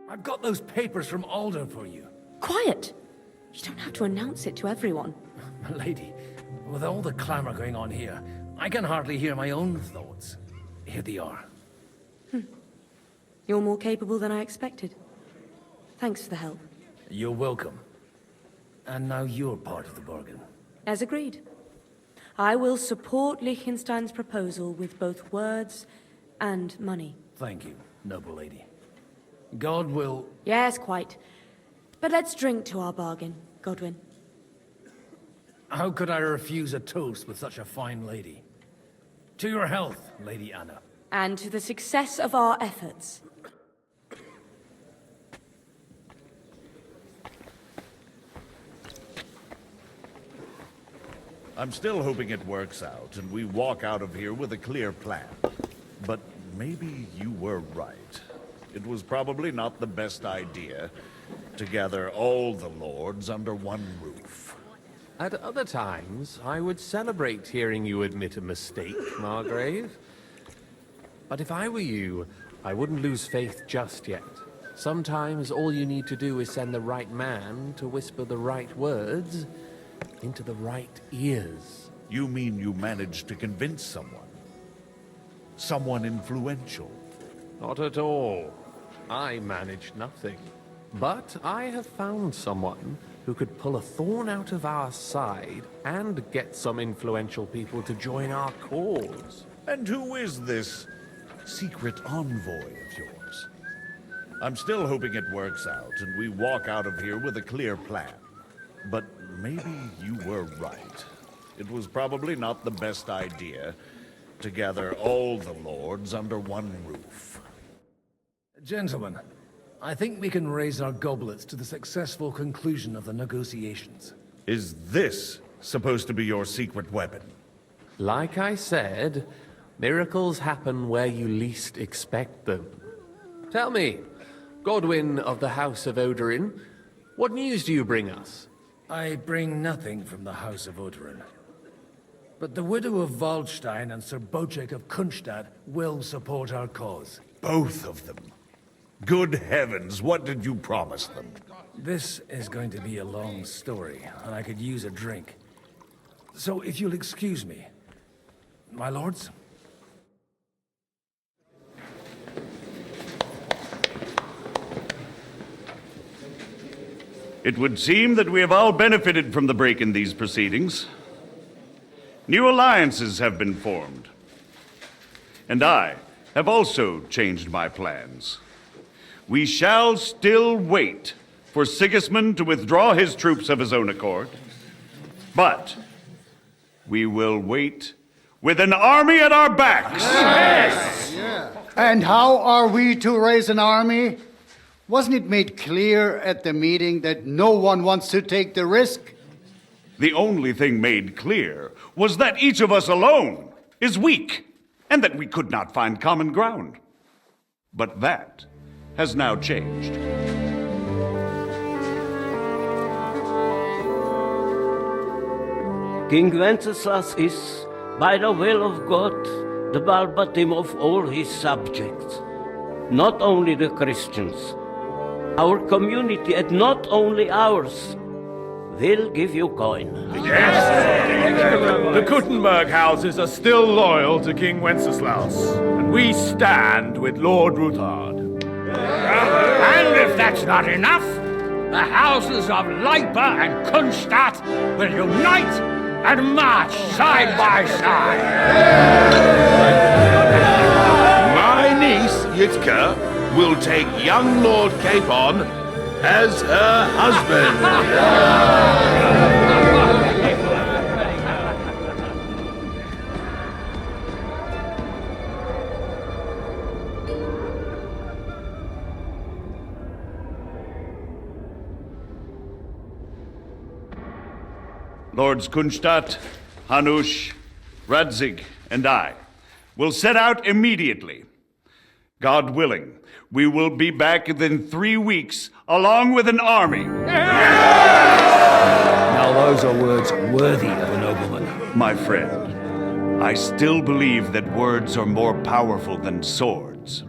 I've got those papers from Alder for you. Quiet! You don't have to announce it to everyone. Lady, with all the clamor going on here, I can hardly hear my own thoughts. Here they are. You're more capable than I expected. Thanks for the help. You're welcome. And now you're part of the bargain. As agreed. I will support Liechtenstein's proposal with both words and money. Thank you, noble lady. God will... Yes, quite. But let's drink to our bargain, Godwin. How could I refuse a toast with such a fine lady? To your health, Lady Anna. And to the success of our efforts. I'm still hoping it works out and we walk out of here with a clear plan. But maybe you were right. It was probably not the best idea to gather all the lords under one roof. At other times, I would celebrate hearing you admit a mistake, Margrave. But if I were you, I wouldn't lose faith just yet. Sometimes all you need to do is send the right man to whisper the right words into the right ears. You mean you managed to convince someone? Someone influential? Not at all. I managed nothing. But I have found someone who could pull a thorn out of our side and get some influential people to join our cause. And who is this secret envoy of yours? I'm still hoping it works out and we walk out of here with a clear plan. But maybe you were right. It was probably not the best idea to gather all the lords under one roof. Gentlemen, I think we can raise our goblets to the successful conclusion of the negotiations. Is this supposed to be your secret weapon? Like I said, miracles happen where you least expect them. Tell me, Godwin of the House of Odorin, what news do you bring us? I bring nothing from the House of Odorin. But the widow of Waldstein and Sir Bocek of Kunstadt will support our cause. Both of them? Good heavens, what did you promise them? This is going to be a long story, and I could use a drink. So if you'll excuse me, my lords? It would seem that we have all benefited from the break in these proceedings. New alliances have been formed. And I have also changed my plans. We shall still wait for Sigismund to withdraw his troops of his own accord, but we will wait with an army at our backs. Yes! And how are we to raise an army? Wasn't it made clear at the meeting that no one wants to take the risk? The only thing made clear was that each of us alone is weak, and that we could not find common ground. But that has now changed. King Wenceslas is, by the will of God, the Balbatim of all his subjects. Not only the Christians, our community, and not only ours, will give you coin. Yes! The Kuttenberg houses are still loyal to King Wenceslaus, and we stand with Lord Ruthard. And if that's not enough, the houses of Leipa and Kunstadt will unite and march side by side. My niece, Yitka, will take young Lord Capon as her husband. Lords Kunstadt, Hanush, Radzig, and I will set out immediately. God willing, we will be back within 3 weeks, along with an army. Now those are words worthy of a nobleman. My friend, I still believe that words are more powerful than swords.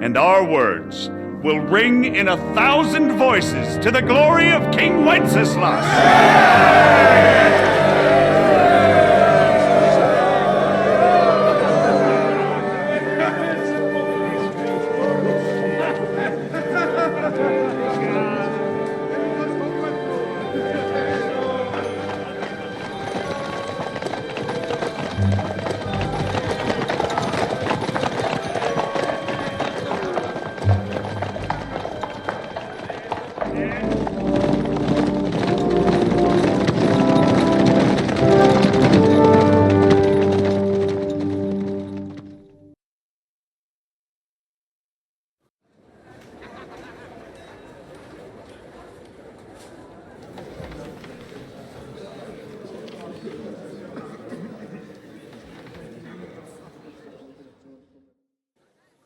And our words will ring in 1,000 voices to the glory of King Wenceslas.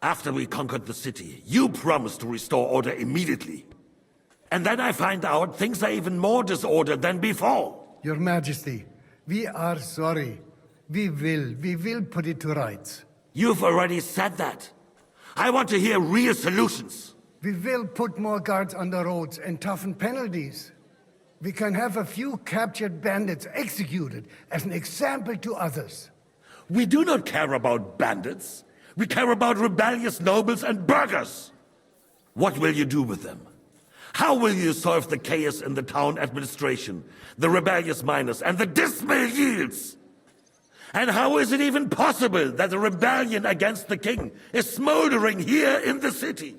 After we conquered the city, you promised to restore order immediately. And then I find out things are even more disordered than before. Your Majesty, we are sorry. We will put it to rights. You've already said that. I want to hear real solutions. We will put more guards on the roads and toughen penalties. We can have a few captured bandits executed as an example to others. We do not care about bandits. We care about rebellious nobles and burghers. What will you do with them? How will you solve the chaos in the town administration, the rebellious miners, and the dismal yields? And how is it even possible that a rebellion against the king is smoldering here in the city?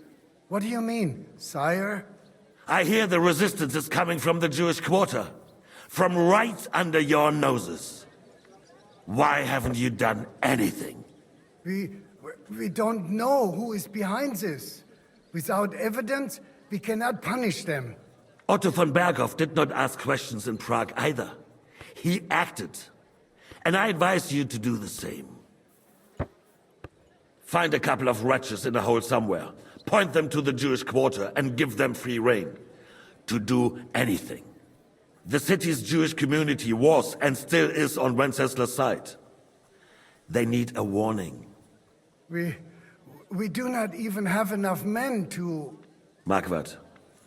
What do you mean, sire? I hear the resistance is coming from the Jewish quarter, from right under your noses. Why haven't you done anything? We don't know who is behind this. Without evidence, we cannot punish them. Otto von Berghoff did not ask questions in Prague either. He acted. And I advise you to do the same. Find a couple of wretches in a hole somewhere, point them to the Jewish quarter, and give them free rein to do anything. The city's Jewish community was and still is on Wenceslas' side. They need a warning. We do not even have enough men to... Marquardt,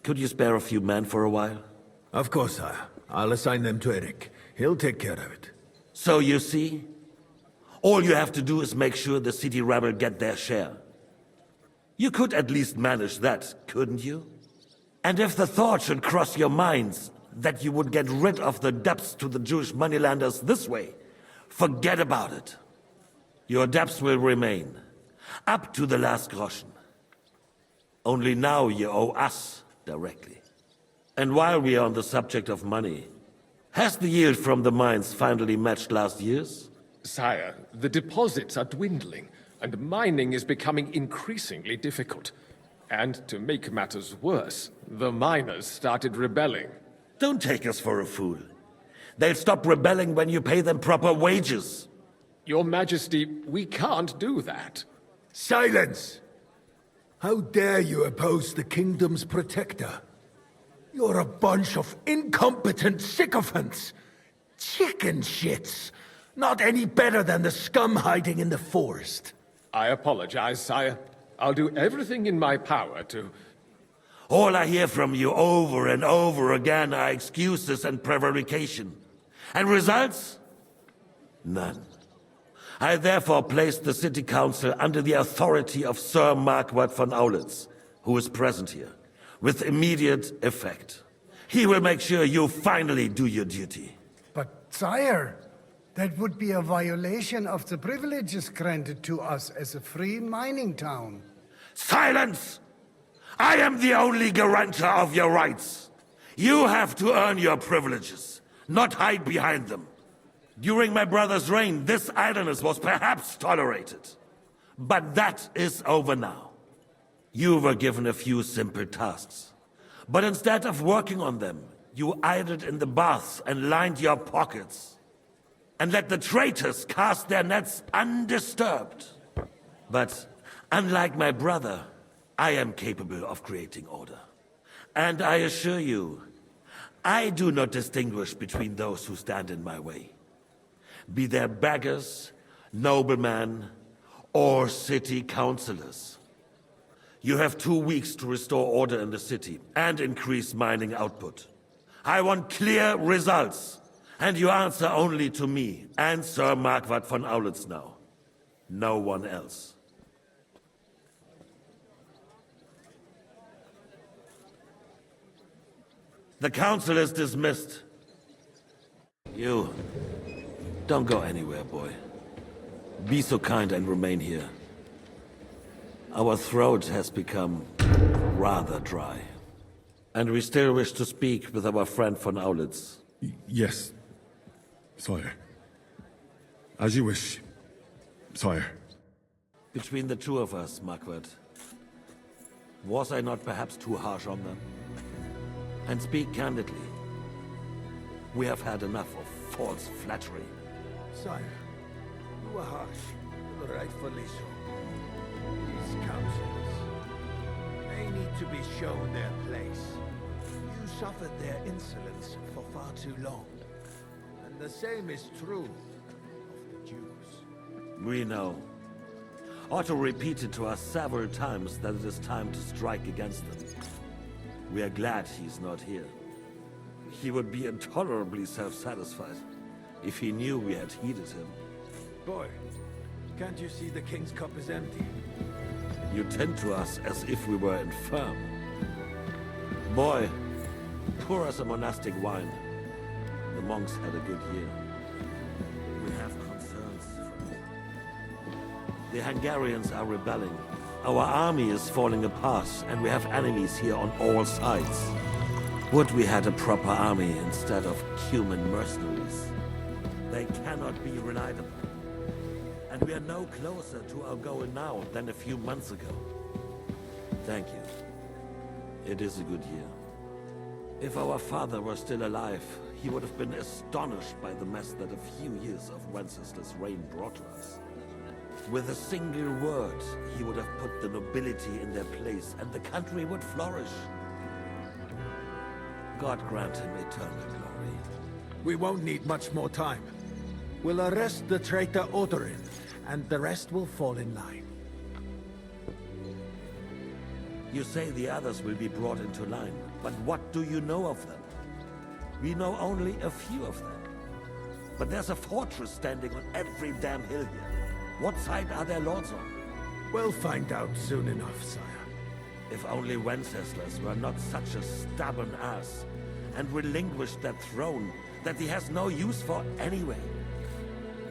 could you spare a few men for a while? Of course, sire. I'll assign them to Eric. He'll take care of it. So you see, all you have to do is make sure the city rebel get their share. You could at least manage that, couldn't you? And if the thought should cross your minds that you would get rid of the debts to the Jewish moneylanders this way, forget about it. Your debts will remain, up to the last groschen. Only now you owe us directly. And while we are on the subject of money, has the yield from the mines finally matched last year's? Sire, the deposits are dwindling, and mining is becoming increasingly difficult. And to make matters worse, the miners started rebelling. Don't take us for a fool. They'll stop rebelling when you pay them proper wages. Your Majesty, we can't do that. Silence! How dare you oppose the kingdom's protector? You're a bunch of incompetent sycophants. Chicken shits. Not any better than the scum hiding in the forest. I apologize, sire. I'll do everything in my power to... All I hear from you over and over again are excuses and prevarication. And results? None. I therefore place the city council under the authority of Sir Marquardt von Aulitz, who is present here, with immediate effect. He will make sure you finally do your duty. But, sire, that would be a violation of the privileges granted to us as a free mining town. Silence! I am the only guarantor of your rights. You have to earn your privileges, not hide behind them. During my brother's reign, this idleness was perhaps tolerated. But that is over now. You were given a few simple tasks. But instead of working on them, you idled in the baths and lined your pockets. And let the traitors cast their nets undisturbed. But unlike my brother, I am capable of creating order. And I assure you, I do not distinguish between those who stand in my way. Be they beggars, noblemen, or city councillors. You have 2 weeks to restore order in the city and increase mining output. I want clear results, and you answer only to me and Sir Marquardt von Aulitz now. No one else. The council is dismissed. You, don't go anywhere, boy. Be so kind and remain here. Our throat has become rather dry. And we still wish to speak with our friend von Aulitz. Yes, sire. As you wish, sire. Between the two of us, Marquardt, was I not perhaps too harsh on them? And speak candidly. We have had enough of false flattery. Sire, you were harsh, rightfully so. These councillors, they need to be shown their place. You suffered their insolence for far too long. And the same is true of the Jews. We know. Otto repeated to us several times that it is time to strike against them. We are glad he's not here. He would be intolerably self-satisfied if he knew we had heeded him. Boy, can't you see the king's cup is empty? You tend to us as if we were infirm. Boy, pour us a monastic wine. The monks had a good year. We have concerns. The Hungarians are rebelling. Our army is falling apart, and we have enemies here on all sides. Would we had a proper army instead of human mercenaries? They cannot be relied upon. And we are no closer to our goal now than a few months ago. Thank you. It is a good year. If our father were still alive, he would have been astonished by the mess that a few years of Wenceslas' reign brought to us. With a single word, he would have put the nobility in their place, and the country would flourish. God grant him eternal glory. We won't need much more time. We'll arrest the traitor Odorin, and the rest will fall in line. You say the others will be brought into line, but what do you know of them? We know only a few of them. But there's a fortress standing on every damn hill here. What side are their lords on? We'll find out soon enough, sire. If only Wenceslas were not such a stubborn ass and relinquished that throne that he has no use for anyway.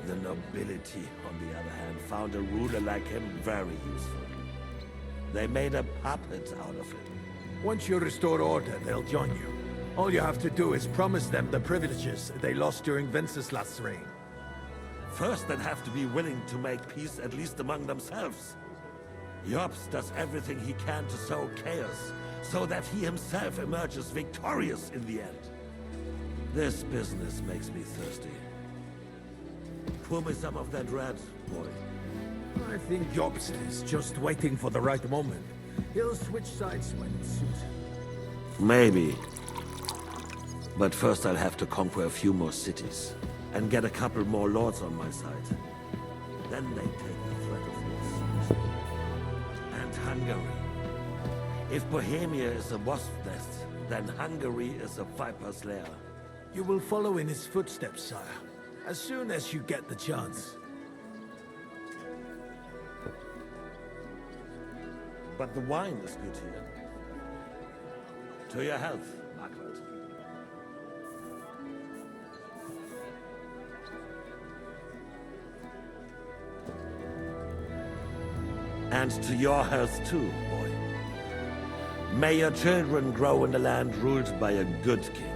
The nobility, on the other hand, found a ruler like him very useful. They made a puppet out of him. Once you restore order, they'll join you. All you have to do is promise them the privileges they lost during Wenceslas' reign. First, they'd have to be willing to make peace at least among themselves. Jobst does everything he can to sow chaos, so that he himself emerges victorious in the end. This business makes me thirsty. Pour me some of that red, boy. I think Jobst is just waiting for the right moment. He'll switch sides when it suits him. Maybe. But first I'll have to conquer a few more cities, and get a couple more lords on my side. Then they take the threat of war seriously. And Hungary. If Bohemia is a wasp nest, then Hungary is a viper's lair. You will follow in his footsteps, sire, as soon as you get the chance. But the wine is good here. To your health, Margaret. And to your health too, boy. May your children grow in a land ruled by a good king.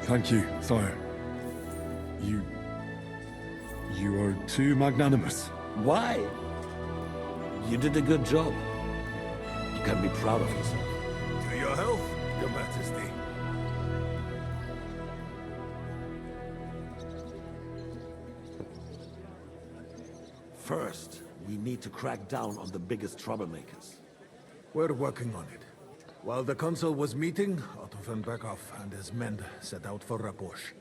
Thank you, sire. You are too magnanimous. Why? You did a good job. You can be proud of yourself. To your health, Your Majesty. First, we need to crack down on the biggest troublemakers. We're working on it. While the Council was meeting, Otto von Berghoff and his men set out for Raposh.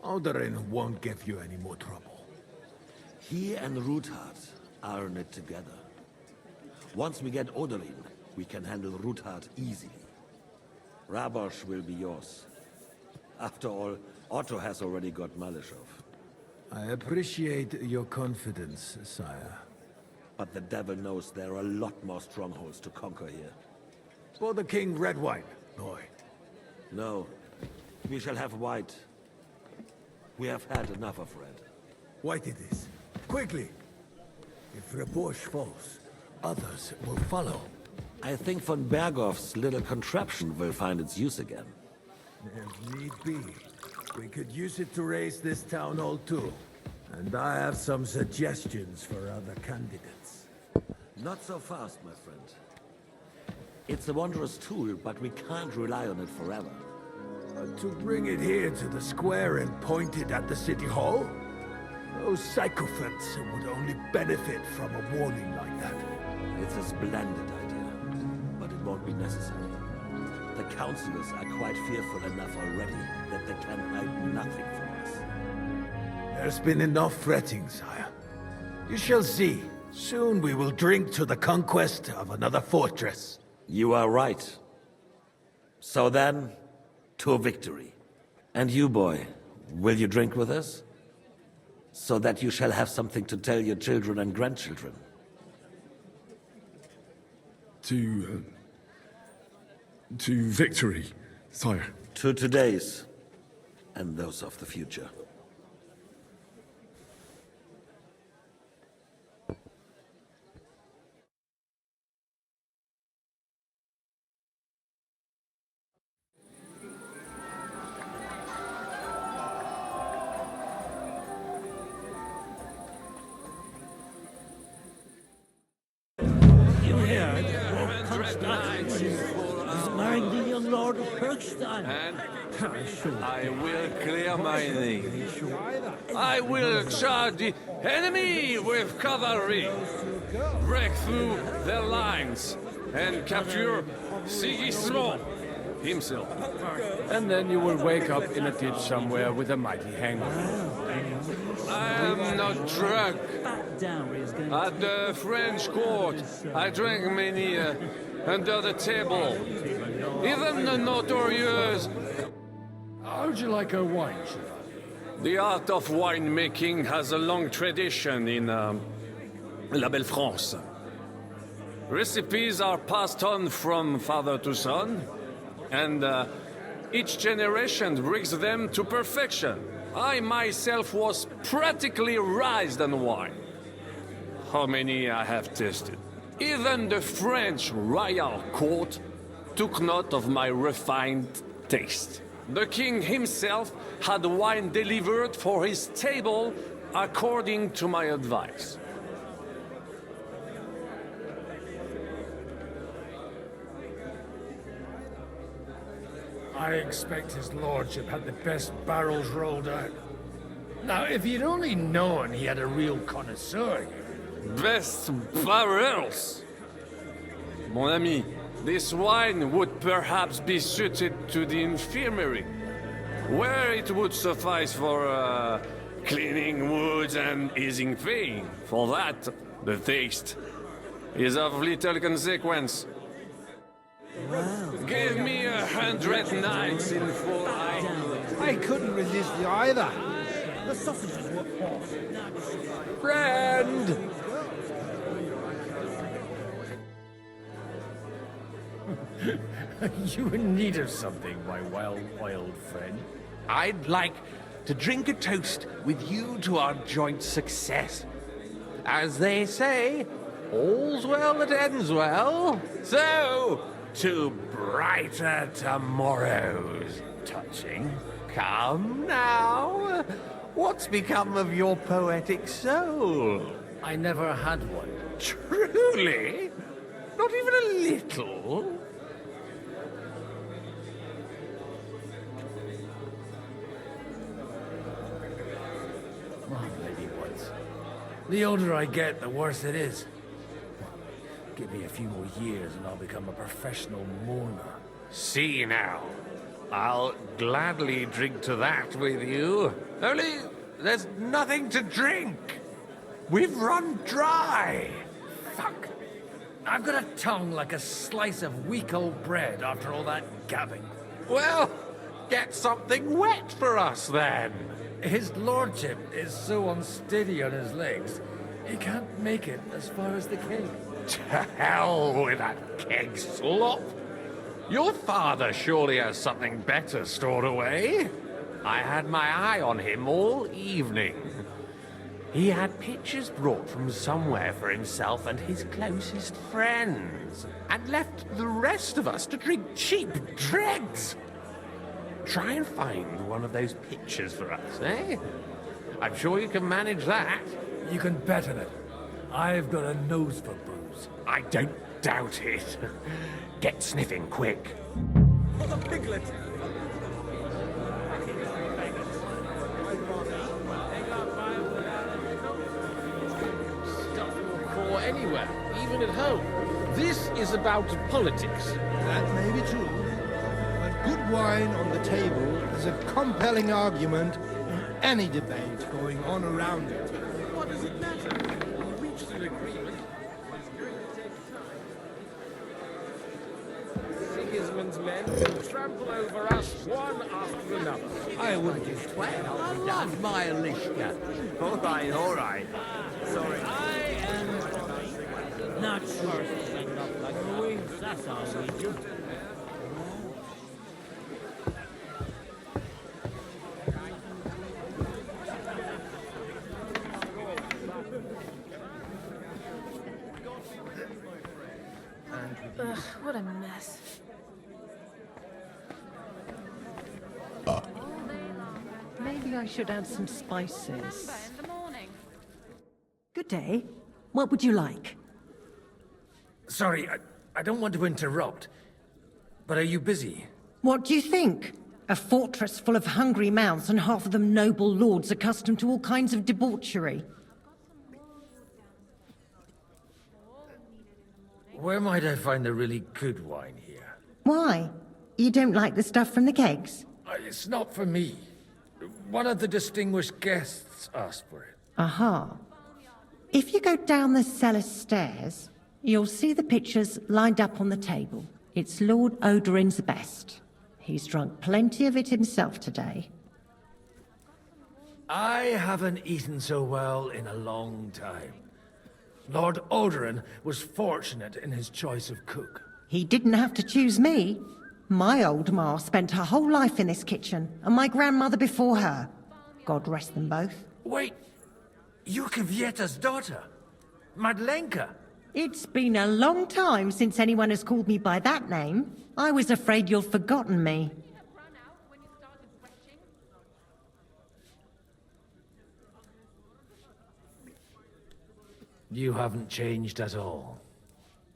Alderin won't give you any more trouble. He and Ruthard are in it together. Once we get Oderin, we can handle Ruthard easily. Rabosh will be yours. After all, Otto has already got Malishov. I appreciate your confidence, sire. But the devil knows there are a lot more strongholds to conquer here. For the king, red wine, boy. No, we shall have white. We have had enough of red. White it is. Quickly! If Raposh falls, others will follow. I think von Berghoff's little contraption will find its use again. If need be, we could use it to raise this town hall too. And I have some suggestions for other candidates. Not so fast, my friend. It's a wondrous tool, but we can't rely on it forever. To bring it here to the square and point it at the city hall? Those sycophants would only benefit from a warning like that. It's a splendid idea, but it won't be necessary. The councillors are quite fearful enough already that they can hide nothing from us. There's been enough fretting, sire. You shall see. Soon we will drink to the conquest of another fortress. You are right. So then, to victory. And you, boy, will you drink with us? So that you shall have something to tell your children and grandchildren. To victory, sire. To today's, and those of the future. I will clear my name. I will charge the enemy with cavalry, break through their lines, and capture Sigismund himself. And then you will wake up in a ditch somewhere with a mighty hangover. I am not drunk. At the French court, I drank many under the table. Even the notorious. How'd you like a wine, The art of winemaking has a long tradition in La Belle France. Recipes are passed on from father to son, and each generation brings them to perfection. I myself was practically raised on wine. How many I have tasted. Even the French royal court took note of my refined taste. The king himself had wine delivered for his table according to my advice. I expect his lordship had the best barrels rolled out. Now, if you'd only known he had a real connoisseur here. Best barrels! Mon ami, this wine would perhaps be suited to the infirmary, where it would suffice for cleaning wounds and easing pain. For that, the taste is of little consequence. Give me 100 knights in full I couldn't resist you either. The sausages were awesome. Friend! You in need of something, my wild friend? I'd like to drink a toast with you to our joint success. As they say, all's well that ends well. So, to brighter tomorrows. Touching. Come now. What's become of your poetic soul? I never had one. Truly? Not even a little? The older I get, the worse it is. Give me a few more years and I'll become a professional mourner. See now. I'll gladly drink to that with you. Only there's nothing to drink. We've run dry. Fuck. I've got a tongue like a slice of weak old bread after all that gabbing. Well, get something wet for us then. His lordship is so unsteady on his legs, he can't make it as far as the keg. To hell with that keg slop. Your father surely has something better stored away. I had my eye on him all evening. He had pictures brought from somewhere for himself and his closest friends, and left the rest of us to drink cheap dregs. Try and find one of those pictures for us, eh? I'm sure you can manage that. You can bet on it. I've got a nose for booze. I don't doubt it. Get sniffing quick. For the piglet! Stuff your core anywhere, even at home. This is about politics. That may be true. But good wine on the table is a compelling argument in any debate going on around it. What does it matter? We reached an agreement. Sigismund's men will trample over us one after another. I wouldn't do 12. I love my Alishka. All right. Sorry. I am not sure to send up like a that's all we do. Ugh, what a mess. Maybe I should add some spices. Good day. What would you like? Sorry, I don't want to interrupt, but are you busy? What do you think? A fortress full of hungry mouths and half of them noble lords accustomed to all kinds of debauchery. Where might I find the really good wine here? Why? You don't like the stuff from the kegs? It's not for me. One of the distinguished guests asked for it. Aha. If you go down the cellar stairs, you'll see the pictures lined up on the table. It's Lord Odorin's best. He's drunk plenty of it himself today. I haven't eaten so well in a long time. Lord Odorin was fortunate in his choice of cook. He didn't have to choose me. My old ma spent her whole life in this kitchen, and my grandmother before her. God rest them both. Wait, you're Kvieta's daughter, Madlenka. It's been a long time since anyone has called me by that name. I was afraid you'd forgotten me. You haven't changed at all.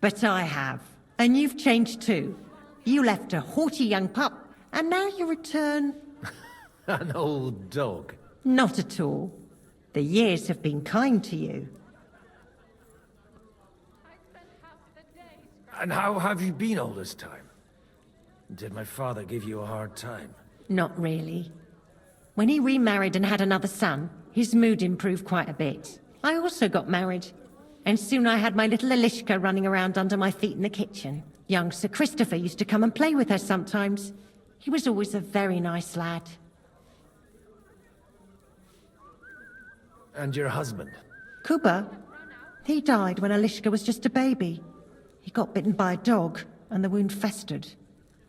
But I have. And you've changed too. You left a haughty young pup, and now you return... An old dog. Not at all. The years have been kind to you. And how have you been all this time? Did my father give you a hard time? Not really. When he remarried and had another son, his mood improved quite a bit. I also got married. And soon I had my little Elishka running around under my feet in the kitchen. Young Sir Christopher used to come and play with her sometimes. He was always a very nice lad. And your husband? Kuba? He died when Elishka was just a baby. He got bitten by a dog, and the wound festered.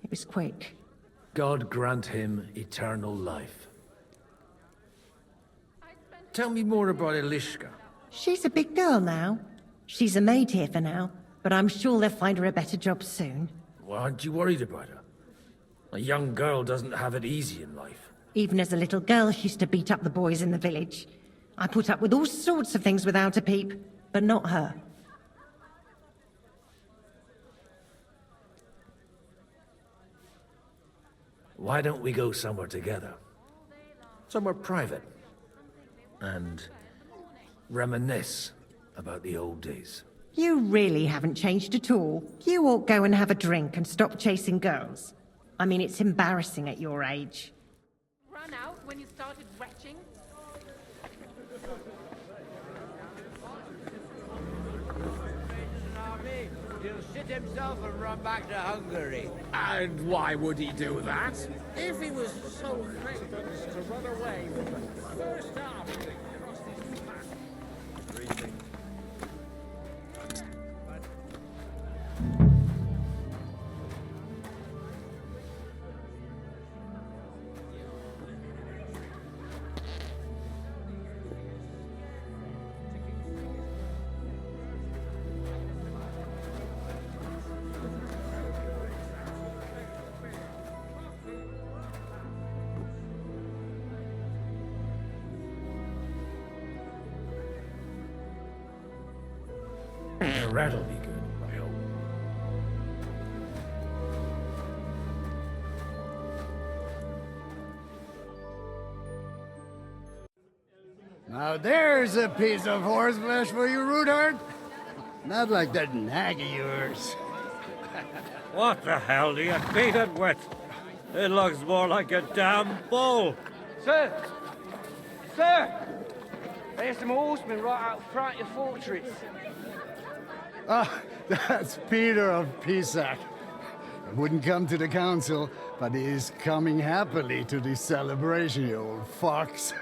It was quick. God grant him eternal life. Tell me more about Elishka. She's a big girl now. She's a maid here for now, but I'm sure they'll find her a better job soon. Well, aren't you worried about her? A young girl doesn't have it easy in life. Even as a little girl, she used to beat up the boys in the village. I put up with all sorts of things without a peep, but not her. Why don't we go somewhere together? Somewhere private. And reminisce about the old days. You really haven't changed at all. You ought go and have a drink and stop chasing girls. I mean, it's embarrassing at your age. Run out when you started retching? He'll shit himself and run back to Hungary. And why would he do that? If he was so famous to run away with the first army that crossed his path. The rat'll be good, I hope. Now there's a piece of horseflesh for you, Rudard. Not like that nag of yours. What the hell do you beat it with? It looks more like a damn bull. Sir! Sir! There's some horsemen right out front of your fortress. Ah, that's Peter of Pisac. He wouldn't come to the council, but he is coming happily to this celebration, you old fox.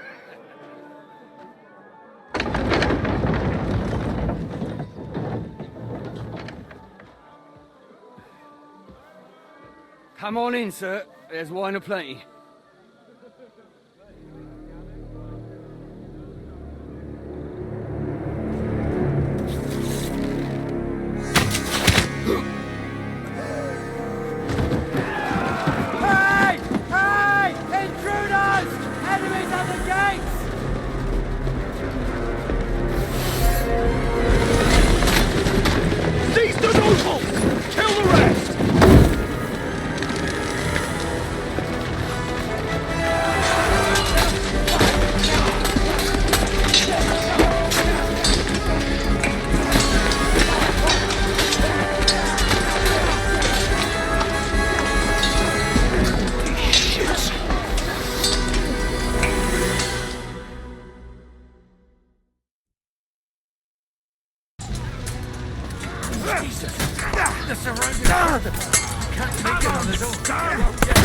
Come on in, sir. There's wine aplenty. Hey! Hey! Intruders! Enemies at the gates! Seize the nobles! Kill the rest! Jesus! The surrounding... Can't make it on his own.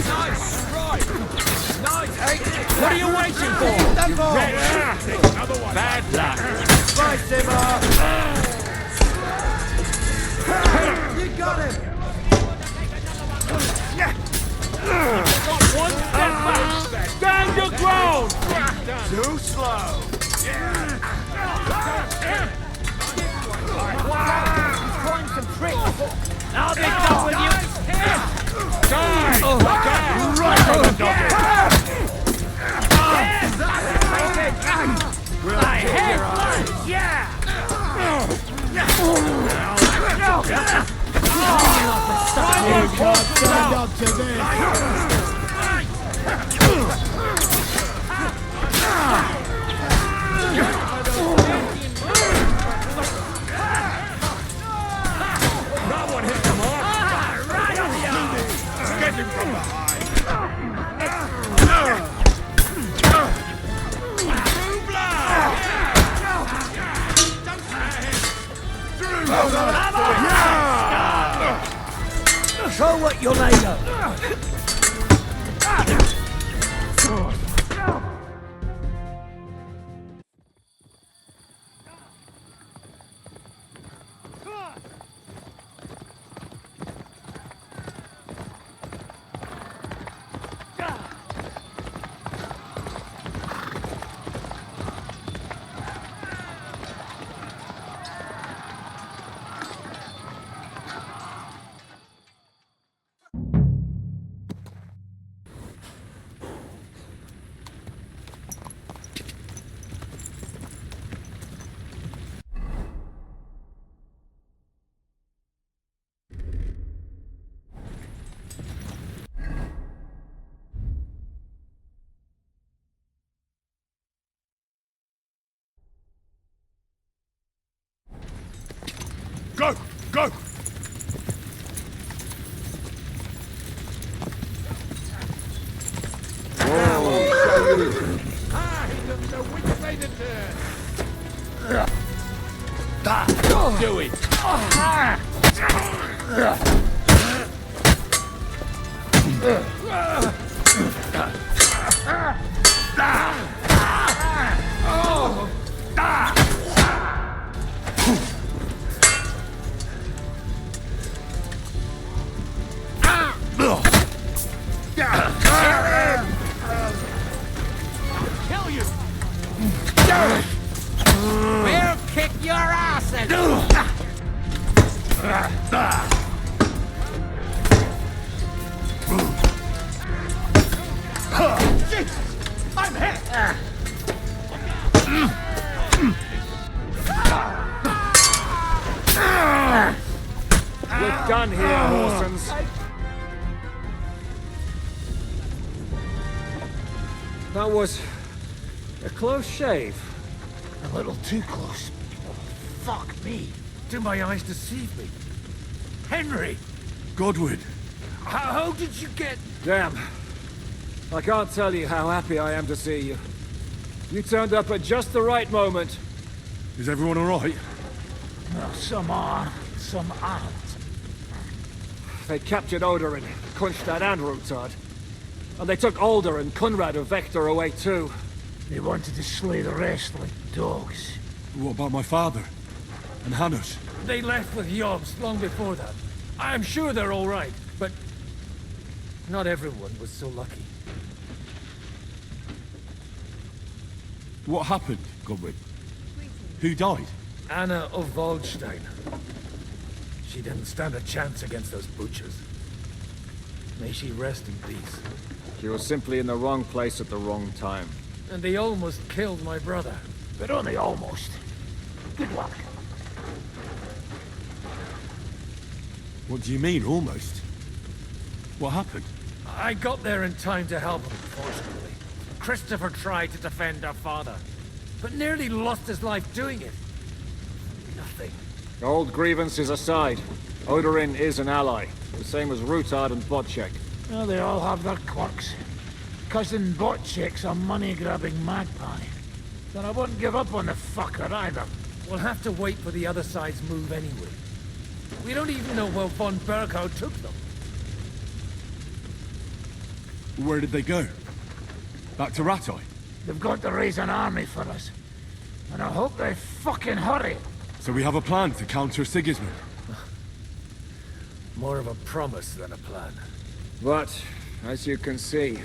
Nice strike! Nice! Hey, what are you waiting for? That ball! Another one! Bad luck! Right, Simmer! Show what you're made of. Go! Go! Do it! Kill you! We'll kick your asses! Jesus! I'm hit! We're done here, Horsens. That was a close shave. A little too close. Oh, fuck me. Do my eyes deceive me? Henry! Godwin! How did you get... Damn. I can't tell you how happy I am to see you. You turned up at just the right moment. Is everyone alright? Well, some are, some aren't. They captured Odorin, Kunstad and Rutard. And they took Alder and Kunrad of Vector away too. They wanted to slay the rest like dogs. What about my father? And Hanush? They left with Yobs long before that. I'm sure they're all right, but not everyone was so lucky. What happened, Godwin? Who died? Anna of Waldstein. She didn't stand a chance against those butchers. May she rest in peace. She was simply in the wrong place at the wrong time. And they almost killed my brother. But only almost. Good luck. What do you mean, almost? What happened? I got there in time to help him, fortunately. Christopher tried to defend our father, but nearly lost his life doing it. Nothing. Old grievances aside, Odorin is an ally, the same as Rutard and Botchek. Well, they all have their quirks. Cousin Botchek's a money-grabbing magpie. But I wouldn't give up on the fucker either. We'll have to wait for the other side's move anyway. We don't even know where von Berghow took them. Where did they go? Back to Rattay? They've got to raise an army for us. And I hope they fucking hurry. So we have a plan to counter Sigismund? More of a promise than a plan. But, as you can see,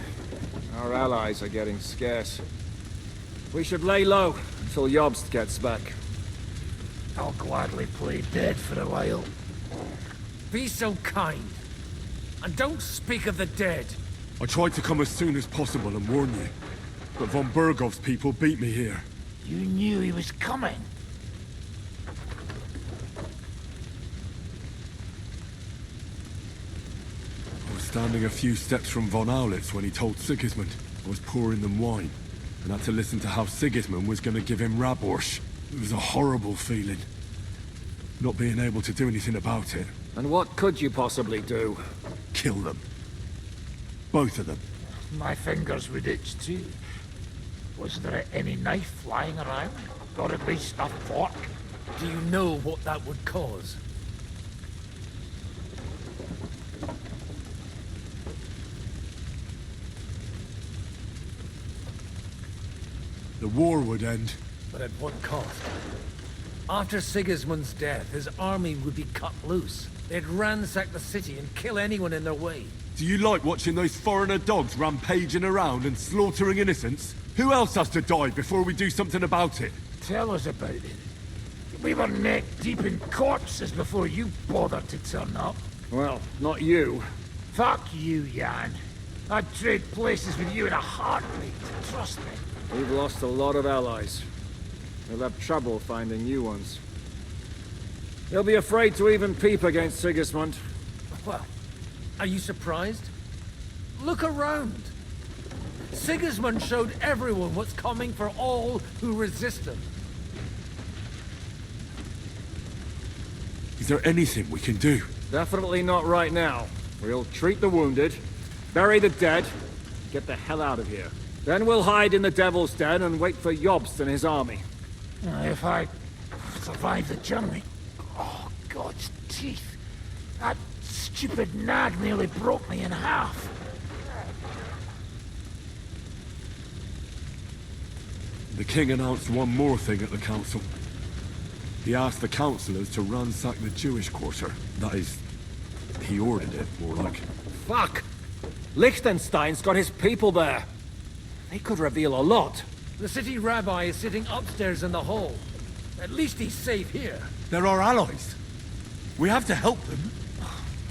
our allies are getting scarce. We should lay low until Jobst gets back. I'll gladly play dead for a while. Be so kind. And don't speak of the dead. I tried to come as soon as possible and warn you, but von Bergov's people beat me here. You knew he was coming. I was standing a few steps from von Aulitz when he told Sigismund I was pouring them wine, and had to listen to how Sigismund was going to give him Raborsch. It was a horrible feeling, not being able to do anything about it. And what could you possibly do? Kill them. Both of them. My fingers would itch too. Was there any knife lying around? Or at least a fork? Do you know what that would cause? The war would end. But at what cost? After Sigismund's death, his army would be cut loose. They'd ransack the city and kill anyone in their way. Do you like watching those foreigner dogs rampaging around and slaughtering innocents? Who else has to die before we do something about it? Tell us about it. We were neck deep in corpses before you bothered to turn up. Well, not you. Fuck you, Jan. I'd trade places with you in a heartbeat. Trust me. We've lost a lot of allies. We'll have trouble finding new ones. They'll be afraid to even peep against Sigismund. Well, are you surprised? Look around. Sigismund showed everyone what's coming for all who resist him. Is there anything we can do? Definitely not right now. We'll treat the wounded, bury the dead, get the hell out of here. Then we'll hide in the Devil's Den and wait for Jobst and his army. If I survive the journey... Oh, God's teeth. That stupid nag nearly broke me in half. The king announced one more thing at the council. He asked the councillors to ransack the Jewish quarter. That is, he ordered it, more like. Fuck! Liechtenstein's got his people there. They could reveal a lot. The city rabbi is sitting upstairs in the hall. At least he's safe here. They're our allies. We have to help them.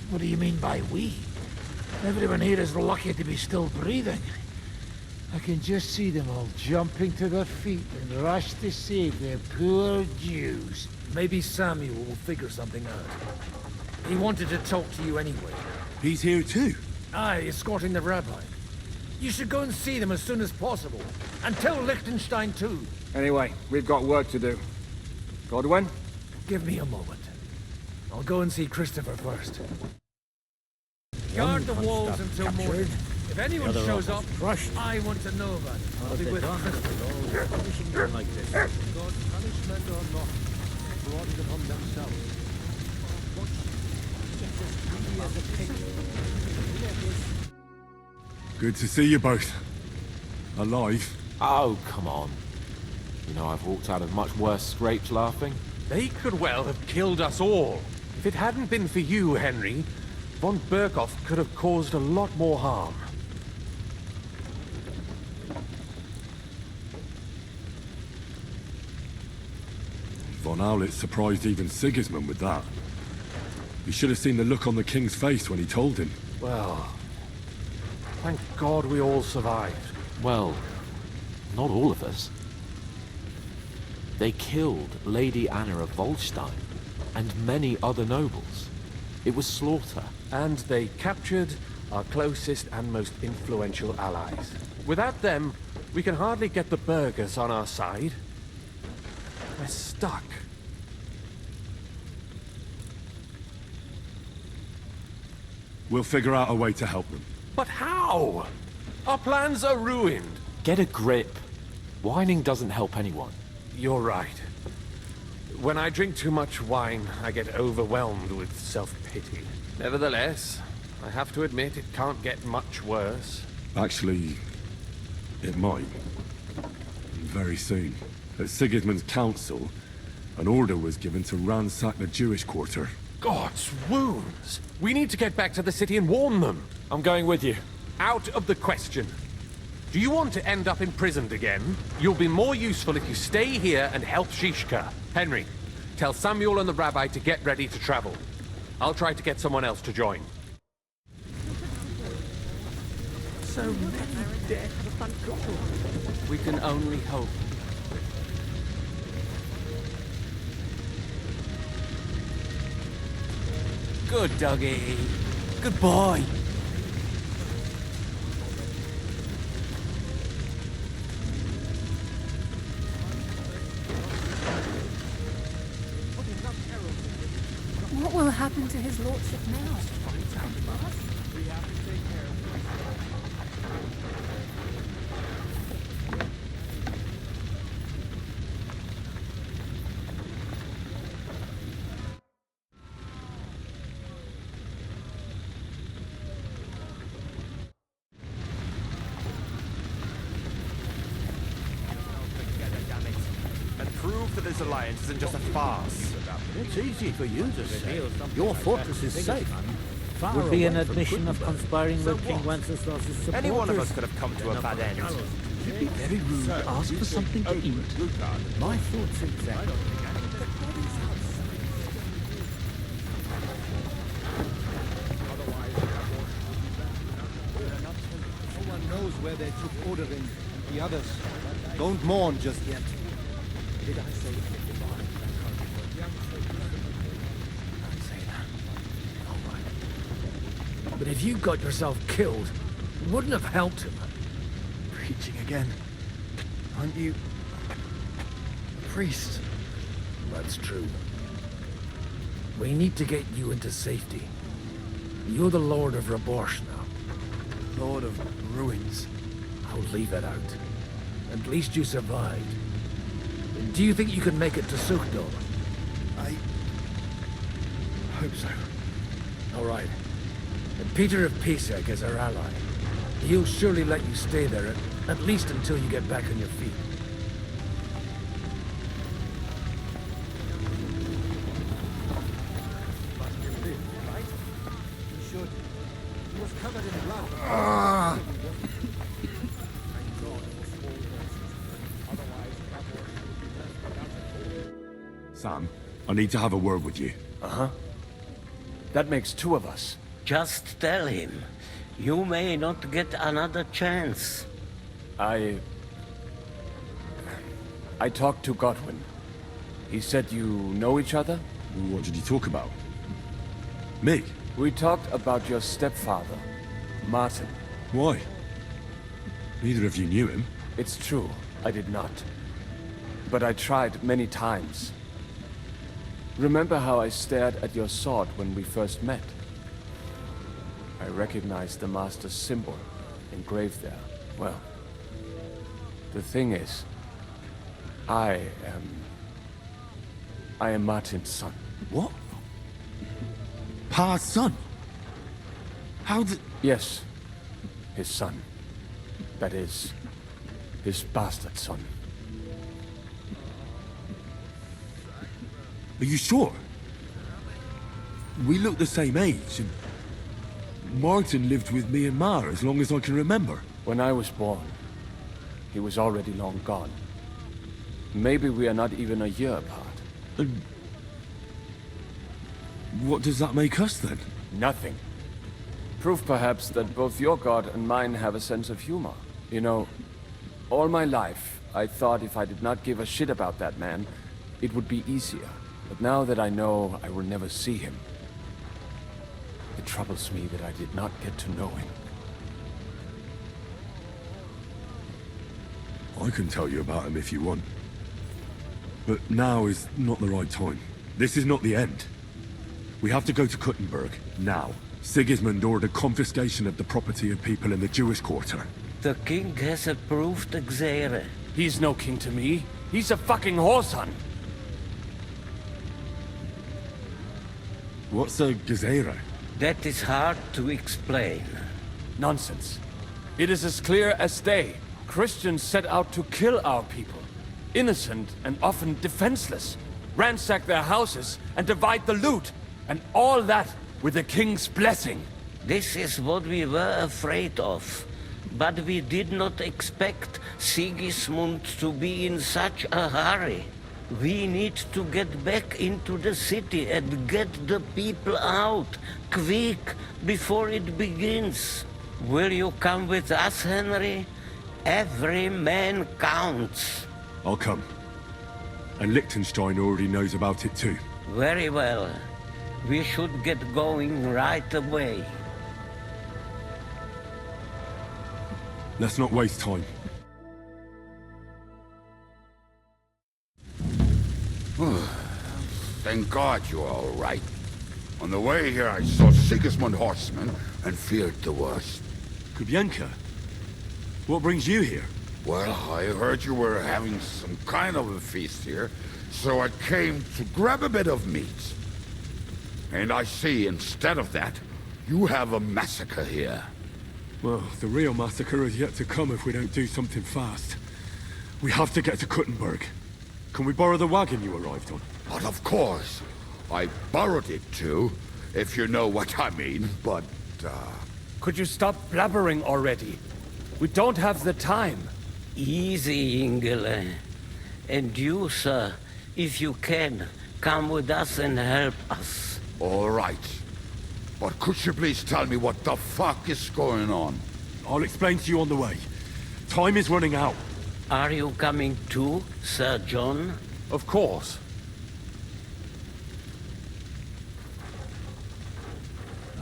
What do you mean by we? Everyone here is lucky to be still breathing. I can just see them all jumping to their feet and rush to save their poor Jews. Maybe Samuel will figure something out. He wanted to talk to you anyway. He's here too? Aye, escorting the rabbi. You should go and see them as soon as possible. And tell Liechtenstein too. Anyway, we've got work to do. Godwin? Give me a moment. I'll go and see Christopher first. Guard the walls until morning. If anyone shows up, I want to know about it. I'll be with Christopher. Like this. God's punishment or not, brought it upon themselves. Just as greedy as a pig. Good to see you both. Alive. Oh, come on. You know, I've walked out of much worse scrapes laughing. They could well have killed us all. If it hadn't been for you, Henry, von Berkhoff could have caused a lot more harm. Von Aulitz surprised even Sigismund with that. You should have seen the look on the king's face when he told him. Well, thank God we all survived. Well, not all of us. They killed Lady Anna of Volstein and many other nobles. It was slaughter. And they captured our closest and most influential allies. Without them, we can hardly get the burghers on our side. We're stuck. We'll figure out a way to help them. But how? Our plans are ruined. Get a grip. Whining doesn't help anyone. You're right. When I drink too much wine, I get overwhelmed with self-pity. Nevertheless, I have to admit it can't get much worse. Actually, it might. Very soon. At Sigismund's council, an order was given to ransack the Jewish quarter. God's wounds! We need to get back to the city and warn them. I'm going with you. Out of the question. Do you want to end up imprisoned again? You'll be more useful if you stay here and help Shishka. Henry, tell Samuel and the rabbi to get ready to travel. I'll try to get someone else to join. So many dead. We can only hope. Good doggy. Good boy. What will happen to his lordship now? And prove that this alliance isn't just a farce. It's easy for you to say. Your fortress is safe. Would be an admission of conspiring with King Wenceslas's supporters. Any one of us could have come to a bad end. It'd be very rude to ask for something to eat. My thoughts exactly. No one knows where they took order in. The others. Don't mourn just yet. Did I say But if you got yourself killed, it wouldn't have helped him. Preaching again. Aren't you... a priest? That's true. We need to get you into safety. You're the Lord of Raborsh now. Lord of Ruins. I'll leave it out. At least you survived. Do you think you can make it to Sukhdol? I... hope so. All right. And Peter of Pisek is our ally. He'll surely let you stay there, at least until you get back on your feet. He should. He was covered in blood. Sam, I need to have a word with you. Uh-huh. That makes two of us. Just tell him. You may not get another chance. I talked to Godwin. He said you know each other? What did you talk about? Me? We talked about your stepfather, Martin. Why? Neither of you knew him. It's true, I did not. But I tried many times. Remember how I stared at your sword when we first met? I recognized the Master's symbol engraved there. Well, the thing is, I am Martin's son. What? Pa's son? How did... Yes, his son. That is, his bastard son. Are you sure? We look the same age, and Martin lived with me and Ma as long as I can remember. When I was born, he was already long gone. Maybe we are not even a year apart. And what does that make us then? Nothing. Proof perhaps that both your god and mine have a sense of humor. You know, all my life, I thought if I did not give a shit about that man, it would be easier. But now that I know I will never see him, it troubles me that I did not get to know him. I can tell you about him if you want. But now is not the right time. This is not the end. We have to go to Kuttenberg, now. Sigismund ordered confiscation of the property of people in the Jewish quarter. The king has approved Xere. He's no king to me. He's a fucking whoreson. What's a Gezerah? That is hard to explain. Nonsense. It is as clear as day. Christians set out to kill our people. Innocent and often defenseless. Ransack their houses and divide the loot. And all that with the king's blessing. This is what we were afraid of. But we did not expect Sigismund to be in such a hurry. We need to get back into the city and get the people out, quick, before it begins. Will you come with us, Henry? Every man counts. I'll come. And Liechtenstein already knows about it too. Very well. We should get going right away. Let's not waste time. Thank God you're all right. On the way here, I saw Sigismund horsemen and feared the worst. Kubienka? What brings you here? Well, I heard you were having some kind of a feast here, so I came to grab a bit of meat. And I see, instead of that, you have a massacre here. Well, the real massacre is yet to come if we don't do something fast. We have to get to Kuttenberg. Can we borrow the wagon you arrived on? But of course. I borrowed it too, if you know what I mean, but, Could you stop blabbering already? We don't have the time. Easy, Ingele. And you, sir, if you can, come with us and help us. All right. But could you please tell me what the fuck is going on? I'll explain to you on the way. Time is running out. Are you coming too, Sir John? Of course.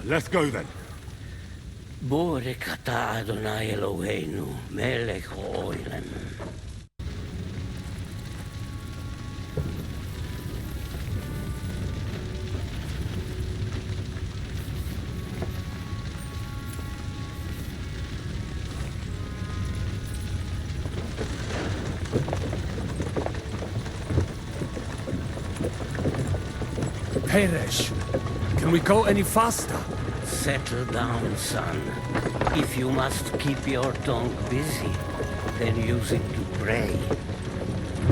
Let's go then. Baruch atah Adonai Eloheinu, melech ha'olam. Peresh, can we go any faster? Settle down, son. If you must keep your tongue busy, then use it to pray.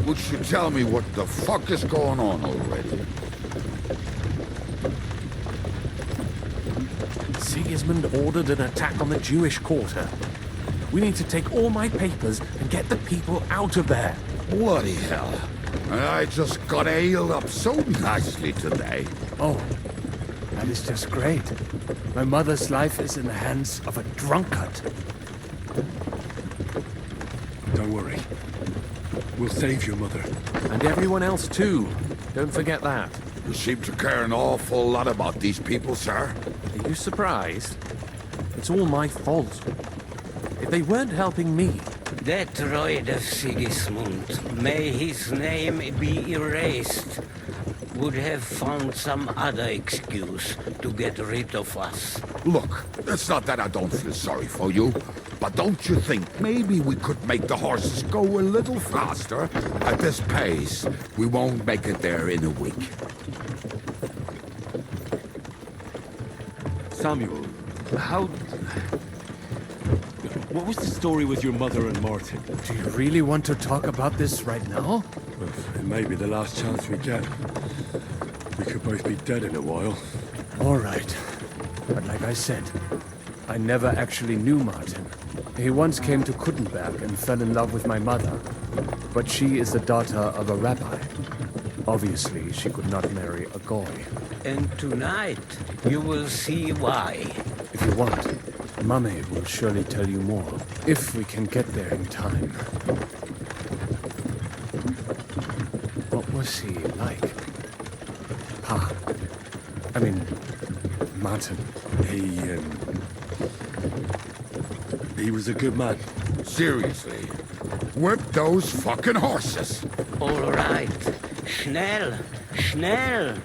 Would you tell me what the fuck is going on already? Sigismund ordered an attack on the Jewish quarter. We need to take all my papers and get the people out of there. Bloody hell. I just got ailed up so nicely today. Oh, that is just great. My mother's life is in the hands of a drunkard. Don't worry. We'll save your mother. And everyone else too. Don't forget that. You seem to care an awful lot about these people, sir. Are you surprised? It's all my fault. If they weren't helping me... That droid of Sigismund, may his name be erased, would have found some other excuse to get rid of us. Look, it's not that I don't feel sorry for you, but don't you think maybe we could make the horses go a little faster? At this pace, we won't make it there in a week. Samuel, what was the story with your mother and Martin? Do you really want to talk about this right now? Well, it may be the last chance we get. We could both be dead in a while. All right. But like I said, I never actually knew Martin. He once came to Kuttenberg and fell in love with my mother. But she is the daughter of a rabbi. Obviously, she could not marry a goy. And tonight, you will see why. If you want, Mummy will surely tell you more, if we can get there in time. What was he like? Martin. He was a good man. Seriously, whip those fucking horses. All right. Schnell, schnell.